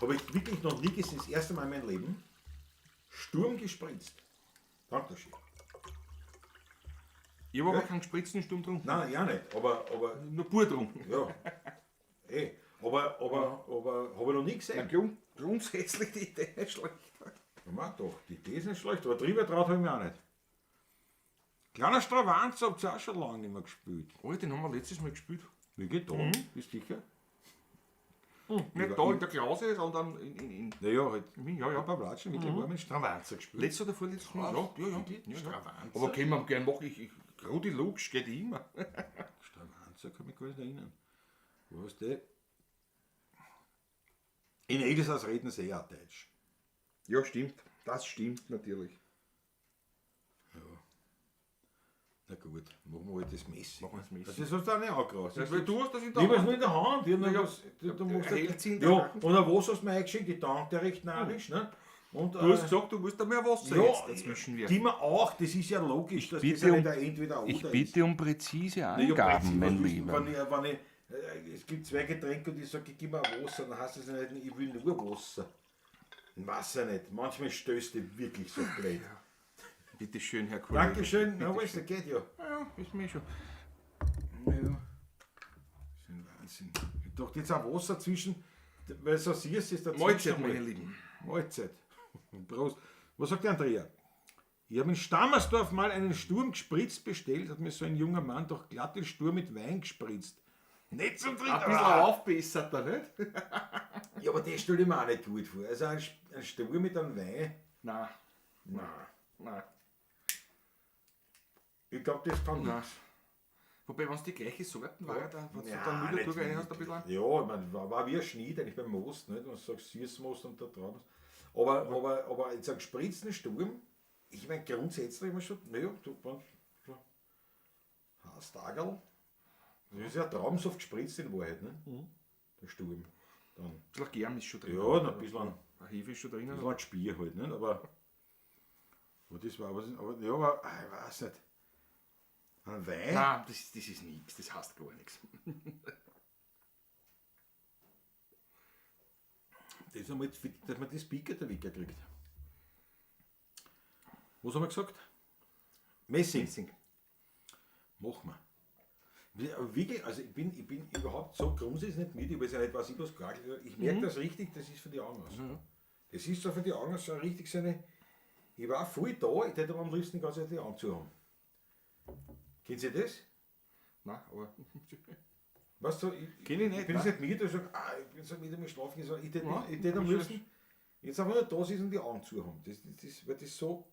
Habe ich wirklich noch nie gesehen, das erste Mal in meinem Leben. Sturm gespritzt. Dankeschön. Ich habe aber keinen gespritzten Sturm drum. Nein, ja nicht, aber Nur pur drum. ja. Aber habe ich noch nie gesehen. Grundsätzlich die Idee nicht schlecht. Ja, mach doch, die Idee ist nicht schlecht, aber drüber traut habe ich mir auch nicht. Kleiner Stravanz habt ihr auch schon lange nicht mehr gespielt. Oh, den haben wir letztes Mal gespielt. Wie geht da? Bist du sicher? Nicht da in der Klause, sondern in Naja, halt. ja. Ein paar Platschen mittlerweile mit Stravanzer gespielt. Letztes oder vorletztes Mal? Ja. Stravanzer. Aber können wir gerne machen. Rudi Lux geht immer. Stravanzer kann mich gar nicht erinnern. Wo ist der? In Elsass reden sie ja Deutsch. Ja, stimmt. Das stimmt natürlich. Na gut, machen wir halt das Messi. Machen wir das Messi. Das ist sonst auch nicht angerastet. Ja, weil du hast das in der Ich habe es Hand. nur in der Hand. Ich hab noch Ja, was, du musst hält sie in der ja, Hand. und ein was hast du mir eingeschickt? Die dankt dir recht narrisch. Ne? Und, Du hast gesagt, du musst da mehr Wasser jetzt dazwischen die werfen. mir auch, das ist ja logisch, dass bitte das ja um- nicht ein entweder oder Ich ist. bitte um präzise Ja, Angaben, mein was willst du, Lieber. wenn ich, es gibt 2 Getränke und ich sage, ich gib mir Wasser, dann heißt das ja nicht, ich will nur Wasser. Wasser nicht. Manchmal stößt du wirklich so blöd. Bitte schön, Herr Kollege. Dankeschön, na was, das geht ja. Ja, ist mir schon. Ja. Das ist ein Wahnsinn. Ich dachte jetzt auch Wasser zwischen, weil so siehst ist der Mahlzeit, meine Lieben. Mahlzeit. Prost. Was sagt der Andrea? Ich habe in Stammersdorf mal einen Sturm gespritzt bestellt, hat mir so ein junger Mann durch glatte Sturm mit Wein gespritzt. Nicht zum Trinken. Ein bisschen aufbessert, nicht? Ja, aber das stelle ich mir auch nicht gut vor. Also ein Sturm mit einem Wein, Nein. nein. Ich glaube, das kann Nein. nichts. Wobei, wenn es die gleiche Sorten waren, dann wenn du Ja, dann wieder nicht durch hast, ein wirklich. bisschen. Ja, ich meine, war wie ein Schnitt eigentlich beim Most, nicht? Wenn du sagst Süßmost und da drauf. Aber jetzt einen gespritzten Sturm, ich meine grundsätzlich immer schon, naja, du so Haarstagerl, das ist ja Traubensaft gespritzt in Wahrheit, ne? Der Sturm. Dann, Ein bisschen Germ ist schon drin. ja, ein bisschen Hefe ist schon drin. das war ein Spiel halt, nicht? Aber das war, aber ja, aber ich weiß nicht. Ein Wein? Nein, das ist nichts, das heißt gar nichts. Das ist einmal, dass man die Speaker da weggekriegt. Was haben wir gesagt? Messing. Messing. Machen wir. Wirklich, also ich bin überhaupt so grundsätzlich nicht mit, ich weiß ja nicht, was ich was gesagt habe. Ich merke das richtig, das ist für die Augen aus. Das ist so für die Augen so richtig so eine. Ich war voll da, ich hätte aber am liebsten die ganze Zeit die Augen zu haben. Kennen Sie das? Nein, aber. Weißt du, Kenn ich nicht, ich bin nein. jetzt nicht mit, ich sage, ich bin so mit einmal schlafen, ich sage, ich hätte Ja, am ist liebsten jetzt einfach nur da sitzen und die Augen zu haben. Weil das so.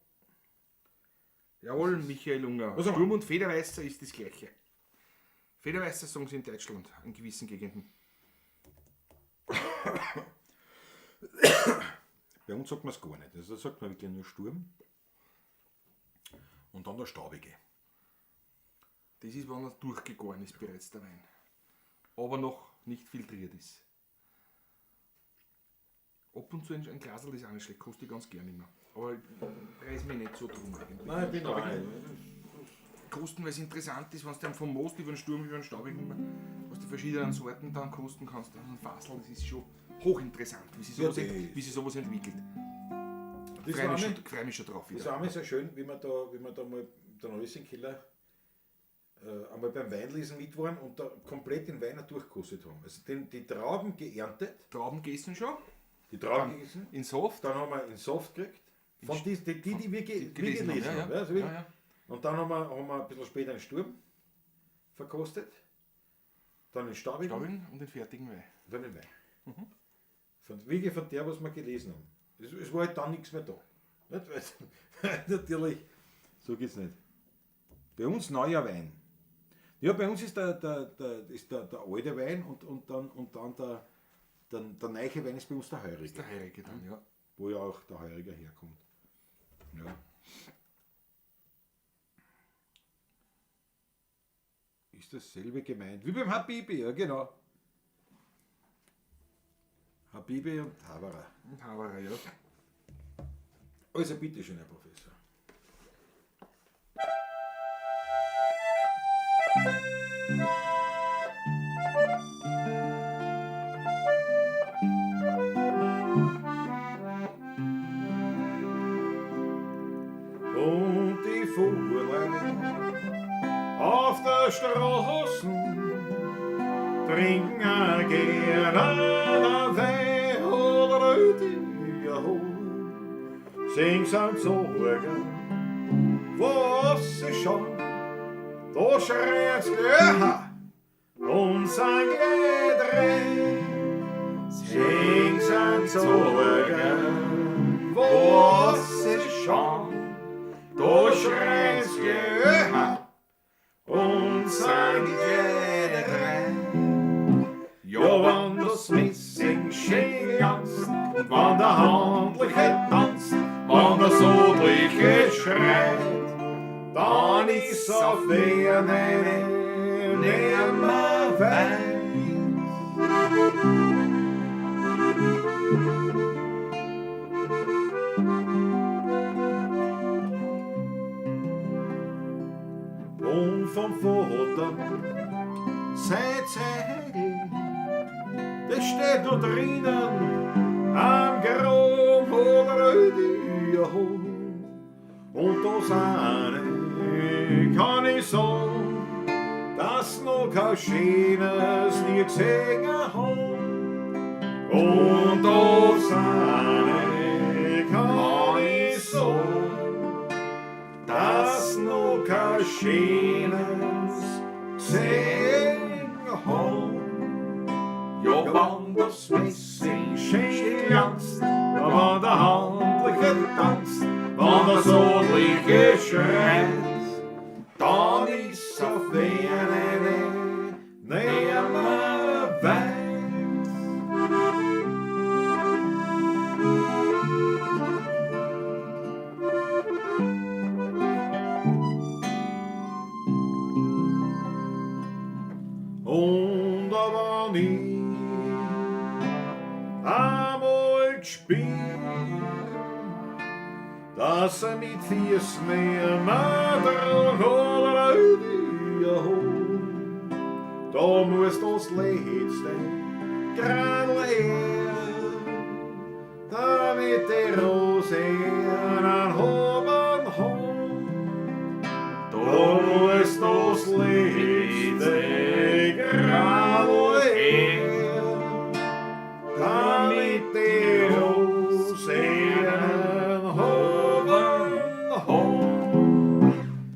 Jawohl, Michael Unger. Was haben wir? Sturm und Federweißer ist das gleiche. Federweißer sagen sie in Deutschland, in gewissen Gegenden. Bei uns sagt man es gar nicht. Also da sagt man wirklich nur Sturm. Und dann der Staubige. Das ist, wenn er durchgegoren ist bereits der Wein. Aber noch nicht filtriert ist. Ab und zu ein Glasl ist auch nicht schlecht, kostet ich ganz gern immer. Aber ich reiß mich nicht so drum eigentlich. Nein, ich bin auch nicht. Kosten, weil es interessant ist, wenn du vom Most über den Sturm, über den Staubigen, was die verschiedenen Sorten dann kosten kannst, dann ein Fassel, das ist schon hochinteressant, wie sich sowas entwickelt. Ich freue mich schon drauf. Das war einmal so schön, wie wir da mal der Röschenkeller einmal beim Weinlesen mit waren und da komplett den Wein durchgekostet haben. Also die Trauben geerntet, Trauben gegessen schon, die Trauben gegessen, in Soft. dann haben wir in Soft gekriegt, von die wir gelesen haben. Ja. Also und dann haben wir ein bisschen später einen Sturm verkostet, dann den Staubigen Staubigen und den fertigen Wein. und dann den Wein. Von der, was wir gelesen haben. Es war halt dann nichts mehr da. Nicht? Weil, natürlich, so geht's nicht. Bei uns neuer Wein. Ja, bei uns ist der alte Wein und dann der neue Wein ist bei uns der Heurige. Der Heurige dann, ja. Wo ja auch der Heurige herkommt. Ja. Ist dasselbe gemeint? Wie beim Habibi, ja genau. Habibi und Havara. Und Havara, ja. Also bitteschön, Herr Professor. Und die Fuhrlein auf der Straße trinken gerne einen Wein oder Rödiger. Sing's an Sorgen, was sie schon, da schreit's Gehör und sang Gedreh. Sing's an Sorgen, was sie schon, da schreit's Gehör und sang Gedreh. Ja, wann das Missing schön ganzt und wann der Handliche tanzt, wann der Sodliche schreit, dann ist auf der nimmer weiß. Und vom Vater sein Zeichen, das steht da drinnen am Grom oder Rödiger. Und da seine kann ich sagen, dass noch kein schönes nie gesehen hat. Und da seine kann ich sagen, dass noch kein schönes gesehen hat. Ja, wann das Messing schön glänzt, wann der Handliche tanzt, wann der Sodliche schreit, dann ist auf Wehen nimmer weiß. Und da war nie einmal gespielt, dass mit Fies mehr Madern oder Rödiger holt. Da muss das letzte Gradl her, damit die Rosen an Hoben holt. Da muss das letzte damit die Rosinen hoben hom.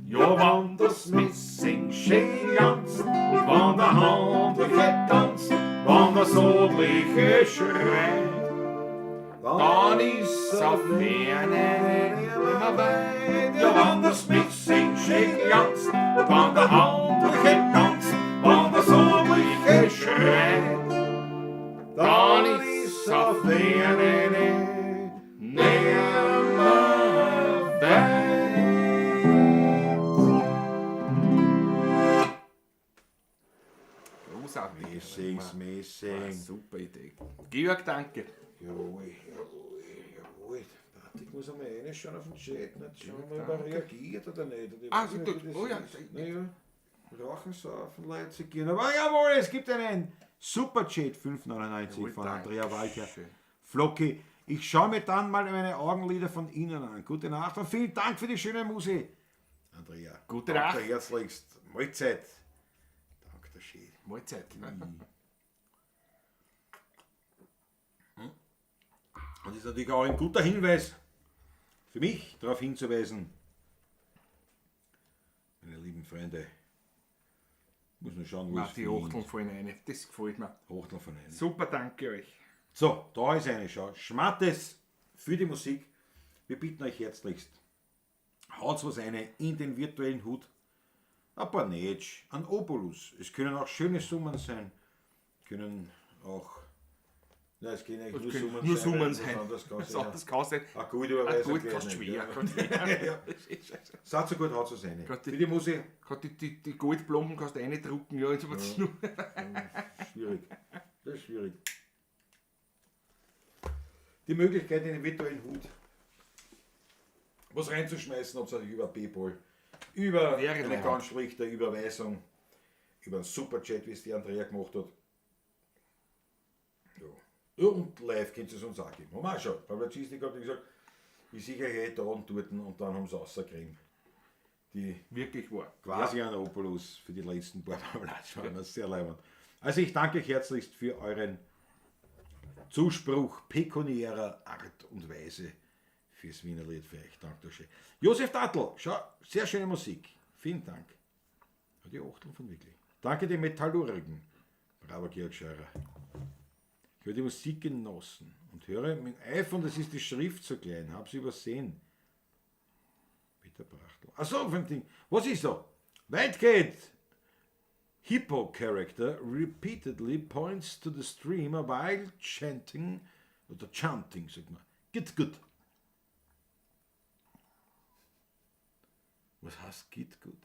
Ja, wann das Messing schön glanzt und wann der Handliche tanzt, wann das Adlige schreit, dann ist auf Ferne immer weit. Ja, wann das Messing schön glanzt und wann der Handliche tanzt, wann das Adlige schreit, dann ist auf Ferne nimmer weit. Großartig. Messing. Super Idee. Georg, danke. Jawohl. Warte, ich muss einmal reinschauen auf den Chat. Nicht schauen, ob er reagiert oder nicht. Oder ich Ah, weiß nicht, gut. wie das Oh ja. ist. Naja, Rauchen, saufen, Leute gehen. Aber jawohl, es gibt einen Superchat 599 von Andrea Walker. Schön. Flocki, ich schaue mir dann mal meine Augenlider von Ihnen an. Gute Nacht und vielen Dank für die schöne Musik. Andrea, Gute danke Nacht. herzlichst. Mahlzeit. Danke, der Schön. Mahlzeit. Und das ist natürlich auch ein guter Hinweis für mich, darauf hinzuweisen, meine lieben Freunde, muss man schauen, wo es Die Hochteln fallen rein. Das gefällt mir. Hochtel von einem. Super, danke euch. So, da ist eine Schau. Schmattes für die Musik. Wir bitten euch herzlichst, haut was eine in den virtuellen Hut. Ein paar Netsch, ein Obolus. Es können auch schöne Summen sein. Können auch. Nein, es können eigentlich nur Summen sein. weil Das Das kann sein. eine gute Überweisung. Gut, geht kannst nicht, schwer. ja. Sagt so gut, haut es eine. Gott, Für die Musik. Gerade die Goldblomben kannst du reindrucken, ja, jetzt wird's nur. Schwierig. Das ist schwierig. Die Möglichkeit in den virtuellen Hut was reinzuschmeißen, ob es natürlich über PayPal, über Wäre eine leibend. ganz schlichte Überweisung, über einen Superchat, wie es die Andrea gemacht hat. Ja. Ja, und live könnt ihr es uns auch geben. Haben wir auch schon. Bei der Cheesesteak hat gesagt, ich Sicherheit da und dort und dann haben sie rausgekriegt. Die Wirklich wahr. quasi ein Opulus für die letzten paar Mal. Sehr leibend. Also ich danke euch herzlichst für euren Zuspruch pekuniärer Art und Weise fürs Wiener Lied für euch. Danke schön. Josef Dattl, schau, sehr schöne Musik. Vielen Dank. Ja, die Achtel von wirklich. Danke den Metallurgen. Bravo Georg Scheurer. Ich habe die Musik genossen und höre mit Eifer, das ist die Schrift so klein, habe sie übersehen. Peter Brachtel. Achso, von Ding. Was ist da? Whitegate. Hippo character repeatedly points to the streamer while chanting, oder chanting, sagt man. Geht gut. Was heißt geht gut?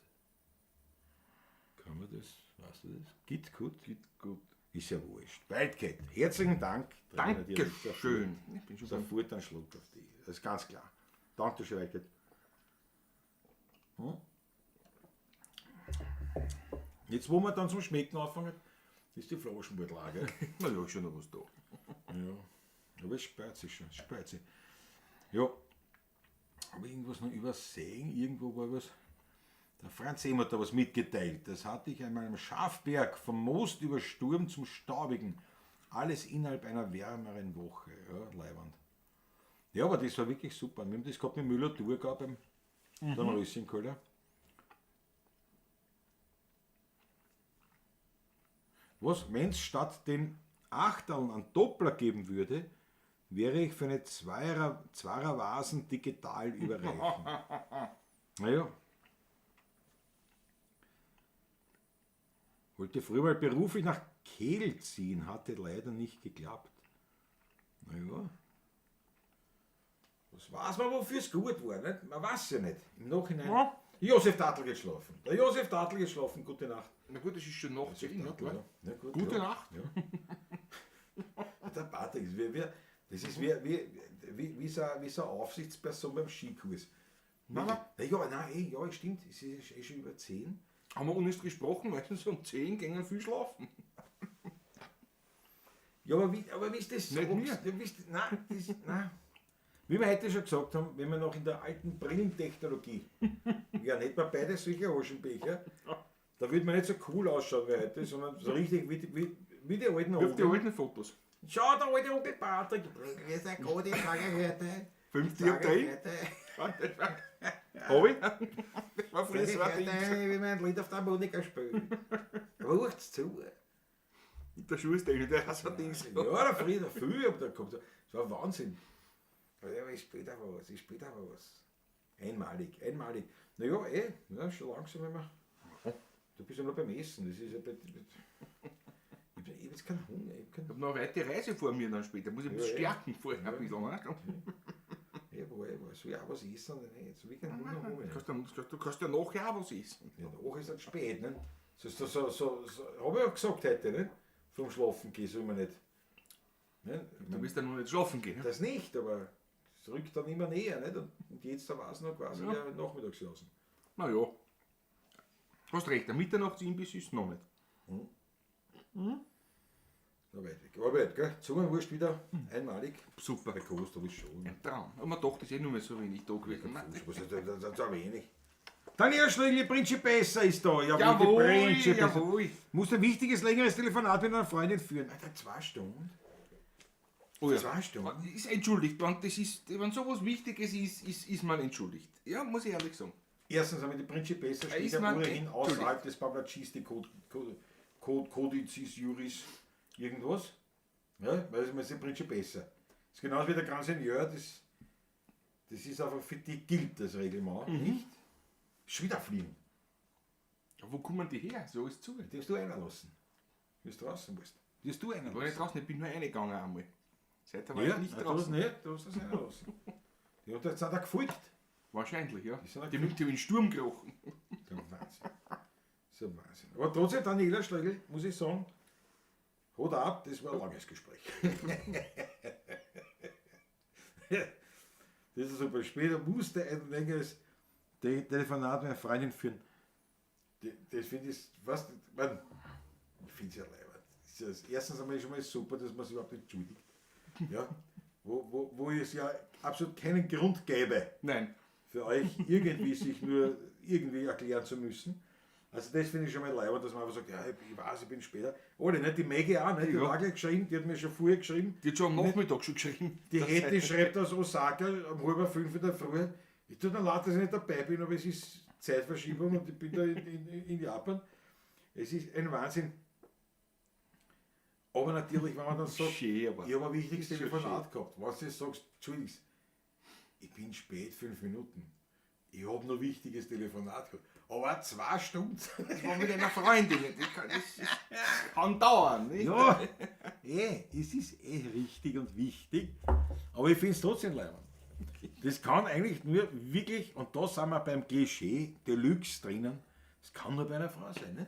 Kann man das, weißt du das? Geht gut? Geht gut. Ist ja wurscht. Whitegate. Herzlichen Dank. Dankeschön. Ich bin schon Sofort ein Schluck auf die. Das ist ganz klar. Danke schön, Whitegate. Jetzt, wo wir dann zum Schmecken anfangen, ist die Flaschenbordlage. Na ja, schon noch was da. Ja, aber es speit sich schon, es speit sich. Ja, habe ich irgendwas noch übersehen? Irgendwo war was. Der Franz Ehm hat da was mitgeteilt. Das hatte ich einmal am Schafberg, vom Most über Sturm zum Staubigen. Alles innerhalb einer wärmeren Woche. Ja, leiwand. Ja, aber das war wirklich super. Wir haben das gehabt mit Müller-Thurgau beim Röschenkoller. Was, wenn es statt den Achteln einen Doppler geben würde, wäre ich für eine Zwarer Vasen digital überreichen. Naja. Wollte früher mal beruflich nach Kehl ziehen, hatte leider nicht geklappt. Naja. Was weiß man, wofür es gut war, nicht? Man weiß ja nicht. Im Nachhinein. Ja. Josef Dattl geht schlafen. Der Josef Dattl geht schlafen. Gute Nacht. Na gut, das ist schon Nacht 10, ne? Ja. Ja, gut, Gute ja. Nacht. Ja. Der Patrick, das ist wie so eine Aufsichtsperson beim Skikurs. Ja, stimmt, es ist schon über 10. Haben wir uns gesprochen, meistens um 10 gehen viel schlafen. Ja, aber wie ist das so? Nicht mir. Nein. Wie wir heute schon gesagt haben, wenn wir noch in der alten Brillentechnologie, ja, nicht mehr beide solche Aschenbecher, da würde man nicht so cool ausschauen wie heute, sondern so richtig wie die alten Auf die Ohren. alten Fotos. Schau, der alte Onkel Patrick. Grüß euch Gott, ich sage heute. 50 auf 3. Hab ich? Das war früher so ein Ding. Wie wir ein Lied auf der Harmonika spielen. Rucht's zu. Der Schuhstein, der hat so ein Ding. Ja, der Frieder, viel, aber da kommt. Das war Wahnsinn. Ja, ich spiele auch was. Einmalig. Naja, ja, schon langsam immer. Du bist ja noch beim Essen. Das ist ja ich hab jetzt keinen Hunger. Ich habe noch eine weite Reise vor mir dann später. Muss ich ein bisschen stärken vorher ein bisschen. Ne? Ich will auch was essen oder nicht. So wie kein Hunger haben. Du kannst ja nachher auch was essen. Ja, nachher ist es spät, ne? So habe ich auch gesagt heute, ne? Vom Schlafen gehen soll man nicht. Ne? Du willst ja noch nicht schlafen gehen. Ne? Das nicht, aber es rückt dann immer näher, nicht? Und jetzt da war es noch quasi ja. Nachmittags lassen. Naja. Hast recht, der Mitternachtsimbiss ist noch nicht. Na weit weg. Arbeit, gell? Zungenwurst wieder, einmalig. Super. Der Kost habe ich schon. Ein Traum. Aber man dachte, das ist eh nur mehr so wenig da gewesen. Was ist das so wenig? Daniel Schlögli, Principessa ist da. Jawohl, die Principessa. jawohl. Musst ein wichtiges, längeres Telefonat mit einer Freundin führen. Alter, 2 Stunden? Oh ja. 2 Stunden? Ist entschuldigt, wenn sowas Wichtiges ist man entschuldigt. Ja, muss ich ehrlich sagen. Erstens haben wir die Principessa steht Ist ja man ohnehin entschuldigt. außerhalb des Pablacisti Codicis Juris irgendwas. Ja, weil es ist die Principessa. Das ist genauso wie der Grand Seigneur, das ist einfach für die gilt das Reglement, nicht? Schon wieder fliegen. Ja, wo kommen die her? So ist es zu. Die hast du einlassen. Wie du draußen bist. Die hast du Ich war nicht einlassen. draußen, ich bin nur reingegangen einmal. Seither war Ja, ich nicht du hast draußen. nicht, du hast das einlassen. Die hat jetzt auch gefolgt. Wahrscheinlich, ja. Die sind auch Die mit dem Sturm gekrochen. Der Wahnsinn. So ein Wahnsinn. Aber trotzdem, Daniela Schlegel, muss ich sagen, Hut ab, das war ein langes Gespräch. Das ist super. Später musste ein längeres Telefonat mit einer Freundin führen. Das finde ich, was, ich finde es ja leibend. Erstens einmal schon mal super, dass man sich überhaupt nicht entschuldigt. Ja? Wo es ja absolut keinen Grund gäbe, Nein. für euch irgendwie sich nur irgendwie erklären zu müssen. Also das finde ich schon mal leibend, dass man einfach sagt, ja, ich weiß, ich bin später. Oder nicht, die Maggie auch, nicht? Die Ja. war gleich geschrieben, die hat mir schon vorher geschrieben. Die hat schon am Nachmittag schon geschrieben. Die Hetty schreibt aus Osaka um 4:30 in der Früh. Ich tue dann leid, dass ich nicht dabei bin, aber es ist Zeitverschiebung und ich bin da in Japan. Es ist ein Wahnsinn. Aber natürlich, wenn man dann sagt, Schön, aber. ich habe ein wichtiges Ist schon Telefonat gehabt. Was du jetzt sagst, Entschuldigung, ich bin spät 5 Minuten. Ich habe noch wichtiges Telefonat gehabt. Aber 2 Stunden. Das war mit einer Freundin. Das kann dauern. Nicht? Ja, es ist richtig und wichtig. Aber ich finde es trotzdem leibend. Das kann eigentlich nur wirklich, und da sind wir beim Klischee Deluxe drinnen, das kann nur bei einer Frau sein, ne?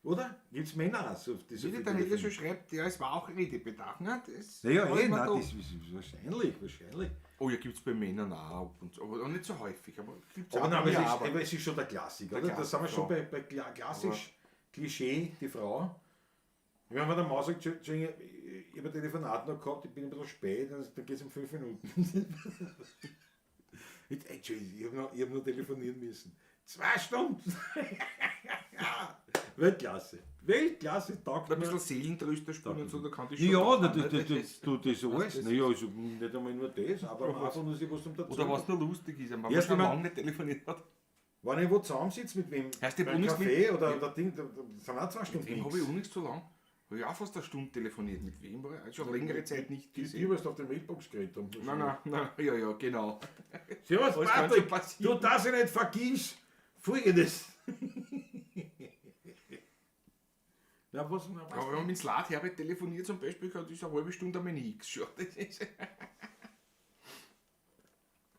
Oder? Gibt es Männer auch so? Die so Wie viel der Daniela schon telefonieren? schreibt, ja, es war auch Redebedarf. Ne? Das Naja, war immer nein, da. das ist wahrscheinlich. Oh ja, gibt es bei Männern auch ab und zu. Aber nicht so häufig. Aber gibt's Aber, auch nein, bei mir, aber es ist schon der Klassiker, Der oder? Da sind wir schon Klassiker. bei klassisch Klischee, die Frau. Wenn man der Mann sagt, Entschuldigung, ich habe ein Telefonat noch gehabt, ich bin ein bisschen spät, dann geht es um 5 Minuten. Entschuldigung, ich hab noch telefonieren müssen. 2 Stunden! Weltklasse. Weltklasse, taugt ein mir. bisschen Seelentröster spielen und so, da kann die schon. Ja, machen, das ne? alles. das Naja, also nicht einmal nur das, aber einfach nur sich was zum dazu. Oder was nur lustig ist, wenn man Erst schon einmal- lange nicht telefoniert hat. Wenn ich wo zusammensitze, mit wem? Heißt, ich hab beim nichts Kaffee mit- oder Ding, da sind auch 2 Mit Stunden. wem habe ich auch nicht so lang. Habe ich auch fast eine Stunde telefoniert. Mit wem war ich? Also schon längere Zeit nicht Die gesehen. wirst auf der Mailbox geredet haben. Nein, ja, genau. Servus, Was kann Patrick, schon passieren? du darfst nicht vergiss Folgendes. Ja, was? Aber wenn man mit Slat Herbert telefoniert zum Beispiel, kann das eine halbe Stunde einmal nichts. Schon. Das ist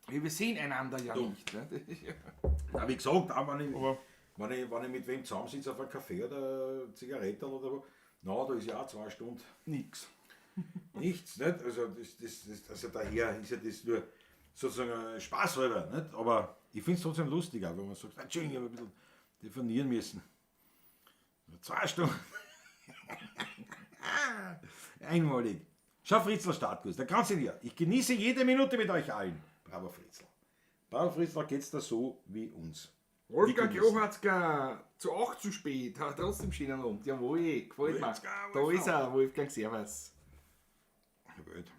wir sehen einander ja Du. nicht. Ne? Das ist ja. Ja, wie gesagt, auch Aber wenn ich mit wem zusammensitze auf einem Kaffee oder Zigarette oder wo, na, da ist ja auch 2 Stunden nichts. nichts. Nicht? Also, also daher ist ja das nur sozusagen Spaß halber. Nicht? Aber ich finde es trotzdem lustiger, wenn man sagt, Entschuldigung, ich habe ein bisschen telefonieren müssen. 2 Stunden. Einmalig. Schau, Fritzl Startkurs, der ganze Jahr. Ich genieße jede Minute mit euch allen. Bravo, Fritzl. Bravo, Fritzl, geht's da so wie uns. Wolfgang Wie genießen. Grohatzka, zu 8 zu spät, hat trotzdem schönen Abend. Jawohl, gefällt mir. Wolfgang, Da ist Wolfgang. er, Wolfgang, servus. Geld.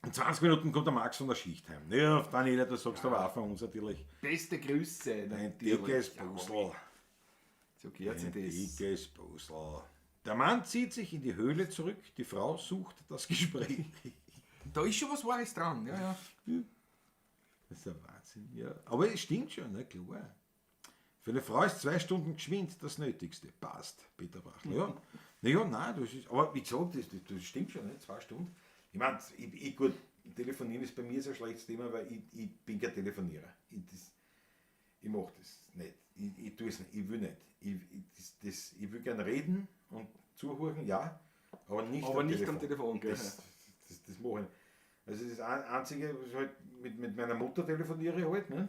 In 20 Minuten kommt der Max von der Schicht heim. Ja, Daniela, das sagst du aber auch von uns natürlich. Beste Grüße. Ein natürlich. dickes Puzzle. So gehört sich Ein das. dickes Puzzle. Der Mann zieht sich in die Höhle zurück, die Frau sucht das Gespräch. Da ist schon was Wahres dran. Ja, ja. Das ist ein Wahnsinn, ja. Aber es stimmt schon, ne, klar. Für eine Frau ist 2 Stunden geschwind das Nötigste. Passt, Peter Brachler. Ja. Naja, nein, das ist, aber wie gesagt, das stimmt schon, ne, 2 Stunden. Ich meine, gut, telefonieren ist bei mir so ein schlechtes Thema, weil ich bin kein Telefonierer. Ich mache das nicht. Ich tue es nicht, ich will nicht. Ich will gerne reden und zuhören, ja, aber nicht am Telefon. Gell? Das mache ich nicht. Also das Einzige, was ich halt mit meiner Mutter telefoniere halt, ne?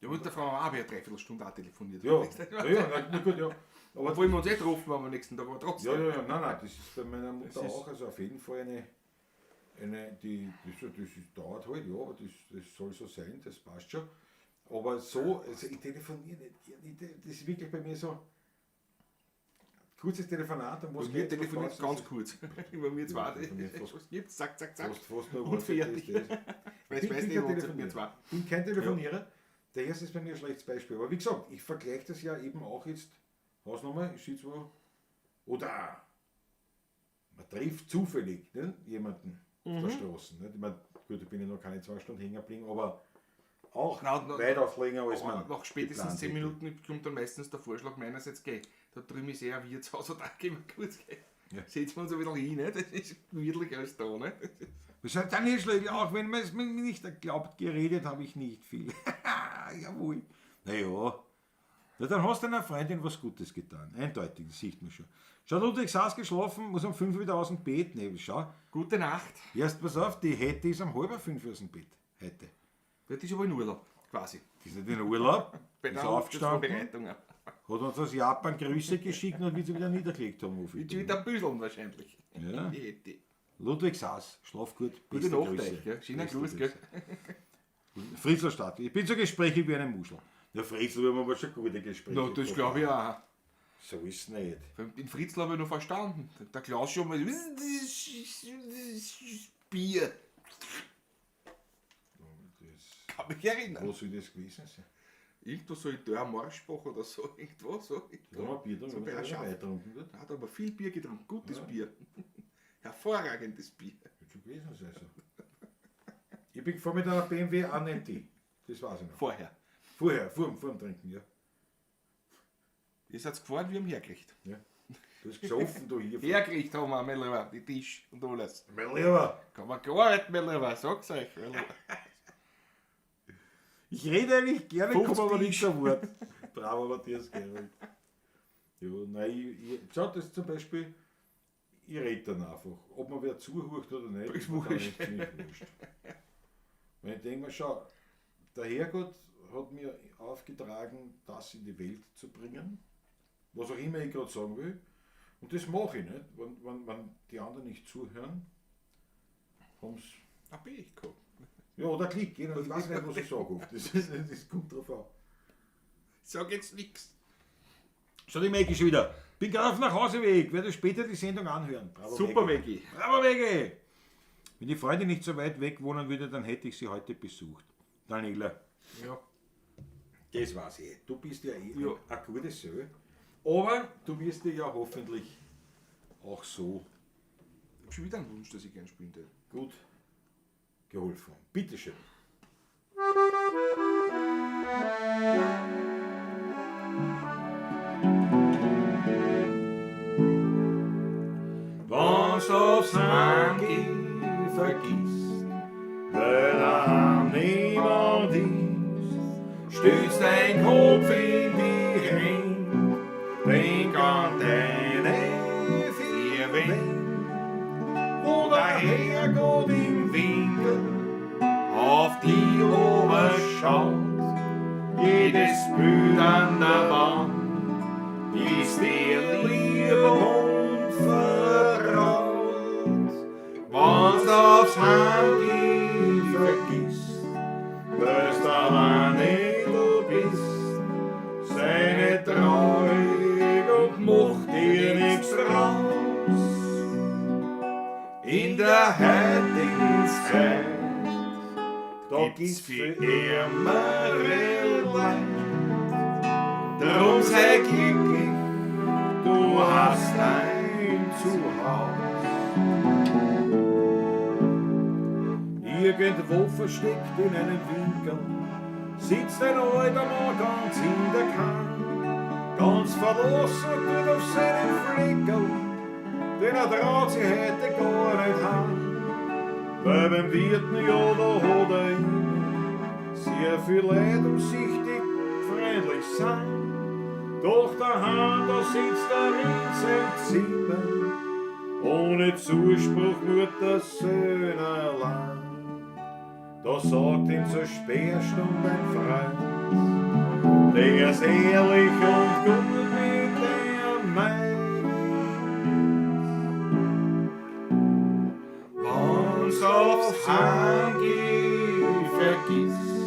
Ja, mit der Frau haben wir eine 3/4 Stunde auch telefoniert. Na gut, ja. Aber Obwohl wir uns getroffen haben am nächsten Tag, aber trotzdem. ja, nein, das ist bei meiner Mutter auch, also auf jeden Fall das dauert halt, ja, aber das soll so sein, das passt schon. Aber so, also ich telefoniere nicht, das ist wirklich bei mir so, kurzes Telefonat, und was Und wir geht, telefonieren was ganz kurz. Über mir zwei, bei mir fast- was gibt's, zack, zack, zack. fast nur Und WhatsApp fertig. ist das. Weil Ich ich weiß bin nicht, kein was mir zwei. Ich bin kein Telefonierer, daher ist es bei mir ein schlechtes Beispiel. Aber wie gesagt, ich vergleiche das ja eben auch jetzt, Hausnummer, ich sitze wo, oder man trifft zufällig, ne, jemanden auf der Straße. Ne? Ich meine, gut, ich bin ja noch keine 2 Stunden hängen geblieben, aber auch weitaus länger als man. Nach spätestens geplant 10 hätte. Minuten kommt dann meistens der Vorschlag meinerseits, geh, da drüben ist eher ein Wirtshaus, da gehen wir kurz, gell. Ja. Setzen wir uns ein bisschen hin, ne? Das ist gemütlicher als da, ne? Was sagt Daniel Schlegel, auch wenn man es mir nicht glaubt, geredet habe ich nicht viel. Jawohl. Naja, dann hast du deiner Freundin was Gutes getan. Eindeutig, das sieht man schon. Schau, Ludwig saß geschlafen, muss um 5 wieder aus dem Bett. Nee, schau. Gute Nacht. Erst pass auf, die Hette ist um 4:30 aus dem Bett. Heute. Das ist aber in Urlaub, quasi. Die ist nicht in Urlaub, Bei ist der aufgestanden, Vorbereitung. hat uns aus Japan Grüße geschickt und wird sie wieder niedergelegt haben. Wird schon wieder büseln wahrscheinlich. Ja. Die Hätte. Ludwig saß, schlaf gut. Gute beste Nacht Grüße. euch, gell? Schöner Beste Gruß, Grüße. gell? Fritzlstadt. Ich bin so gesprächig wie eine Muschel. Ja, Fritzl, wir haben aber schon gute Gespräche. Na, das glaube ich auch. So ist es nicht. Den Fritzl habe ich noch verstanden. Der Klaus schon mal. Bier. Das, Kann mich erinnern. wo soll das gewesen sein? Irgendwo so in der Marschbach oder so. Irgendwo so. Da haben wir Bier, da So haben bei wir der schon Schaff. weiterunten. Wird Da hat er aber viel Bier getrunken. Gutes Ja. Bier. Hervorragendes Bier. schon gewesen sein. So. Ich bin gefahren mit einer BMW ANMT. Das weiß ich noch. Vorher. Vorher, vor dem Trinken, ja. Ihr seid gefahren, wir haben hergekriegt. Ja. Du hast gesoffen, du hier. Hergekriegt haben wir, mein Lieber, die Tisch und alles. Mein Lieber, Kann man gearbeitet, mein Lieber, sag's euch. Mein Lieber. ich rede eigentlich gerne, 50 komme aber nicht Tisch. zu Wort. Bravo, Matthias Gerald. Ja, nein, schau, das zum Beispiel, ich rede dann einfach. Ob man wer zuhört oder nicht, Ist mir dann wurscht. eigentlich ziemlich wurscht. Weil ich denke mir, schau, der Herrgott hat mir aufgetragen, das in die Welt zu bringen, was auch immer ich gerade sagen will. Und das mache ich nicht. Wenn die anderen nicht zuhören, haben sie. Hab ich gehabt. Ja, oder Klick, ich weiß nicht, was ich sage oft. Das kommt drauf an. Sag jetzt nix. Schau, die Maggie schon wieder. Bin gerade auf nach Hauseweg, werde später die Sendung anhören. Bravo, Super, Maggie. Maggie. Bravo, Maggie! Wenn die Freunde nicht so weit weg wohnen würde, dann hätte ich sie heute besucht. Daniela, Ja. das weiß ich. Du bist ja eh Ja. ein gutes Söh. Aber du wirst dir ja hoffentlich auch so Ich hab schon wieder einen Wunsch, dass ich gern spielen würde. gut geholfen. Bitteschön. Was aufs Handy vergisst, weil daheim niemand ist, stützt dein Kopf in die Hände, denk an deine 4 Wände, wo der Herrgott im Winkel auf die Ober schaut, jedes Bild an der Wand ist dir lieb und vertraut. Wenn's aufs Handy vergisst, weil's daran nicht du bist, sei nicht traurig und mach dir nichts draus. der heutigen Zeit, da gibt's für ärmere Leute. Drum sei glücklich, du hast ein Zuhause. Irgendwo versteckt in einem Winkel sitzt ein alter Mann ganz in der Kahn, ganz verlassen tut auf seinen Fleckel, den traut sich heute gar nicht haben. Weil beim Wirten, ja, da hat immer sehr viel Leid umsichtig freundlich sein. Doch daheim, da sitzt in seinem Zimmer, ohne Zuspruch nur der Söhne allein. Da sagt ihm zur Sperrstunde ein Freund, der ist ehrlich und gut mit der meint. Wenn's aufs Heimgehen vergisst,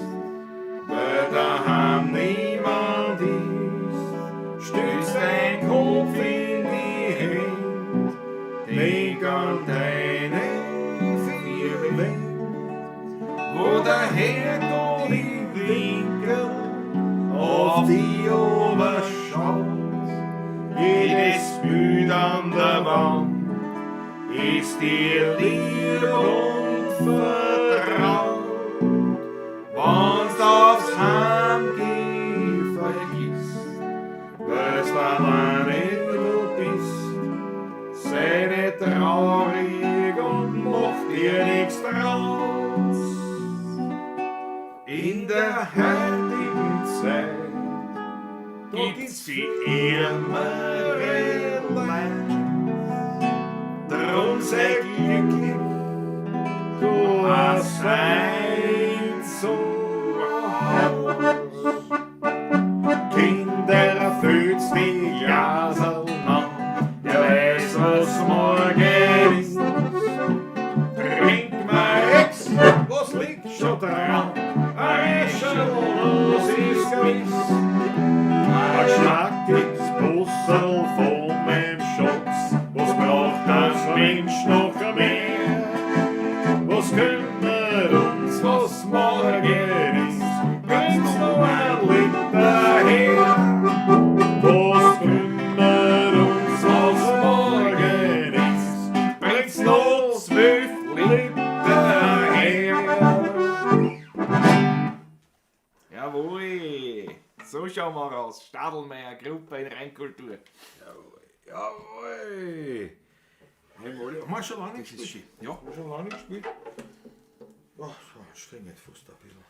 weil daheim niemand ist, stößt dein Kopf in die Hände, denk an deine vier Wände. Wo der Herrgott im Winkel auf die Ober schaut, jedes Bild an der Wand ist dir lieb und vertraut. Wenn's aufs Heimgehen vergisst, weil's allein du bist, sei nicht traurig und mach dir nichts draus. In der heutigen Zeit, da gibt's viel ärmere Leute. Drum sei glücklich, du hast ein Zuhause. Kinder, fühlst die Jasel an, der weiß, was morgen ist. Trink mal Ex, was liegt schon dran? Was ist gewiss? Ein schnackiges Bussel von meinem Schatz. Was braucht das Mensch noch mehr? Was kümmert uns, was morgen ist? Bringt's noch ein Liter her? Was kümmert uns, was morgen ist? Bringt's noch 12 Liter her? Jawohl, so schauen wir aus. Stadelmeier Gruppe in Rheinkultur. Jawohl. Haben wir schon lange Das ist gespielt? schön. Ja, Haben wir schon lange gespielt? Oh, streng nicht fast ein bisschen.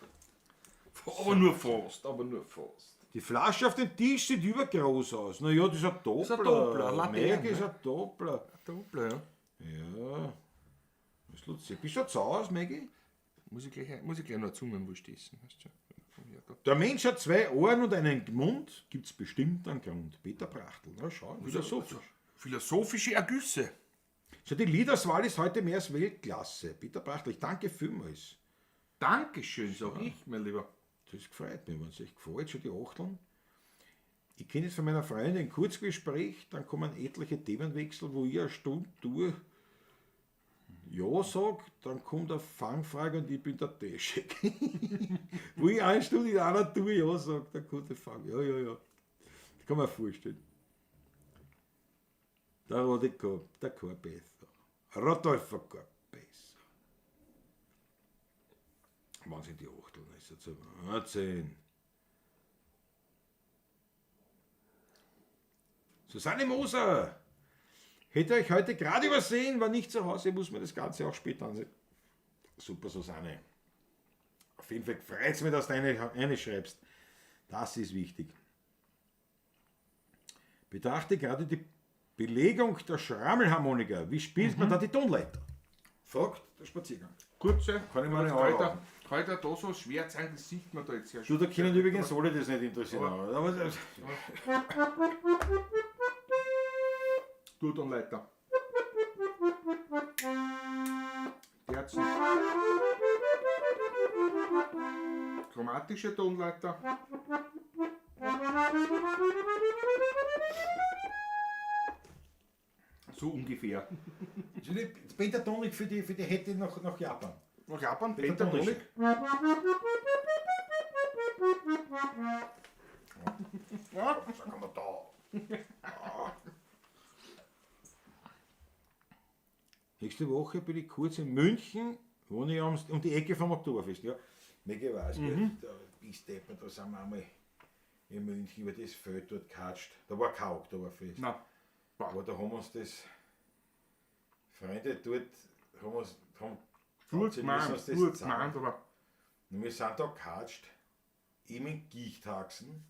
aber nur fast, aber nur fast. Die Flasche auf dem Tisch sieht übergroß aus. Naja, das ist ein Doppler. ist ein Doppler, ein Laterne, Meg ist ein Doppler. Doppel, ja. Ja. Was lustig. Bist du zu Hause, Maggie? Muss ich gleich noch Zungenwurst essen. Weißt du? Ja, da. Der Mensch hat 2 Ohren und einen Mund. Gibt's bestimmt einen Grund. Peter Prachtl. Na schau, philosophisch. Philosophische Ergüsse. So, die Liederswahl ist heute mehr als Weltklasse. Peter Prachtl, ich danke vielmals. Dankeschön, sag ich, mein Lieber. Das gefreut mich, wenn es euch gefällt, schon die Achteln. Ich kenne jetzt von meiner Freundin ein Kurzgespräch, dann kommen etliche Themenwechsel, wo ich eine Stunde durch Ja sage, dann kommt eine Fangfrage und ich bin der Teschek. Wo ich eine Stunde in einer Tour Ja sage, dann kommt die Fang. Ja. Das kann man vorstellen. Der Rodi gehabt, der kann besser. Rodolfo kann besser. Wann sind die Achteln? Ist jetzt 10. Susanne Moser! Hätte euch heute gerade übersehen, war nicht zu Hause, muss man das Ganze auch später ansehen. Super, Susanne. Auf jeden Fall freut es mich, dass du eine schreibst. Das ist wichtig. Betrachte gerade die Belegung der Schrammelharmonika. Wie spielt man da die Tonleiter? Fragt der Spaziergang. Kurze, Kann ich mal eine heute da so schwer zeigen, das sieht man da jetzt ja Du, da können übrigens alle das nicht interessieren. Aber das, Tonleiter. Kerzen. Chromatische Tonleiter. So ungefähr. Also die Pentatonik für die Hätte nach Japan. Nach Japan, Pentatonische. Pentatonik. Ja. Sagen wir da. Nächste Woche bin ich kurz in München, wohne ich um die Ecke vom Oktoberfest. Ja, mega weiß, da bist du, da sind wir einmal in München über das Feld dort gekatscht. Da war kein Oktoberfest. Nein. Aber da haben uns das Freunde dort haben Gut sie gemeint, müssen uns das gut zahlen. gemeint, aber Und wir sind da gekatscht, eben in Gichtaxen.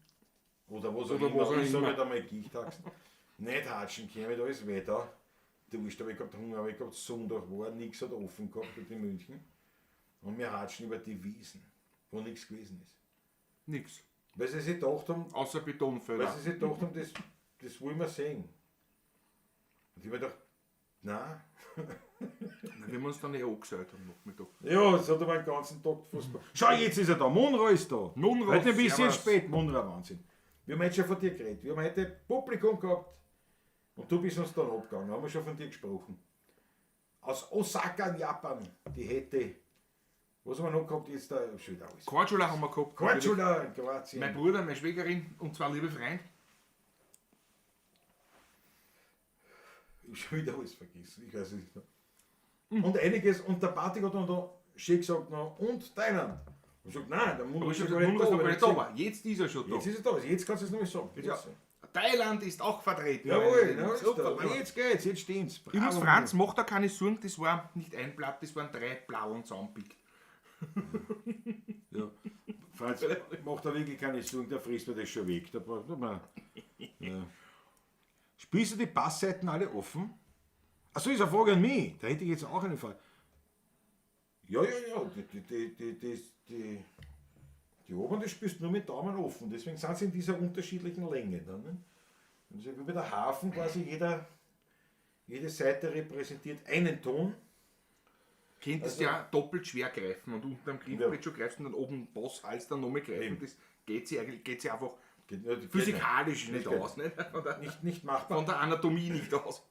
Oder was Oder auch was auch immer, ich sage immer. halt einmal Gichtaxen. Nicht hatschen können mit alles Wetter. Du weißt, aber ich gehabt Hunger, aber ich gehabt Sonntag war, nichts hat offen gehabt dort in München. Und wir hatschen über die Wiesen, wo nichts gewesen ist. nichts. Weil sie sich gedacht haben, Außer Betonfelder. das wollen wir sehen. Und ich habe mir gedacht, nein. Wir haben uns dann angeschaut am Nachmittag. Ja, es hat aber einen ganzen Tag Fußball. Schau, jetzt ist er da, Munro ist da. Munro, Heute ein bisschen servus. spät, Munro, Wahnsinn. Wir haben heute schon von dir geredet. Wir haben heute Publikum gehabt und du bist uns dann abgegangen. Haben wir schon von dir gesprochen. Aus Osaka in Japan, die hätte, was haben wir noch gehabt, jetzt da schon wieder alles. Korčula haben wir gehabt. Korčula in Kroatien. Mein Bruder, meine Schwägerin und zwei liebe Freunde. Ich habe schon wieder alles vergessen, ich weiß es nicht mehr. Und einiges, und der Party hat dann da schön gesagt, noch, und Thailand. Ich habe gesagt, nein, der Munro Aber ist schon ja der gar Munro ist noch weil gar nicht er da. gesagt- Aber jetzt ist er schon da. Jetzt ist er da, jetzt kannst du es noch mal sagen. Ja. Jetzt. Thailand ist auch vertreten. Jawohl, na, Super. super, jetzt geht's, jetzt steht's. Übrigens, Franz, macht da keine Sorgen, das war nicht ein Blatt, das waren 3 blauen zusammengepickt. Ja. Franz, macht da wirklich keine Sorgen, der frisst mir das schon weg. Da braucht man. Ja. Spielst du die Passseiten alle offen? Achso, ist eine Frage an mich. Da hätte ich jetzt auch eine Frage. Ja. Die oberen, die spielst du nur mit Daumen offen. Deswegen sind sie in dieser unterschiedlichen Länge. Dann, ne? Also wie bei der Hafen quasi jede Seite repräsentiert einen Ton. Könntest Also- ja doppelt schwer greifen und unten am Griffbrett schon greifst und dann oben Boss, Hals, dann nochmal greifen. Eben. Das geht sich eigentlich einfach Geht physikalisch nicht Geht aus. Nicht? nicht machbar. Von der Anatomie nicht aus.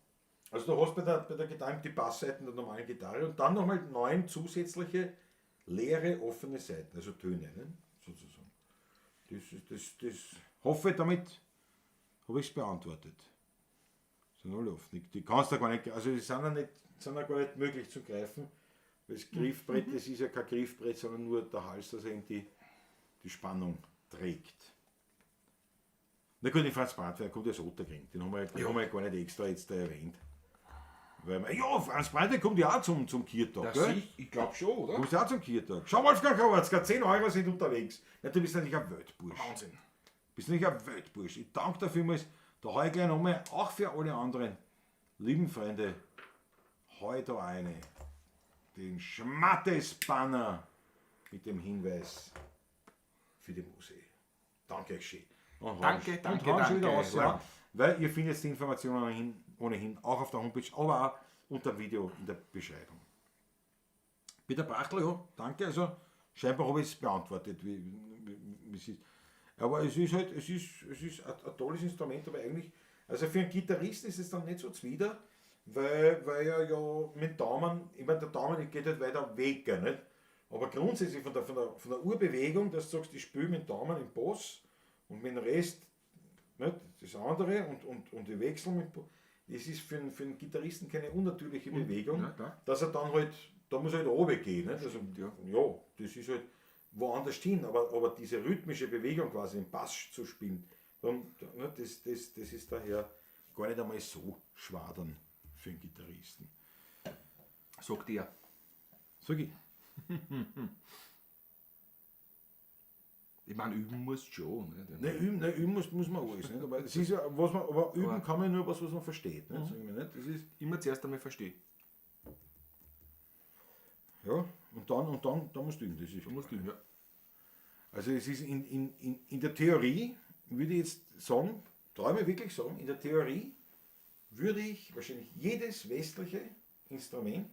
Also du hast bei der Gitarre die Bassseiten der normalen Gitarre und dann nochmal 9 zusätzliche leere offene Seiten, also Töne, ne? Sozusagen. Das hoffe ich, damit habe ich es beantwortet. Sind alle offen. Die kannst du gar nicht, also die sind ja gar nicht möglich zu greifen, weil das Griffbrett, das ist ja kein Griffbrett, sondern nur der Hals, dass er eben die Spannung trägt. Na gut, in Franz Brandwehr kommt das Otterkring, den haben wir ja gar nicht extra jetzt da erwähnt. Weil ja, Franz Brandwehr kommt ja auch zum Kirtag, gell? Ich glaube schon, oder? Kommst du auch zum Kirtag? Schau, Wolfgang Kowatzka, 10 € sind unterwegs. Ja, du bist natürlich ein Weltbursch. Wahnsinn. Bist natürlich ein Weltbursch. Ich danke dafür vielmals. Da habe ich gleich nochmal, auch für alle anderen lieben Freunde, heute da eine. Den Schmattes-Banner mit dem Hinweis für die Musee. Danke euch schön. Und Danke, und danke, hauen schon wieder danke. raus, ja, weil ihr findet die Informationen ohnehin auch auf der Homepage, aber auch unter dem Video in der Beschreibung. Peter Brachtl, ja, danke. Also scheinbar habe ich es beantwortet, wie es ist. Aber es ist halt, es ist ein tolles Instrument, aber eigentlich, also für einen Gitarristen ist es dann nicht so zuwider, weil er ja mit dem Daumen, ich meine, der Daumen geht halt weiter weg, gell, nicht? Aber grundsätzlich von der Urbewegung, dass du sagst, ich spiele mit dem Daumen im Bass und mit dem Rest, nicht, das andere und ich wechsle mit dem Bass. Das ist für einen Gitarristen keine unnatürliche Bewegung, Ja, klar. dass er dann halt, da muss er halt runtergehen. Nicht? Also, ja, das ist halt woanders hin, aber diese rhythmische Bewegung quasi im Bass zu spielen, dann, ne, das ist daher gar nicht einmal so schwer dann für einen Gitarristen. Sagt er. Sag ich. Ich meine, üben musst du schon. Nicht? Ne, üben muss man alles. Nicht? Aber, es ist ja, aber üben kann man nur was man versteht. Nicht? Sagen wir nicht? Das ist, Immer zuerst einmal verstehen. ja, und dann musst du üben. Das ist Du musst üben, ja. Also es ist in der Theorie, würde ich jetzt sagen, träume wirklich sagen, in der Theorie würde ich wahrscheinlich jedes westliche Instrument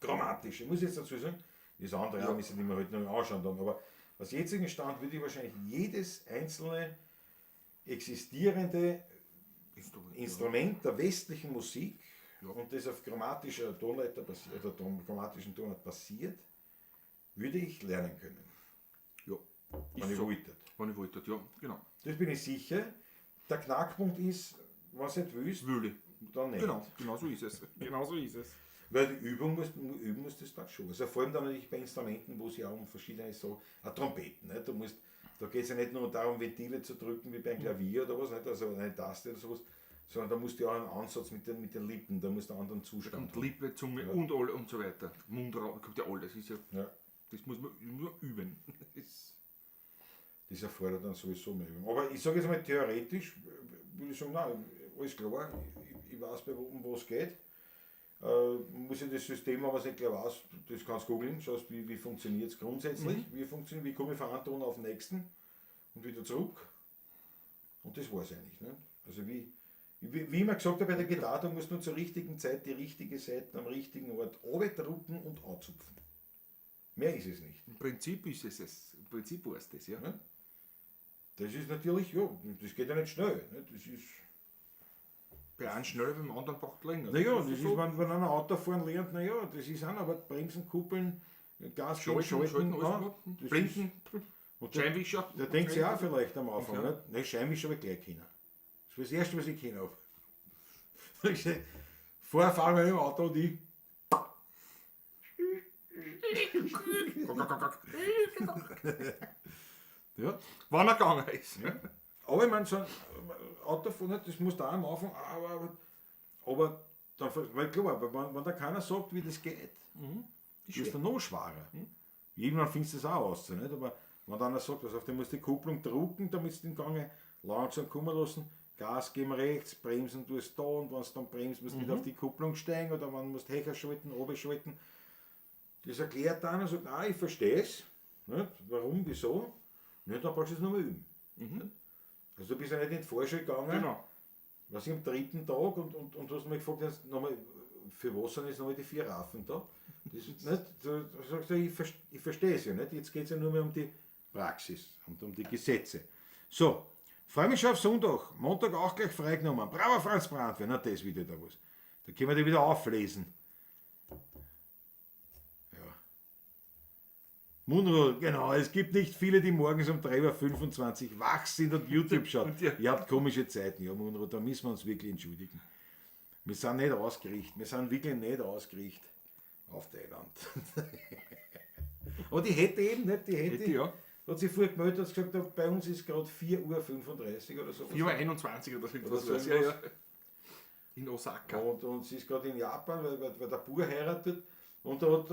grammatisch, ich muss jetzt dazu sagen, das andere Ja. auch müssen wir heute noch anschauen, dann, aber aus jetzigen Stand würde ich wahrscheinlich jedes einzelne existierende Instrument der westlichen Musik Ja. und das auf chromatischer Tonleiter basiert, oder chromatischen Tonart basiert, würde ich lernen können, Ja. wenn ich so. wollte. Wenn ich wollte, ja, genau. Das bin ich sicher. Der Knackpunkt ist, was du nicht willst, Wühle. dann nicht. Genau so ist es. Genau so ist es. Weil die üben musst du das dann schon. Also vor allem dann natürlich bei Instrumenten, wo es ja um verschiedene so, Trompeten. Nicht? Da geht es ja nicht nur darum, Ventile zu drücken wie beim Klavier oder was, nicht? Also eine Taste oder sowas, sondern da musst du ja auch einen Ansatz mit den Lippen, da musst du einen anderen Zustand Und Lippe, Zunge Ja. und so weiter. Mundraum, kommt ja alles. Ist ja, Ja. das muss man nur üben. Das erfordert dann sowieso mehr Übung. Aber ich sage jetzt mal theoretisch, würde ich sagen, nein, alles klar, ich weiß, um was es geht. Muss ich das System, wenn man es nicht gleich weiß, das kannst du googeln, schaust, wie funktioniert es grundsätzlich, wie komme ich von einem Ton auf den nächsten und wieder zurück. Und das war es eigentlich. Ne? Also wie ich immer gesagt habe bei der Gitarre, du musst nur zur richtigen Zeit die richtige Seite am richtigen Ort drücken und anzupfen. Mehr ist es nicht. Im Prinzip ist es. Im Prinzip war es das, ja. Ne? Das ist natürlich, ja, das geht ja nicht schnell. Ne? Das ist, Bei einem schneller, beim anderen braucht es länger. naja, das ist, wenn einer Autofahren lernt, naja, das ist auch, aber Bremsen, Kuppeln, Gas geben, Schalten, alles ja, gut. das Blinken, und der, Scheinwischer. der denkt sich auch vielleicht am Anfang, Ja. nicht? Nein, Scheinwischer habe ich gleich können. Das war das Erste, was ich können habe. Vorher fahren wir im Auto und ich. Ja. Wann er gegangen ist. Ja. Aber ich meine, so ein Autofahren, das muss da am Anfang, aber dann, weil klar, wenn da keiner sagt, wie das geht, ist es dann noch schwerer. Irgendwann findest du das auch aus, nicht? Aber wenn einer sagt, also auf den musst du die Kupplung drücken, damit du den Gange langsam kommen lassen, Gas geben rechts, bremsen tust da und wenn du dann bremst, musst du wieder auf die Kupplung steigen oder wenn du musst Hecher schalten, oben schalten. Das erklärt dann und sagt, ich verstehe es, nicht? Warum, wieso, nicht, dann brauchst du es nochmal üben. Also du bist ja nicht in die Vorschule gegangen, Genau. was ich am 3. Tag und hast mich gefragt, hast, nochmal, für was sind jetzt nochmal die 4 Raffen da? Das ist nicht, du sagst ja, ich verstehe es ja nicht, jetzt geht es ja nur mehr um die Praxis und um die Gesetze. So, freue mich schon auf Sonntag, Montag auch gleich freigenommen. Bravo Franz Brandwehr, na das wieder da was. Da können wir die wieder auflesen. Ja. Munro, genau, es gibt nicht viele, die morgens um 3:25 Uhr wach sind und YouTube schauen. Und ja. Ihr habt komische Zeiten, ja Munro, da müssen wir uns wirklich entschuldigen. Wir sind nicht ausgerichtet, wir sind wirklich nicht ausgerichtet auf Thailand. Aber die hätte eben nicht, die hätte, Ja. hat sich vorher gemeldet, hat gesagt, bei uns ist gerade 4:35 Uhr oder so. 4:21 oder so Oder etwas. so Ja, irgendwas. ja. In Osaka. Und sie ist gerade in Japan, weil der Bur heiratet. Und da hat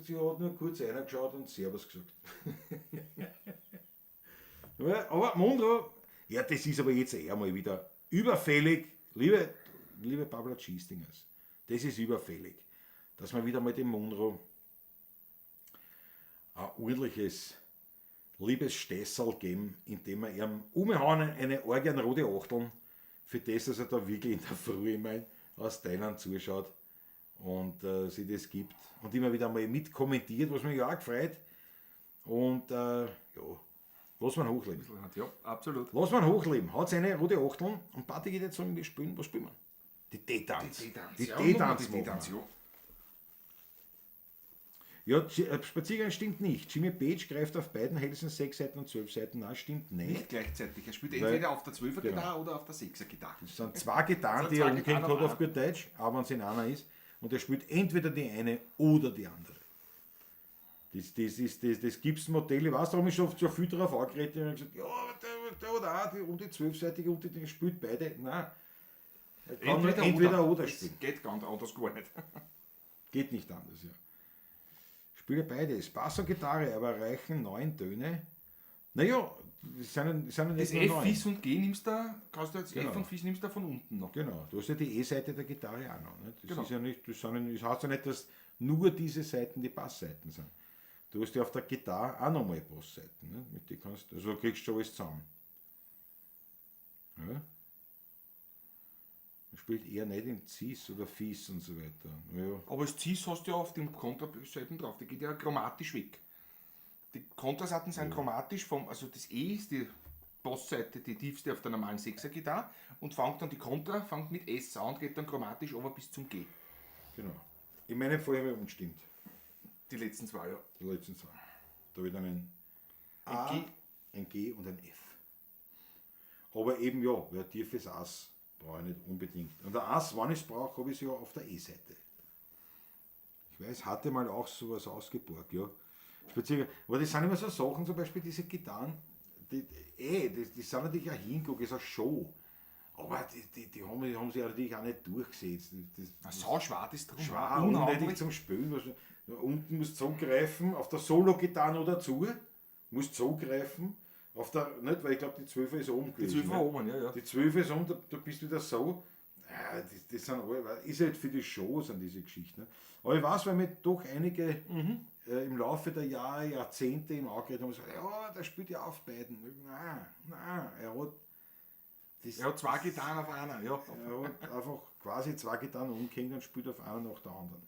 sie hat nur kurz reingeschaut und Servus gesagt. Ja, aber Mondro, ja, das ist aber jetzt eher mal wieder überfällig. Liebe Pablo Schiestingers, das ist überfällig, dass wir wieder mal dem Mondro ein ordentliches Liebesstessel geben, indem wir ihm umhauen eine Orgien rote Achteln, für das, dass er da wirklich in der Früh mal aus Thailand zuschaut und sich das gibt und immer wieder mal mitkommentiert, was mich ja auch gefreut. Und ja, lass man hochleben. Ja, absolut. Lass man hochleben. Hat seine rote Achteln und Party geht jetzt sagen, wir spielen, was spielen wir? Die D-Tanz. Die D-Tanz. ja. Ja, Spaziergang stimmt nicht. Jimmy Page greift auf beiden Hälsen 6 Seiten und 12 Seiten. Nein, stimmt nicht. Nicht gleichzeitig. Er spielt Weil- entweder auf der 12er Genau. Gitarre oder auf der 6er Gitarre. Es sind 2 Gitarren, Es die sind er zwei umgehängt Gitarren hat auf auf gut Deutsch, aber wenn es in einer ist. Und er spielt entweder die eine oder die andere. Das Gipsmodell, ich weiß, darum ist schon viel darauf angeredet. Und gesagt, ja, der hat auch die 12-seitige und die spielt beide. Nein. Er kann nur entweder oder Das spielen. geht ganz anders gar nicht. Geht nicht anders, ja. Spiele beides. Bass und Gitarre, aber reichen 9 Töne. Naja, das sind ja Das nicht nur F, 9. Fis und G nimmst du, kannst du jetzt Genau. F und Fis nimmst du von unten noch. Genau, du hast ja die E-Seite der Gitarre auch noch. Nicht? Das Genau. ist ja nicht, das heißt ja nicht, dass nur diese Seiten die Bassseiten sind. Du hast ja auf der Gitarre auch nochmal Bassseiten. Nicht? Mit die kannst, also du kriegst schon alles zusammen. Ja? Man spielt eher nicht in Cis oder Fis und so weiter. Ja. Aber das Cis hast du ja auf den Kontraseiten drauf, die geht ja chromatisch weg. Die Kontraseiten sind chromatisch, also das E ist die Bassseite, die tiefste auf der normalen 6er Gitarre und fängt dann die Kontra, fängt mit S an und geht dann chromatisch aber bis zum G. Genau. In meinem Fall habe ich umgestimmt. Die letzten zwei, ja. Die letzten zwei. Da habe ich dann ein A, G. ein G und ein F. Aber eben ja, weil ein tiefes Ass brauche ich nicht unbedingt. Und der Ass, wann ich es brauche, habe ich es ja auf der E-Seite. Ich weiß, hatte mal auch sowas ausgeborgt, ja. Speziell, aber das sind immer so Sachen, zum Beispiel diese Gitarren, die sind natürlich ein Hinguck, ist eine Show. Aber die haben sich natürlich auch nicht durchgesetzt. So schwer ist drum. Schwer, unnötig zum Spielen. Unten musst du zugreifen, auf der Solo-Gitarre noch dazu, musst du zugreifen, auf der, nicht, weil ich glaube die 12 ist oben gewesen. Die 12 oben, ja. Die 12 ist oben, da bist du wieder so. Ja, das sind alle, ist halt für die Show, sind diese Geschichten. Ne? Aber ich weiß, weil mir doch einige im Laufe der Jahre, Jahrzehnte im Auge haben gesagt, ja, der spielt ja auf beiden. Nein, er hat zwei Gitarren auf einer, ja. Er hat einfach quasi zwei Gitarren umgehängt und spielt auf einer nach der anderen.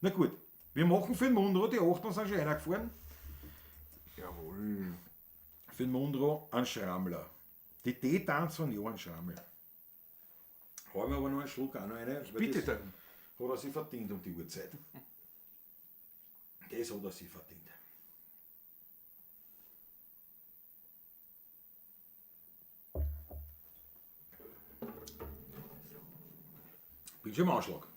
Na gut, wir machen für den Mundro, die 8 sind schon reingefahren. Jawohl. Für den Mundro ein Schrammler. Die D-Tanz von Johann Schrammel. Haben wir aber noch einen Schluck auch noch eine. Bitte dann. Hat er sich verdient um die Uhrzeit. Das hat er sich verdient. Bin schon im Anschlag.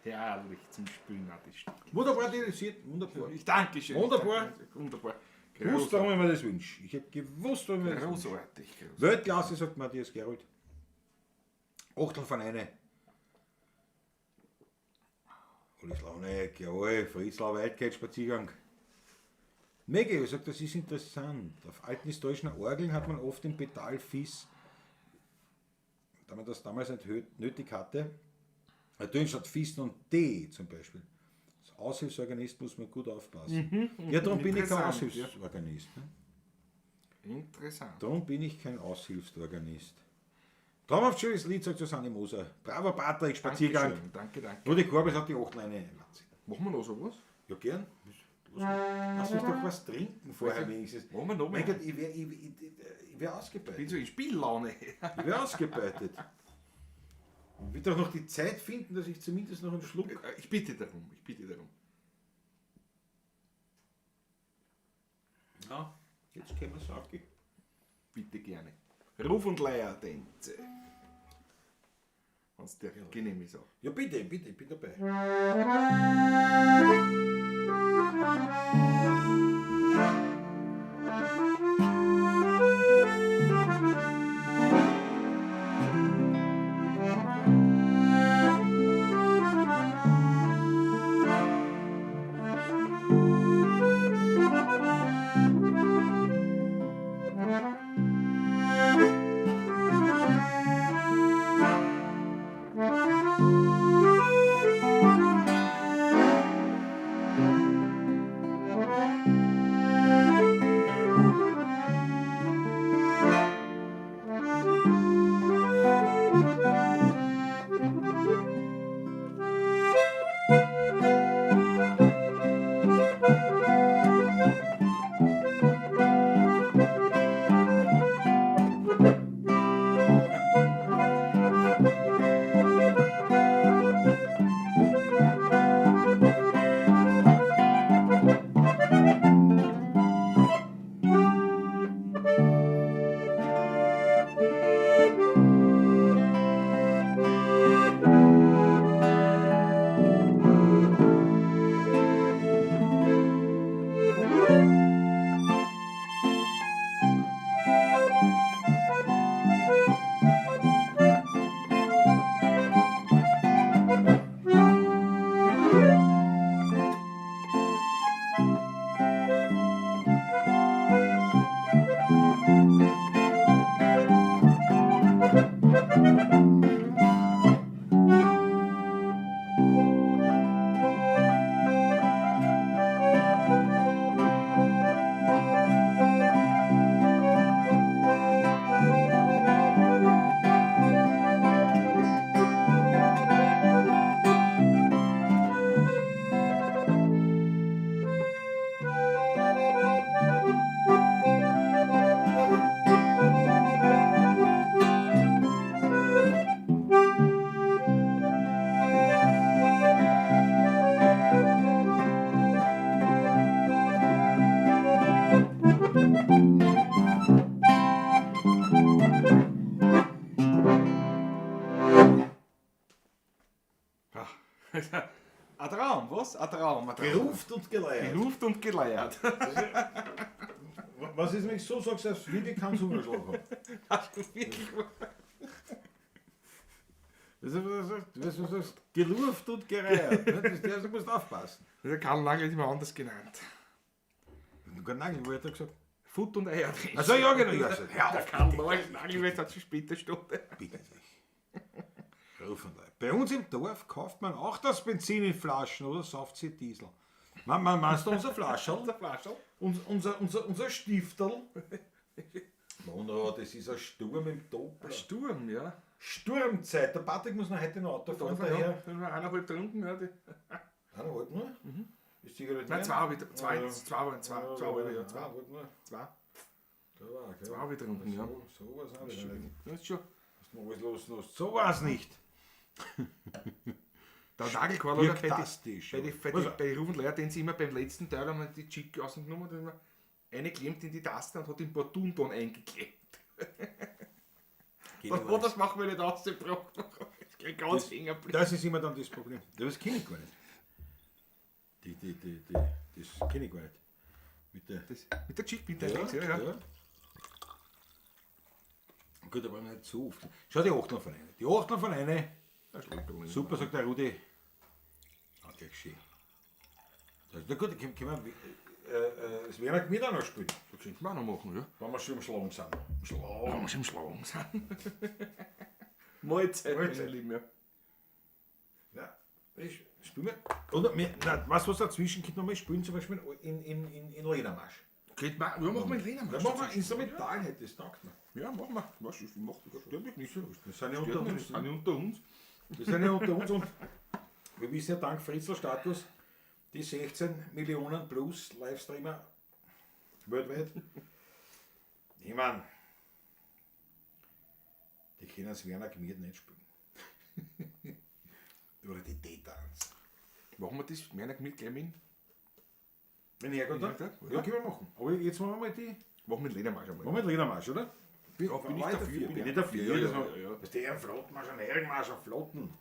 Herrlich zum Spielen, das Stück. Wunderbar realisiert, wunderbar. Ich danke schön. Wunderbar. Wunderbar. Gewusst, warum ich mir das wünsche. Ich habe gewusst, warum ich mir das wünsche. Großartig. Weltklasse, sagt Matthias Gerold. Achtel von eine. Alles Launeck, jawohl, Frieslau Waldkeit-Spaziergang. Mega, ich sag, das ist interessant. Auf alten historischen Orgeln hat man oft im Pedal Fis, da man das damals nicht nötig hatte, natürlich statt Fis und D zum Beispiel. Als Aushilfsorganist muss man gut aufpassen. Ja, darum bin ich kein Interessant, Aushilfsorganist. Ne? Interessant. Darum bin ich kein Aushilfsorganist. Traumhaft schönes Lied, sagt Susanne Moser. Bravo Patrick, Spaziergang. Dankeschön, danke. Rudi Korbes hat die 8 Leine. Machen wir noch sowas? Ja, gern. Lass mich doch was trinken vorher wenigstens. Machen wir noch Mein mehr? Gott, ich wär Ich bin ausgebeutet. so in Spiellaune. Ich wär ausgebeutet. Ich will doch noch die Zeit finden, dass ich zumindest noch einen Schluck. Ich bitte darum, ich bitte darum. Ja, jetzt können wir sagen. Bitte gerne. Ruf und Leier-Tänze. Wenn es dir genehm ist. Auch. Ja, bitte, bitte, ich bin dabei. Ein Traum, was? Ein Traum. Geruft und geleiert. Geruft und geleiert. Was ist, wenn ich so sage, dass wirklich keinen Zungenschlag habe? Hast du wirklich Du sagst, geruft und gereiert. Du musst aufpassen. Der Karl Nagel ist immer anders genannt. Gott Nagel, wo hat er gesagt? Futt und Eier. Also ja, genau. Ja, Der ja, Karl Nagel wird hat zu später Stunde. bitte dich. Ruf und Leid. Bei uns im Dorf kauft man auch das Benzin in Flaschen oder sauft sie Diesel. Meinst du unser Flascherl? Der Flascherl. Unser Stifterl? No, das ist ein Sturm im Doppler. Ein Sturm, ja. Sturmzeit. Der Patrick muss noch heute noch Auto fahren. Daher. Wenn wir 1,5 trunken, ja. Eineinhalb nur? Ist Zigarette? Nein, 2 habe ich. 2 Ja. habe ich, ja. 2. Eineinhalb nur. 2. Ja, 2 habe ich getrunken, ja. So was auch nicht. Das ist schon. Was noch alles los? So was nicht. Der Nagelkorn oder Fantastisch. bei den Ruf und Leier, den sie immer beim letzten Teil haben wir die Chick ausgenommen, da haben wir eine klemmt in die Taste und hat den Portunton eingeklemmt. Und das machen wir nicht ausgebrochen. Das geht ganz Fingerblick. Das ist immer dann das Problem. Das kenne ich gar nicht. Das kenne ich gar nicht. Mit der Chick, mit der links, ja. Gut, aber nicht so oft. Schau die Achteln von einer. Die Achteln von einer. Super, sagt der Rudi. gleich schön. Na gut, dann können wir das Weihnachten mit auch noch spielen, Das könnten wir auch noch machen, ja. wenn wir schon im Schlagen sind. Im Wenn Schlagen. wir schon im Schlagen sind. Mahlzeit, Mahlzeit. meine Lieben, ja. Ja, ich spiele wir. Oder, weißt du was dazwischen gibt, noch mal spielen, zum Beispiel in Ledermarsch. Könnten wir, ja, machen wir in Lena. Dann machen wir instrumental heute, das taugt mir. Ja, machen wir. Was, ich mach das, stört mich nicht so. Wir sind ja Stört unter mich uns. nicht, sind ja unter uns. Wir sind ja unter uns und wir wissen ja dank Fritzl-Status die 16 Millionen plus Livestreamer weltweit. Ich meine, die können das Werner Gmied nicht spielen. Oder die T-Tanz. Machen wir das, mehr nicht mit, gleich mit. Wenn ich hergehe, Ja, dann? klar. Ja, können wir machen. Aber jetzt machen wir mal die. Machen wir in Ledermarsch einmal. Machen wir den Ledermarsch, oder? Ja, bin ich dafür. Bin ich dafür. Ja, das ja, war- ja. Was der Flottenmarsch, ein Ehrenmarsch, ein Flotten.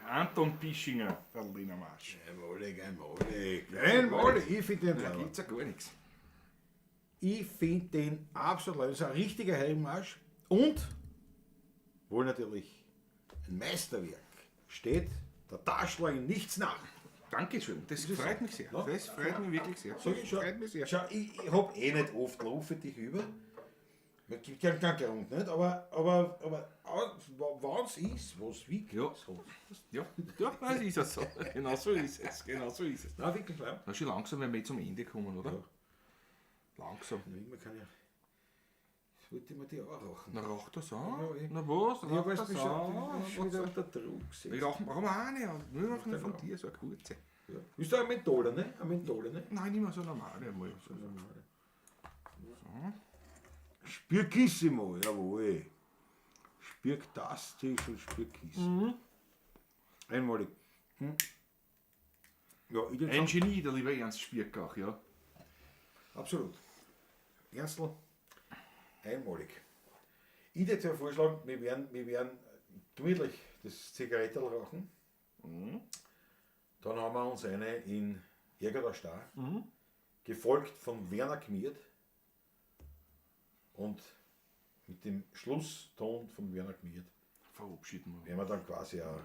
Anton Pischinger, der Ledermarsch. Einmalig. Einmalig. Ich finde den Da toll. gibt's ja gar nichts. Ich finde den absolut toll. Das ist ein richtiger Helmmarsch. Und, wohl natürlich ein Meisterwerk, steht der Taschler in nichts nach. Dankeschön, das freut mich sehr. Ja. Das freut mich wirklich sehr. So, Das freut mich sehr. Schau, ich habe eh nicht oft laufe dich über. Es gibt ja keinen Grund, nicht? Aber wenn es ist, was wiegt, Ja. so. Ja, das ist es so. Genau so ist es. Genau so ist es. Na, wirklich, ja. Na, schon langsam, wenn wir zum Ende kommen, oder? Ja. Langsam. Man kann ja. Das wollte ich mir die auch rauchen. Na, raucht das an? Ja, ich- Na was? Ja, Raucht weil das es an? schon wieder unter Druck sitzt. Ich rauche auch eine, und nur noch eine von Genau. dir, so eine kurze. Ja. Ist da ein Menthol, ne? Ein Menthol, ne? Nein, nicht mehr so normale einmal. Spürkissimo, jawohl. Spürktastisch und Spürkissimo. Einmalig. Ja, ich Ein Genie, der lieber Ernst Spierkach, ja. absolut. Ernstl, einmalig. Ich hätte ja vorschlagen, wir werden gemütlich das Zigarettel rauchen. Mhm. Dann haben wir uns eine in Jäger der Star, gefolgt von Werner Kmiert und mit dem Schlusston von Werner Kmiert Verabschieden wir. werden wir dann quasi auch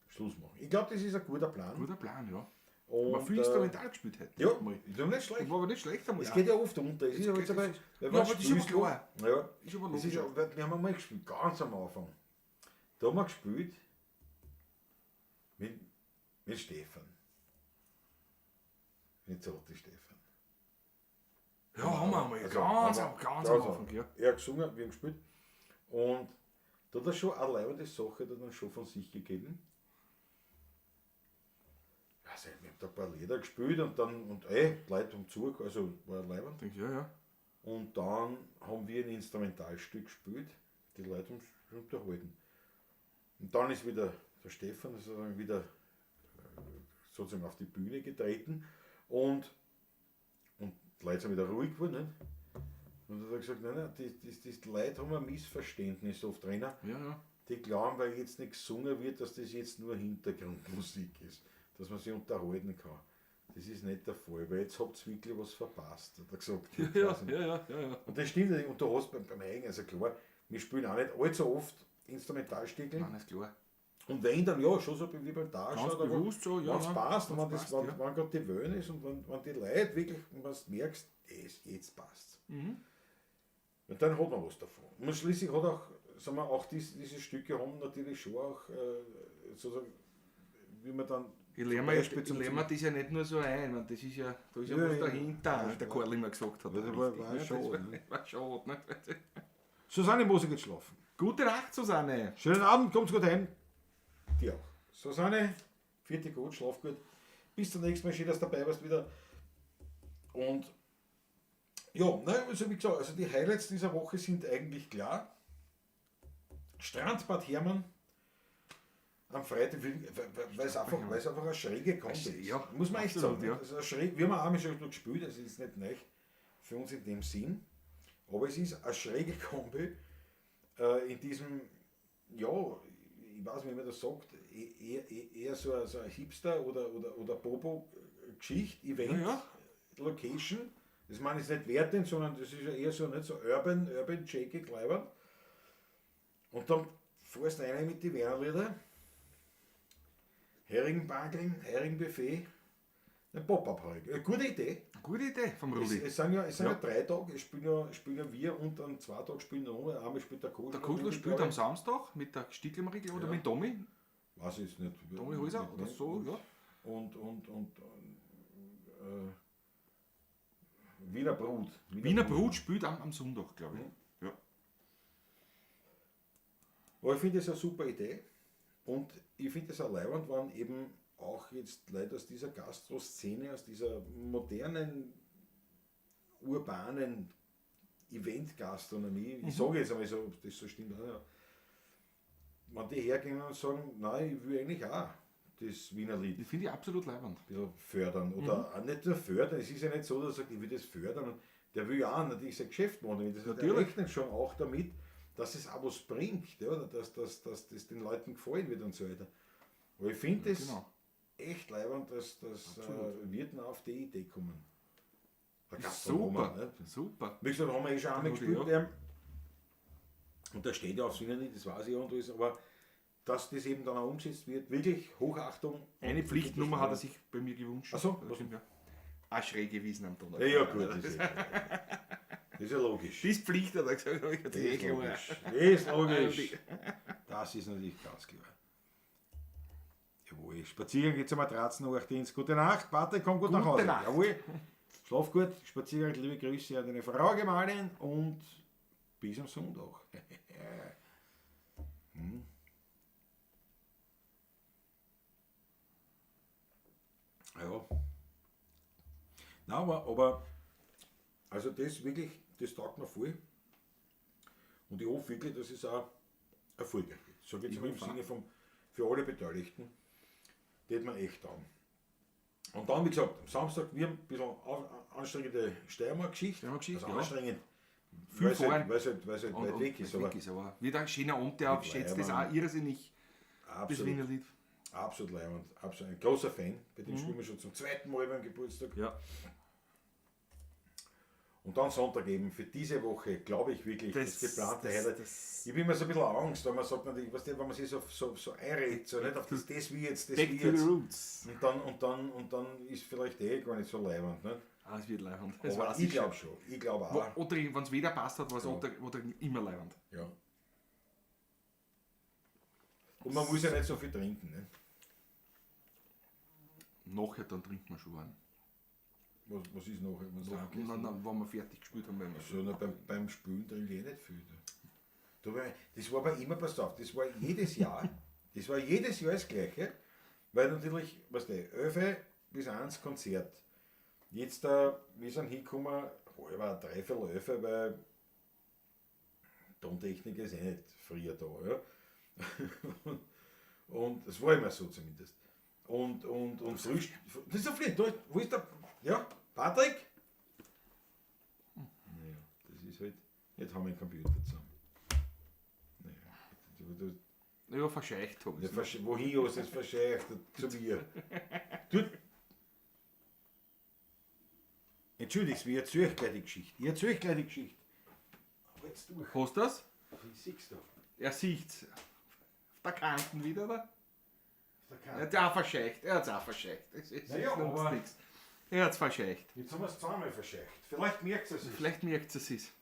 Schluss machen. Ich glaube, das ist ein guter Plan. Guter Plan, ja. Und, Aber viel Instrumental gespielt heute. ja, ist doch nicht schlecht. Das war aber nicht schlecht einmal. Es geht ja oft unter. Es ist ja jetzt aber, weil ja, was aber das ist aber spielst du? klar. Ja, Ist aber das logisch. ist ja, wir haben einmal gespielt, ganz am Anfang. Da haben wir gespielt mit Stefan. Mit Zotti Stefan. Ja, haben wir einmal. Also, Ganz am am Anfang, ja. Er hat gesungen, wir haben gespielt. Und da hat er schon eine leibende Sache dann schon von sich gegeben. Also, wir haben da ein paar Lieder gespielt und dann, die Leute haben zugehört, also war leibend. Denk ich, ja, ja. Und dann haben wir ein Instrumentalstück gespielt, die Leute haben sich unterhalten. Und dann ist wieder der Stefan sozusagen wieder sozusagen auf die Bühne getreten und die Leute sind wieder ruhig geworden. Nicht? Und dann hat er gesagt, nein, die Leute haben ein Missverständnis oft drin. Ja, ja. Die glauben, weil jetzt nicht gesungen wird, dass das jetzt nur Hintergrundmusik ist, dass man sich unterhalten kann. Das ist nicht der Fall, weil jetzt habt ihr wirklich was verpasst, hat er gesagt. Ja. Und das stimmt nicht. Und du hast beim Eigen, also klar, wir spielen auch nicht allzu oft Instrumentalstücke. Nein, ist klar. Und wenn dann, ja, schon so wie beim Darstellen, Ganz bewusst so, ja. wenn es passt, und wenn passt, wenn gerade die Wellen ist und wenn die Leute wirklich, wenn du merkst, jetzt passt. Und dann hat man was davon. Und schließlich hat auch, sagen wir, auch diese Stücke haben natürlich schon auch, sozusagen, wie man dann. Ich lerne mir das ja nicht nur so ein, weil das ist ja, da ist ja was dahinter, Ja, der Karl immer gesagt hat. Das war schade, ne? War schade, ne? Susanne muss ich jetzt schlafen. Gute Nacht, Susanne. Schönen Abend, kommt's gut heim. Dir auch. Susanne, vierte gut, schlaf gut. Bis zum nächsten Mal, schön, dass du dabei warst wieder. Und ja, ne, also wie gesagt, also die Highlights dieser Woche sind eigentlich klar. Strandbad Hermann am Freitag, weil es einfach eine schräge Kombi ist. Ja, muss man echt absolut, sagen. ja. Also eine schräg, wir haben auch schon gespielt, also es ist nicht neu für uns in dem Sinn. Aber es ist eine schräge Kombi in diesem, ja, ich weiß nicht, wie man das sagt, eher so ein Hipster oder Bobo-Geschichte, Event, Ja. Location. Das meine ich nicht wertend, sondern das ist ja eher so nicht so urban shaky Kleiber. Und dann fährst du rein mit den Wernlieder, Heringenbageln, Heringenbuffet, ein Pop-Up halt. Gute Idee. Gute Idee vom Rudi. Es sind ja Ja. 3 Tage, es spielen ja wir und dann 2 Tage spielen der andere. Einmal spielt der Kosler. Der Kosler spielt am Samstag mit der Stickelmarigel oder Ja. mit Tommy. Weiß ich nicht. Tommy Häuser oder so, ja. Und Wiener Brut. Wiener Brut spielt am Sonntag, glaube ich. Ja. Aber ich finde das eine super Idee. Und ich finde es auch leibend, wenn eben auch jetzt Leute aus dieser Gastro-Szene, aus dieser modernen, urbanen Event-Gastronomie, ich sage jetzt einmal so, ob das so stimmt, ja, wenn die hergehen und sagen, nein, ich will eigentlich auch das Wiener Lied Die finde ich absolut leibend. ein bisschen fördern. Oder auch nicht nur fördern, es ist ja nicht so, dass er sagt, ich will das fördern. Und der will ja auch natürlich sein Geschäft machen. Der Natürlich. rechnet schon auch damit, dass es auch was bringt, ja, oder dass das den Leuten gefallen wird und so weiter. Aber ich finde es Genau. echt leibend, dass Absolut. Wirten auf die Idee kommen. Der Super, Gastronomen, nicht? super. Wie gesagt, haben wir schon einmal Rudi, gespielt. ja. Und da steht ja aufs Wiener nicht, das weiß ich ja und alles, aber dass das eben dann auch umgesetzt wird, wirklich Hochachtung. Eine Pflichtnummer hat er sich bei mir gewünscht. Ach so, Das was? stimmt, ja. Ein schräge Wiesen am Donnerstag. Ja, gut, das ist das ist ja logisch. Das ist Pflicht, hat er gesagt. Ich Das hatte ist klar. logisch. Das ist logisch. Das ist natürlich ganz klar. Jawohl, Spaziergang geht zum Matratzennachtdienst. Gute Nacht, Patrick, komm gut nach Gute Hause. Nacht. Jawohl. Schlaf gut, Spaziergang, liebe Grüße an deine Frau Gemahlin und bis am Sonntag. Hm. Ja. Na, aber also das wirklich, das taugt mir voll. Und ich hoffe wirklich, dass es auch erfolgreich wird. So geht es Ich mir im hoffe auch. Sinne von für alle Beteiligten. Das hat man echt an. Und dann, wie gesagt, am Samstag, wir haben ein bisschen anstrengende Steiermark-Geschichte. Steiermark-Geschichte, Also ja. anstrengend, Viel weil es fahren. halt, weit weg ist. Aber aber wieder ein schöner Abend, der Mit aufschätzt das Weibern. auch irrsinnig, das absolut. Wiener Lied. Absolut leibend. Absolut ein großer Fan. Bei dem spielen wir schon zum zweiten Mal beim Geburtstag. Ja. Und dann Sonntag eben für diese Woche, glaube ich wirklich, das geplante Highlight. Ich habe immer so ein bisschen Angst, weil man sagt natürlich, weißt du, wenn man sich so einredet, so nicht auf das wie jetzt, das Back wie to the jetzt. roots. Und dann ist vielleicht gar nicht so leibend. Nicht? Ah, es wird leibend. Aber ich glaube schon. Ich glaube auch. Oder wenn es wieder passt hat, war es Ja. oder immer leibend. Ja. Und man muss ja nicht so viel trinken. Ne? Nachher dann trinkt man schon einen. Was ist noch? Wenn wir fertig gespielt haben. So, beim Spülen trinke ich nicht viel. Das war aber immer, pass auf, das war jedes Jahr das Gleiche, weil natürlich, weißt du, 11 bis 1 Konzert. Jetzt, wir sind hingekommen, halb, dreiviertel 11, weil Tontechnik ist eh nicht früher da, ja. Und das war immer so zumindest. Und Frühstück, das ist so viel, wo ist der, ja, Patrick? Naja, das ist halt, jetzt haben wir einen Computer zusammen. Naja, Ja, verscheucht habe ich. wohin hast du es verscheucht? Zu mir. Du, entschuldigst mich, ich erzähle euch gleich die Geschichte. Aber jetzt durch. Hast du das? Wie siehst du? Er sieht's. Auf der Kanten wieder, oder? Da Er hat auch verscheucht. Er hat's auch verscheucht. Naja, aber- nichts. Er hat's verscheucht. Jetzt haben wir es zweimal verscheucht. Vielleicht merkt es. Vielleicht merkt es.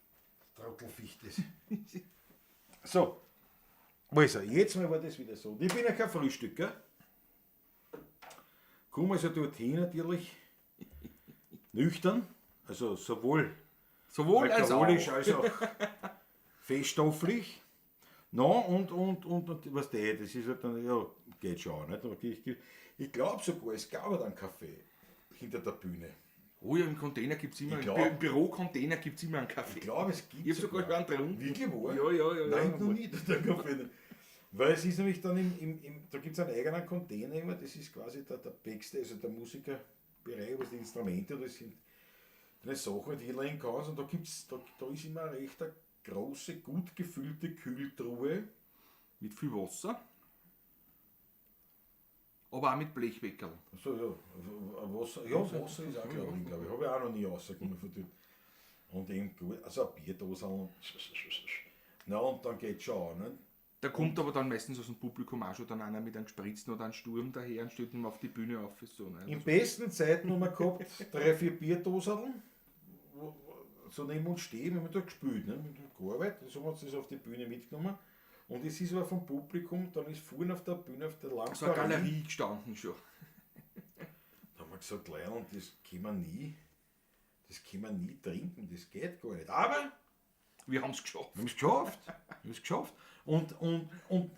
Trottelfichtes. So. Also, jetzt mal war das wieder so. Ich bin ja kein Frühstücker. Komme also dorthin natürlich nüchtern, also sowohl Sowohl als auch. alkoholisch als auch feststofflich. No, und was das ist halt dann, ja, geht schon, nicht? Aber ich glaube sogar, es gab halt einen Kaffee hinter der Bühne. Oh ja, im Container gibt es immer, Ich glaub- im Bürocontainer gibt es immer einen Kaffee. Ich glaube, es gibt Ich habe sogar schon einen getrunken. Wirklich wahr? Ja. Nein, noch nicht, der Kaffee nicht. Weil es ist nämlich dann da gibt es einen eigenen Container immer, das ist quasi der Backstage, also der Musikerbereich, was die Instrumente, das sind eine Sachen, die hinlegen kannst, und da ist immer eine recht eine große, gut gefüllte Kühltruhe. Mit viel Wasser. Aber auch mit Blechweckerl. So, ja, Wasser ist auch, glaube ich. Habe ich auch noch nie rausgekommen von dort. Und eben gut, also eine Bierdose und na, und dann geht schon, ne? Da kommt aber dann meistens aus dem Publikum auch schon dann einer mit einem Gespritzen oder einem Sturm daher und stellt ihn auf die Bühne auf. So, ne? In besten Zeiten haben wir gehabt 3-4 Bierdosen, so neben uns stehen, haben wir da gespielt, ne? Mit gearbeitet, so haben wir uns das auf die Bühne mitgenommen. Und es ist aber vom Publikum, dann ist vorne auf der Bühne, auf der So eine Lampe, Galerie gestanden schon. da haben wir gesagt, Leute, das können wir nie trinken, das geht gar nicht. Aber Wir haben es geschafft. wir haben es geschafft. Und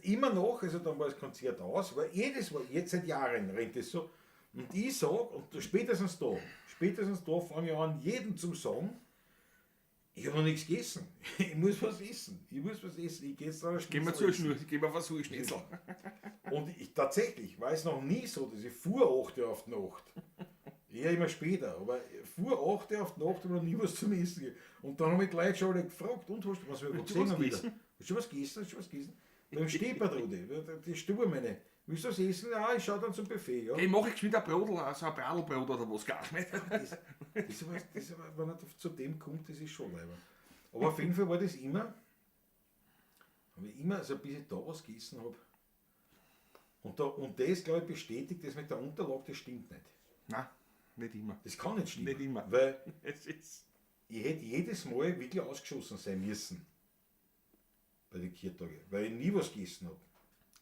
immer noch, also dann war das Konzert aus, weil jetzt seit Jahren rennt es so. Und ich sage, und spätestens da fange ich an, jedem zu sagen, ich habe noch nichts gegessen. Ich muss was essen. Ich gehe jetzt da Gehen wir zur Schnur, gehen wir Versuch Schnitzel. Und tatsächlich war es noch nie so, dass ich vor 8 Uhr auf die Nacht, eher immer später, aber vor 8 Uhr auf die Nacht habe ich noch nie was zum Essen gegeben. Und dann habe ich gleich schon alle gefragt, und hast du was gesehen? Hast du was gegessen? Beim Stehpadrude, die Stube meine. Willst du was essen? Ja, ich schaue dann zum Buffet. Ja. Hey, mach ich geschwind ein Brodel, also ein Bradelbrot oder was gar nicht. Das, wenn er zu dem kommt, das ist schon leider. Aber auf jeden Fall war das immer, also bis ich da was gegessen habe. Und das, glaube ich, bestätigt, das mit der Unterlage, das stimmt nicht. Nein, nicht immer. Das kann nicht stimmen. Nicht immer. Weil Es ist. ich hätte jedes Mal wirklich ausgeschossen sein müssen. Bei den Kirtagen. Weil ich nie was gegessen habe.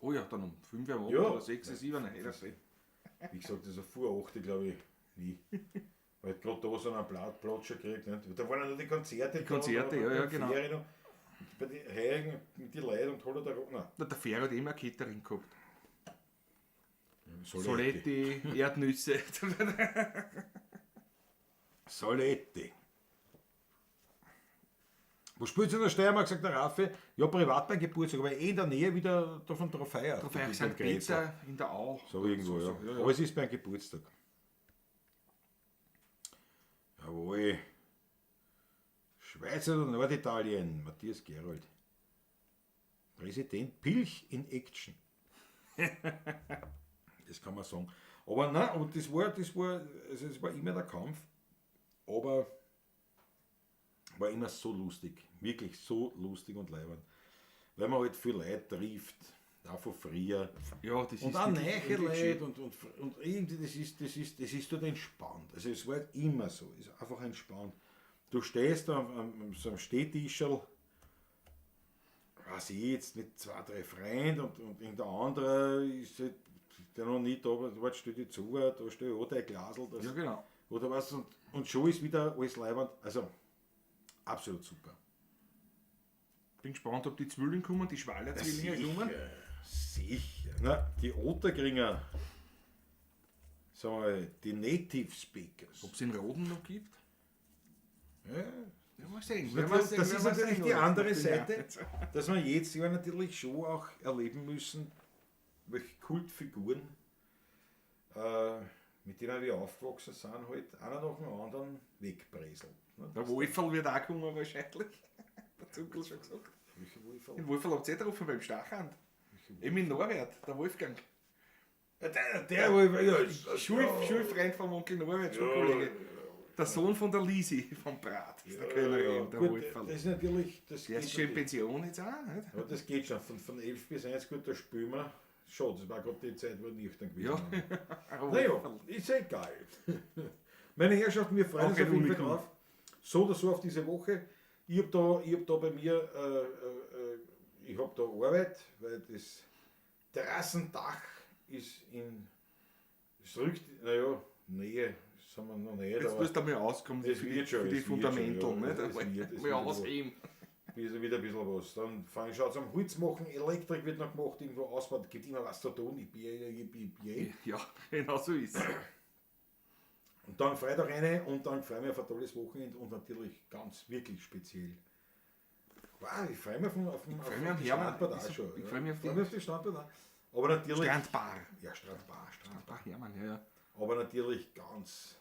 Oh ja, dann um 5 Uhr am Abend Ja. oder 6 Uhr, 7 Uhr, das Wie gesagt, also vor 8, glaube ich, nie. Weil gerade da so einen Platz schon gekriegt. Nicht? Da waren ja noch die Konzerte. Ja, genau. Ferien noch. Und bei den Heurigen mit den Leuten und holt er da. Na, der Ferro hat immer ein Catering gehabt. Soletti. Soletti, Erdnüsse. Soletti. Wo spielt in der Steiermark, sagt der Raffi? Ja, privat beim Geburtstag, aber in der Nähe wieder davon drauf feiert. Da feiert St. Peter in der Au. So irgendwo, ja. ja. Aber es ist beim Geburtstag. Jawohl. Schweiz oder Norditalien? Matthias Gerold. Präsident Pilch in Action. Das kann man sagen. Aber nein, und das war immer der Kampf, aber war immer so lustig. Wirklich so lustig und leibend. Weil man halt viel Leute trifft, auch von früher. Ja, das Und ist auch wirklich neue schön. Leute und irgendwie, das ist dort entspannt. Also es war halt immer so, es ist einfach entspannt. Du stehst da am so einem Stehtischerl, weiß ich jetzt mit 2, 3 Freunden und irgendein anderer ist halt, der noch nicht da, dort steht die zu, da steht auch dein Glasl, das, Ja, genau. oder was, und schon ist wieder alles leibend. Also absolut super. Bin gespannt, ob die Zwillinge kommen, die Schwaler-Zwillinge kommen. Sicher. Na, die Ottergringer, sagen wir, die Native Speakers. Ob es in Roden noch gibt? Ja, Ja, mal sehen. das ist natürlich die andere Das bin ich Seite, dass wir jedes Jahr natürlich schon auch erleben müssen, welche Kultfiguren, mit denen wir aufgewachsen sind, halt einer nach dem anderen wegbreseln. Ne? Der Wolferl wird auch kommen wahrscheinlich. Der Zuckel schon gesagt. Welcher Wolferl? Den Wolferl habt ihr getroffen beim Stachhand. Eben in Norwert, der Wolfgang. Ja, der Wolferl, ja. Schulfreund vom Onkel Norbert, Schulkollege. Der Sohn von der Lisi vom Brat. Ist der Kölnerin, der Gut, Wolferl. das ist natürlich, das Der ist geht schon in natürlich. Pension jetzt auch, nicht? Ja, das geht schon, von 11 bis 1, gut, da spielen wir. Schon, das war gerade die Zeit, wo ich nüchtern gewesen Ja. bin. Naja, ist ja egal. Meine Herrschaften, wir freuen uns Okay, auf jeden Fall Unikum. drauf. So oder so auf diese Woche. Ich hab da bei mir, ich habe da Arbeit, weil das Terrassendach ist es rückt, naja, Nähe, sind wir noch näher Jetzt da. musst du einmal auskommen Es für wird schon, die es wird Fundamental, schon, ja. nicht? Es wird Mal wieder ausheben. Ist wieder ein bisschen was. Dann fange ich schon zum Holz machen, Elektrik wird noch gemacht, irgendwo ausbauen, es gibt immer was zu tun, ich bin Ja, genau so ist es. Und dann Freitag rein und dann freue ich mich auf ein tolles Wochenende und natürlich ganz wirklich speziell. Wow, ich freue mich auf freu mich am die Hermann. Standbad auch schon. Ich ja. freu mich auf die- Freu mich auf die Standbad auch. Aber natürlich. Strandbar. Ja, Strandbar. Ach, Hermann, ja. Aber natürlich ganz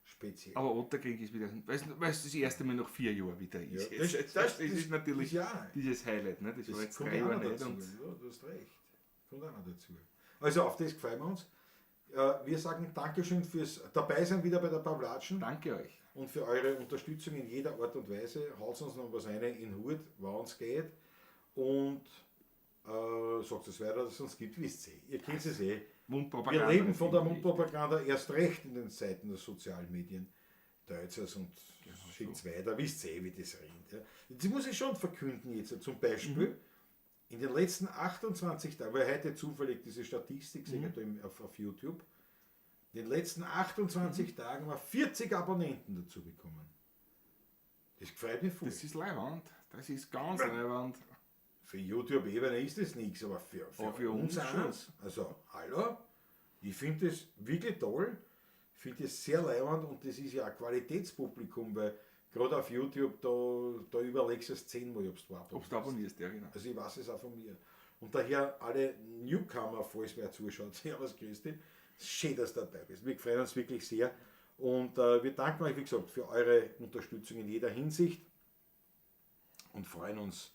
speziell. Aber Otterkrieg ist wieder, weil es das erste Mal nach 4 Jahren wieder Ja, ist. Das ist natürlich ja, dieses Highlight, ne? Das war jetzt 3 auch Jahre noch nicht. dazu. Und Ja, du hast recht. Kommt auch noch dazu. Also auf das freuen wir uns. Wir sagen Dankeschön fürs Dabeisein wieder bei der Pavlatschen danke euch. und für eure Unterstützung in jeder Art und Weise. Haut uns noch was rein in den Hut, wann es geht. Und sagt es weiter, dass es uns gibt, wisst ihr. Ihr kennt es eh. Mundpropaganda. Wir leben von der Mundpropaganda erst recht in den Zeiten der sozialen Medien. Teilt es und schickt es weiter, wisst ihr, wie das rennt. Ja. Jetzt muss ich schon verkünden jetzt, zum Beispiel, in den letzten 28 Tagen, weil heute zufällig diese Statistik sehe ich da auf YouTube, in den letzten 28 Tagen haben wir 40 Abonnenten dazu bekommen. Das freut mich voll. Das ist leibend. Das ist ganz leibend. Für YouTube-Ebene ist das nichts, aber für uns schon. eins. Also, hallo, ich finde das wirklich toll, ich finde das sehr leibend und das ist ja ein Qualitätspublikum, weil gerade auf YouTube, da überlegst du es 10-mal, ob Ob du abonnierst, ja genau. Also ich weiß es auch von mir. Und daher alle Newcomer, falls wer zuschaut, servus Christi, schön, dass du dabei bist. Wir freuen uns wirklich sehr und wir danken euch, wie gesagt, für eure Unterstützung in jeder Hinsicht und freuen uns.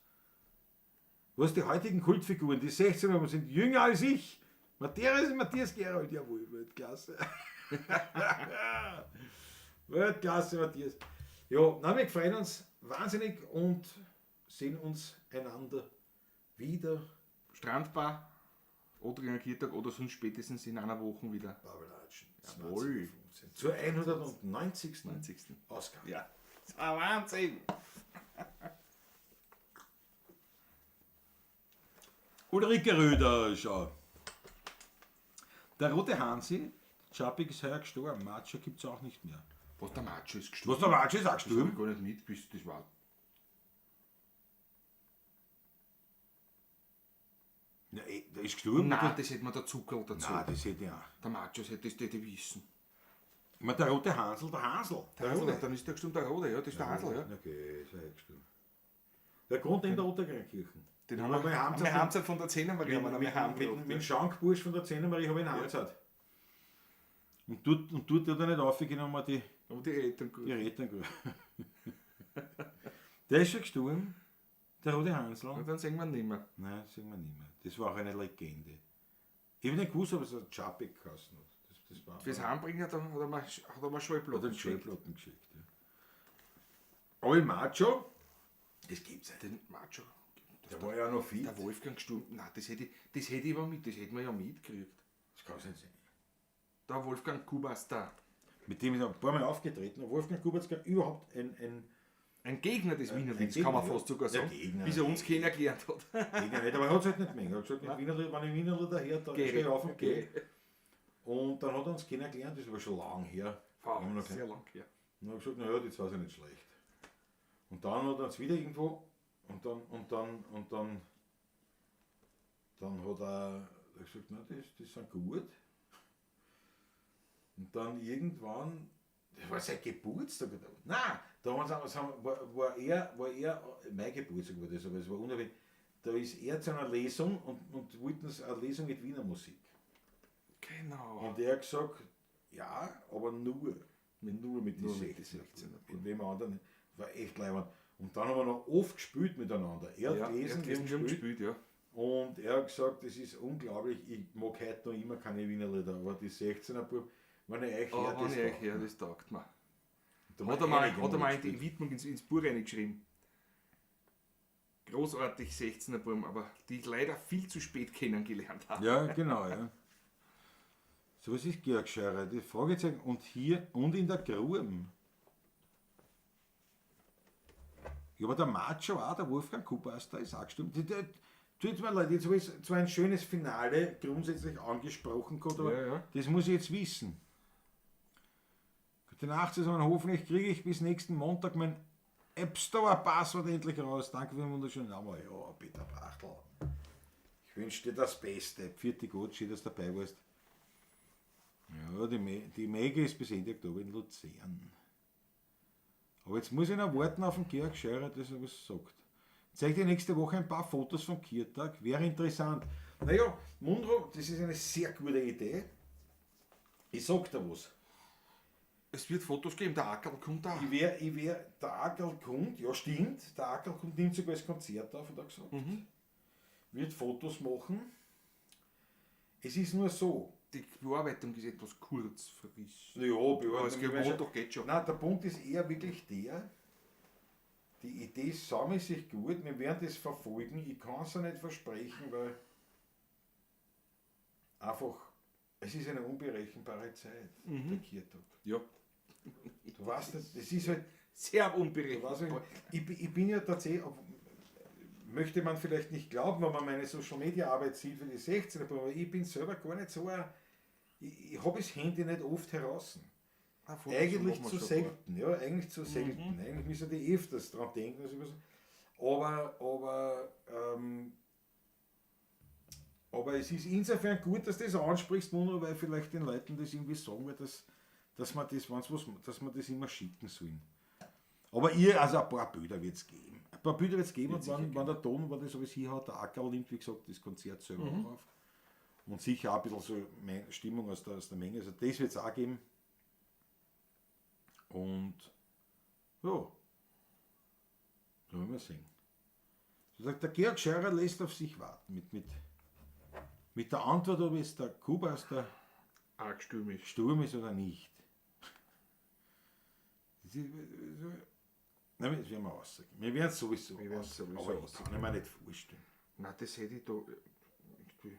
Was die heutigen Kultfiguren, die 16er sind jünger als ich. Matthias Gerald, jawohl, Weltklasse. Weltklasse, Matthias. Ja, na, wir freuen uns wahnsinnig und sehen uns einander wieder. Strandbar, Otterkringer Kirchtag oder sonst spätestens in einer Woche wieder. Babelatschen. Jawohl. 2015. Zur 190. 90. Ausgabe. Ja. Das war Wahnsinn. Ulrike Röder, schau. Der rote Hansi, Chapik ist heuer gestorben. Macho gibt es auch nicht mehr. Was der Macho ist gestorben. Was der Macho ist auch Das habe ich gestorben? gar nicht mit, bis das war. Ja, der ist gestorben. Nein, das hätte man der Zuckerl dazu. Nein, das hätte ich auch. Der Macho hätte das hätte wissen. Ich meine, der rote Hansel, der Hansel. Der Hansel, dann ist der gestorben, der Rode, ja, das ist der Hansel, ja. Okay, ist er gestorben. Der Grund in der Otterkirchen. Den haben wir Heimzeit von der Zehnermarie, haben wir Mit heimgebracht. dem Schankbursch von der Zehnermarie habe ich ihn heimgezahlt. Und dort hat er nicht aufgenommen, die Und die Eltern gut. Rettung. Der ist schon gestorben, der rote Hansel. Und dann sehen wir ihn nicht mehr. Nein, das sagen wir nicht mehr. Das war auch eine Legende. Ich habe nicht gewusst, ob es ein Chapek geheißen hat. Das war Fürs Heimbringen hat er mir Schallplatten den geschickt. Schallplatten geschickt. Ja. Aber im Macho, das gibt's nicht. Den Macho. Der war ja noch fit. Der Wolfgang Sturm. Nein, das hätte ich aber mit, das hätten wir ja mitgekriegt. Das kann es nicht sein. Der Wolfgang Kubas da. Mit dem ist er ein paar Mal aufgetreten. Wolfgang Kubas gab überhaupt Ein Gegner des Wienerlieds, Gegner, kann man ja. fast sogar sagen. Der Gegner. Bis er uns kennengelernt hat. Gegner nicht, aber er hat es halt nicht mehr. Er hat gesagt, wenn ich Wienerlied daher, dann Geh. stehe ich auf und Geh. gehe. Und dann hat er uns kennengelernt, das war schon lang her. Haben wir noch Sehr lang her. Und dann habe ich gesagt, naja, das war ja nicht schlecht. Und dann hat er uns wieder irgendwo und dann hat er gesagt, na, das sind gut. Und dann irgendwann, das war sein Geburtstag. Nein, damals war er mein Geburtstag, war das, aber es war unerwähnt. Da ist er zu einer Lesung und wollten eine Lesung mit Wiener Musik. Genau. Und er hat gesagt, ja, aber nur mit den Nur mit den 16. 16er. Mit wem anderen. War echt leibend. Und dann haben wir noch oft gespielt miteinander. Er hat gelesen, wir haben gespielt. ja. Und er hat gesagt, das ist unglaublich, ich mag heute noch immer keine Wiener Lieder, aber die 16er Bub, wenn ich euch Aber höre, wenn ich euch her, das taugt mir. Da Hat er mal die Widmung ins Buch reingeschrieben. Großartig 16er Burm, aber die ich leider viel zu spät kennengelernt habe. Ja, genau, ja. So was ist Georg Scheurer, die Fragezeichen. Und hier und in der Gruben. Ja, aber der Macho auch, der Wolfgang Kubas, da ist auch gestimmt. Tut mir leid, jetzt habe ich zwar ein schönes Finale grundsätzlich angesprochen gehabt, aber Ja. das muss ich jetzt wissen. Gute Nacht zusammen, hoffentlich kriege ich bis nächsten Montag mein App Store Passwort endlich raus. Danke für den wunderschönen Namen. Ja, Peter Brachtl. Ich wünsche dir das Beste. Vierte Gott, schön, dass du dabei warst. Ja, die Mege ist bis Ende Oktober in Luzern. Aber jetzt muss ich noch warten auf den Georg Scheurer, dass er was sagt. Ich zeige dir nächste Woche ein paar Fotos vom Kiertag. Wäre interessant. Naja, Mundro, das ist eine sehr gute Idee. Ich sag dir was. Es wird Fotos geben, der Ackerl kommt da. Der Ackerl kommt, ja stimmt, der Ackerl kommt, nimmt sogar das Konzert auf, hat er gesagt. Wird Fotos machen. Es ist nur so. Die Bearbeitung ist etwas kurzfristig. Ja, Aber es geht Montag geht schon. Nein, der Punkt ist eher wirklich der, die Idee sammelt sich gut, wir werden das verfolgen, ich kann es ja nicht versprechen, weil einfach, es ist eine unberechenbare Zeit, der Kiertag. Ja. Du weißt nicht, das ist halt, Sehr du unberechenbar. weißt halt, ich bin ja tatsächlich, möchte man vielleicht nicht glauben, wenn man meine Social Media Arbeit sieht für die 16er, aber ich bin selber gar nicht so ein, ich habe das Handy nicht oft heraus. Eigentlich zu selten, ja, eigentlich zu selten. Eigentlich müssen die öfters dran denken. Aber es ist insofern gut, dass du das ansprichst, Mono, weil vielleicht den Leuten das irgendwie sagen wir, dass man das immer schicken sollen. Aber also ein paar Bilder wird es geben. Ein paar Bilder wird es geben, und wenn der Ton, wenn das alles hier hat, der Ackerl nimmt, wie gesagt, das Konzert selber auch auf. Und sicher auch ein bisschen so Stimmung aus der Menge. Also das wird es auch geben. Und ja, da werden wir sehen. So sagt der Georg Scheurer lässt auf sich warten. Mit der Antwort, ob es der Kubas der Arg stürmisch. Sturm ist oder nicht. Nein, das werden wir aussagen. Wir werden es sowieso aussagen. Aber ich kann mir nicht vorstellen. Nein, das hätte ich da.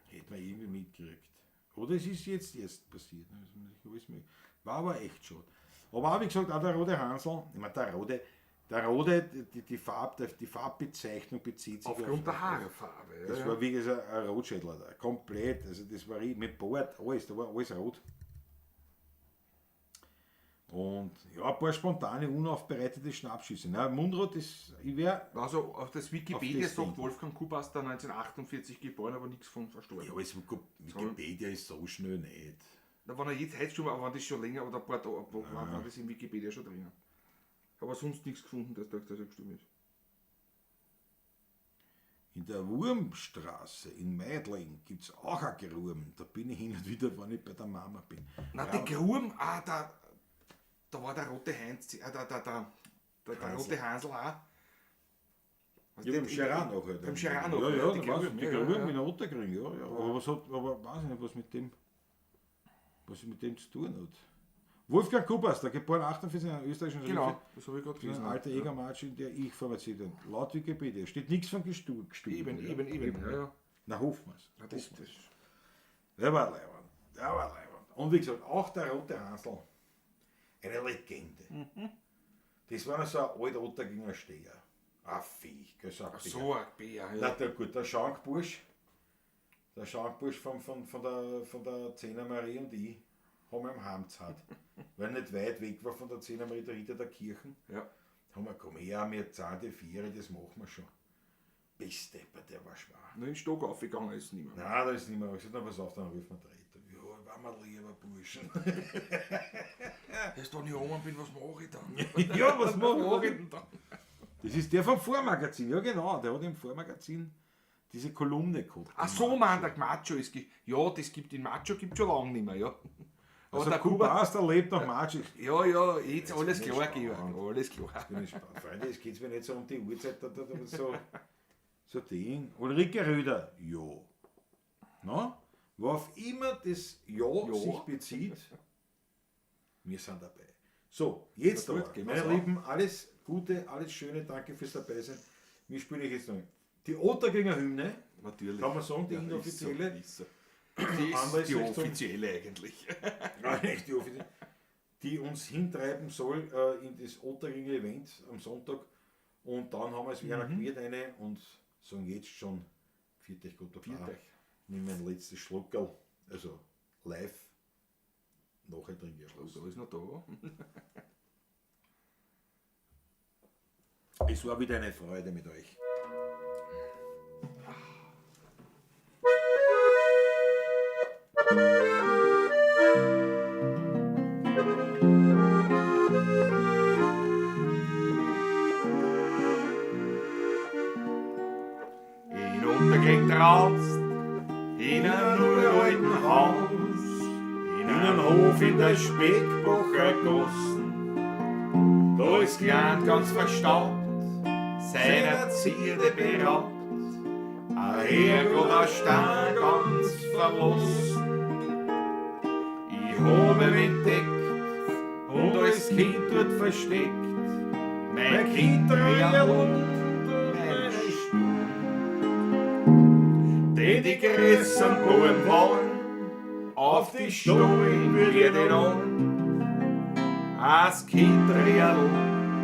Hätte man irgendwie mitgekriegt. Oder es ist jetzt erst passiert. War aber echt schon. Aber auch wie gesagt, auch der rote Hansel, ich meine, der rote, die Farbbezeichnung bezieht sich Aufgrund der Haarfarbe. Ja, Das war wie gesagt ein Rotschädler da, komplett. Also das war mit Bart, alles, da war alles rot. Und ja, ein paar spontane, unaufbereitete Schnappschüsse. Nein, Mundrot ist, ich wäre. Also auf das Wikipedia Auf das sagt Ding. Wolfgang Kubas da 1948 geboren, aber nichts von verstorben. Ja, alles Wikipedia ist so schnell nicht. Da war er jetzt heute schon, aber war das schon länger oder ein paar Tage, war das in Wikipedia schon drin. Aber sonst nichts gefunden, dass er gestorben ist. In der Wurmstraße in Meidling gibt es auch ein Gruben. Da bin ich hin und wieder, wenn ich bei der Mama bin. Na, die Gruben, da war der rote Heinz, der rote Hansel auch. Was Ja, beim Scheran auch halt. Beim Scheran ja, auch, ja, ja, die die Grüben, Grüben, mit Otterkring, ja. Aber weiß ich nicht, was mit dem zu tun hat. Wolfgang Kubas, der geboren 48 in österreichischen Genau, das habe ich gerade ein gelesen. alter Egermatsch, in der ich formaziert bin. Laut Wikipedia steht nichts von gestuhlt. Eben. Ja. Na, hoffen wir's. Ja, das. Der war leibend. Und wie gesagt, auch der rote Hansel, eine Legende. Das war noch so ein alter Otterginger Steher. Ein Viech, gell, so ein Bär. So ein Bär, Na, ja. der Schankbursch von der Zehner Marie und ich haben wir am Heimzeit, weil nicht weit weg war von der Zehner Marie der Ritter der Kirchen, Ja. haben wir komm her, wir zahlen die Viere, das machen wir schon. Beste, der war schwer. Nur in den Stock aufgegangen ist es nicht mehr. Nein, da ist nicht mehr. Ich sag, pass auf, dann rufen wir Treter. Ja, war mal lieber Burschen. Jetzt, wenn ich oben bin, was mache ich dann? Ja, was machen wir? mache ich denn dann? Das ist der vom Vormagazin, ja genau, der hat im Vormagazin diese Kolumne gehabt. Ach so, man, der Macho ist. Ja, das gibt in Macho gibt schon lange nicht mehr, ja. Aber Also der Kubas, der lebt noch Matsch. Ja, jetzt alles bin ich klar, gespannt. Georg. Alles klar. Bin ich gespannt. Freunde, es geht mir nicht so um die Uhrzeit, so Ding. Ulrike Röder, ja. No? Worauf immer das ja sich bezieht, wir sind dabei. So, jetzt Na gut, aber, gehen meine wir's an. Lieben, alles Gute, alles Schöne, danke fürs Dabeisein. Wir spielen euch jetzt noch die Ottergringer Hymne, Natürlich. kann man sagen, die Ja, inoffizielle. Ist so. Die Andere ist die Richtung. offizielle eigentlich. Nein, nicht die offizielle, die uns hintreiben soll in das Ottergringer Event am Sonntag. Und dann haben wir es wieder quert eine und sagen jetzt schon, viert euch Gott Viert euch. Nimm mein letztes Schluckerl, also live, nachher trinke ich was. So ist noch da. Es war wieder eine Freude mit euch. In Untergring traust, in einem uralten Haus, In einem Hof in der Speckbacher Gossen, da ist Land ganz verstaubt, seiner Zierde beraubt. Ein Herrgott aus Stein ganz verlassen. Ich habe ihn entdeckt und als Kind dort versteckt, mein Kindreal und meine Stuhl. Denn die größeren Buben waren auf die Stollen den an. Als Kindreal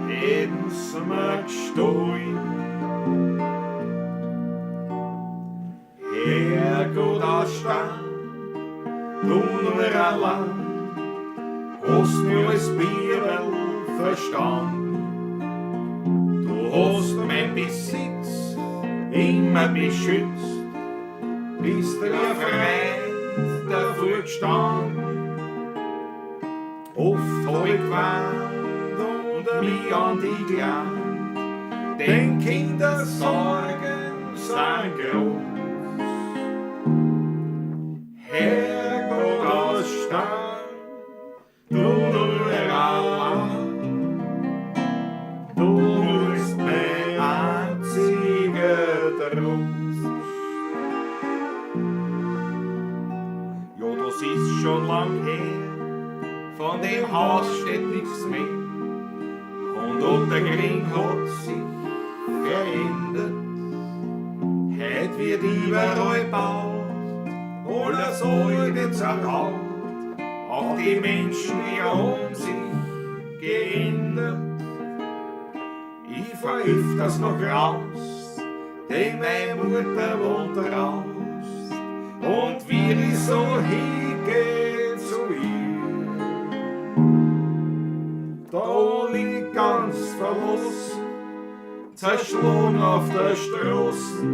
hätten sie mir gestohlen. Herrgott aus Stein, du nur allein, hast mir als Bibel verstanden. Du hast mein Besitz immer beschützt, bist der Freund dafür gestanden. Oft hab ich geweint und mich an dich gelernt, denn Kindersorgen sind groß. Herrgott aus Stein, du nur allein, du bist mein einziger Trost. Ja, das ist schon lang her, von dem Haus steht nichts mehr. Und Ottergring hat sich verändert. Heut wird überall gebaut, alles alte zerhaut. Auch die Menschen, die haben sich geändert. Ich fahr öfters noch raus, denn meine Mutter wohnt raus. Und wie ich so hingehe zu ihr, da liegt ganz verlassen, zerschlagen auf der Straße,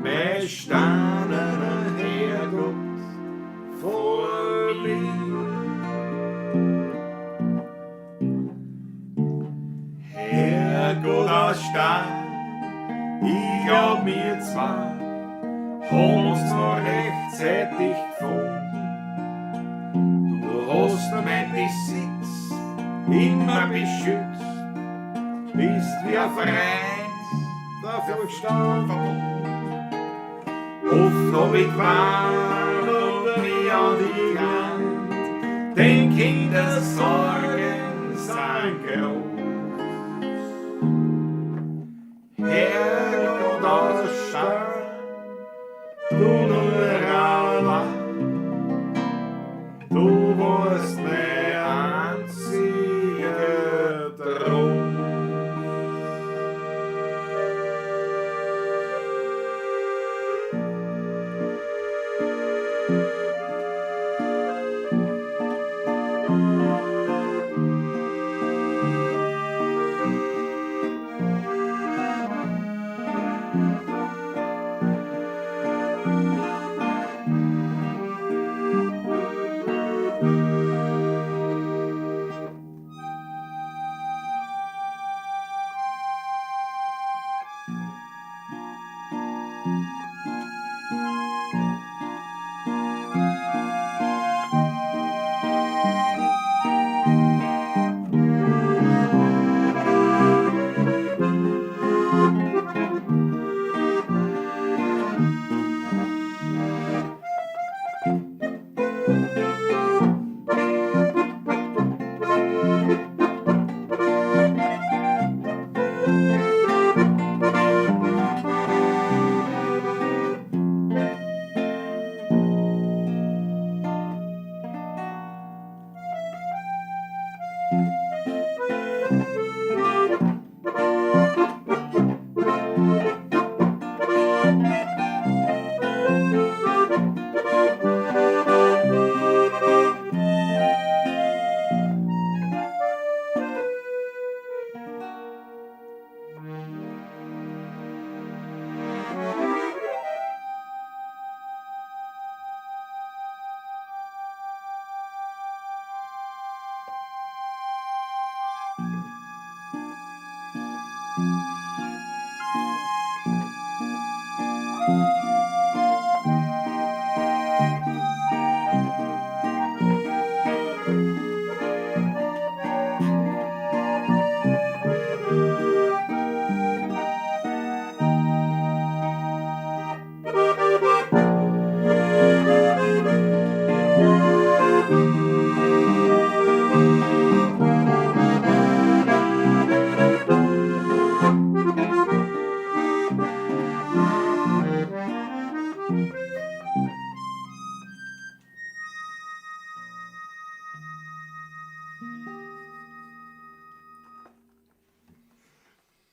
mein steinerner Herrgott vor mir. Herrgott aus Stein, ich glaub mir zwar, haben's noch rechtzeitig gefunden. Du hast mein Besitz immer beschützt, bist wie ein Freund dafür gestanden. Oft hab ich gewarnt und mich an die Hand. Den Kindersorgen sind groß. Herrgott aus der Stadt, du nur allein. Du warst mein einziger Traum.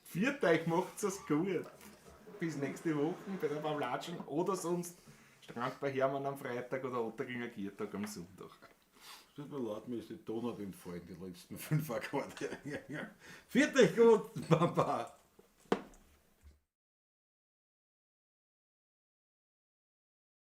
Viert euch, macht's es gut. Bis nächste Woche bei der Pavlatschen oder sonst Strand bei Hermann am Freitag oder Otteringer Giertag am Sonntag. Es tut mir leid, mir ist die Tonart entfallen, die letzten 5 Akkorde. Viert euch gut, Baba.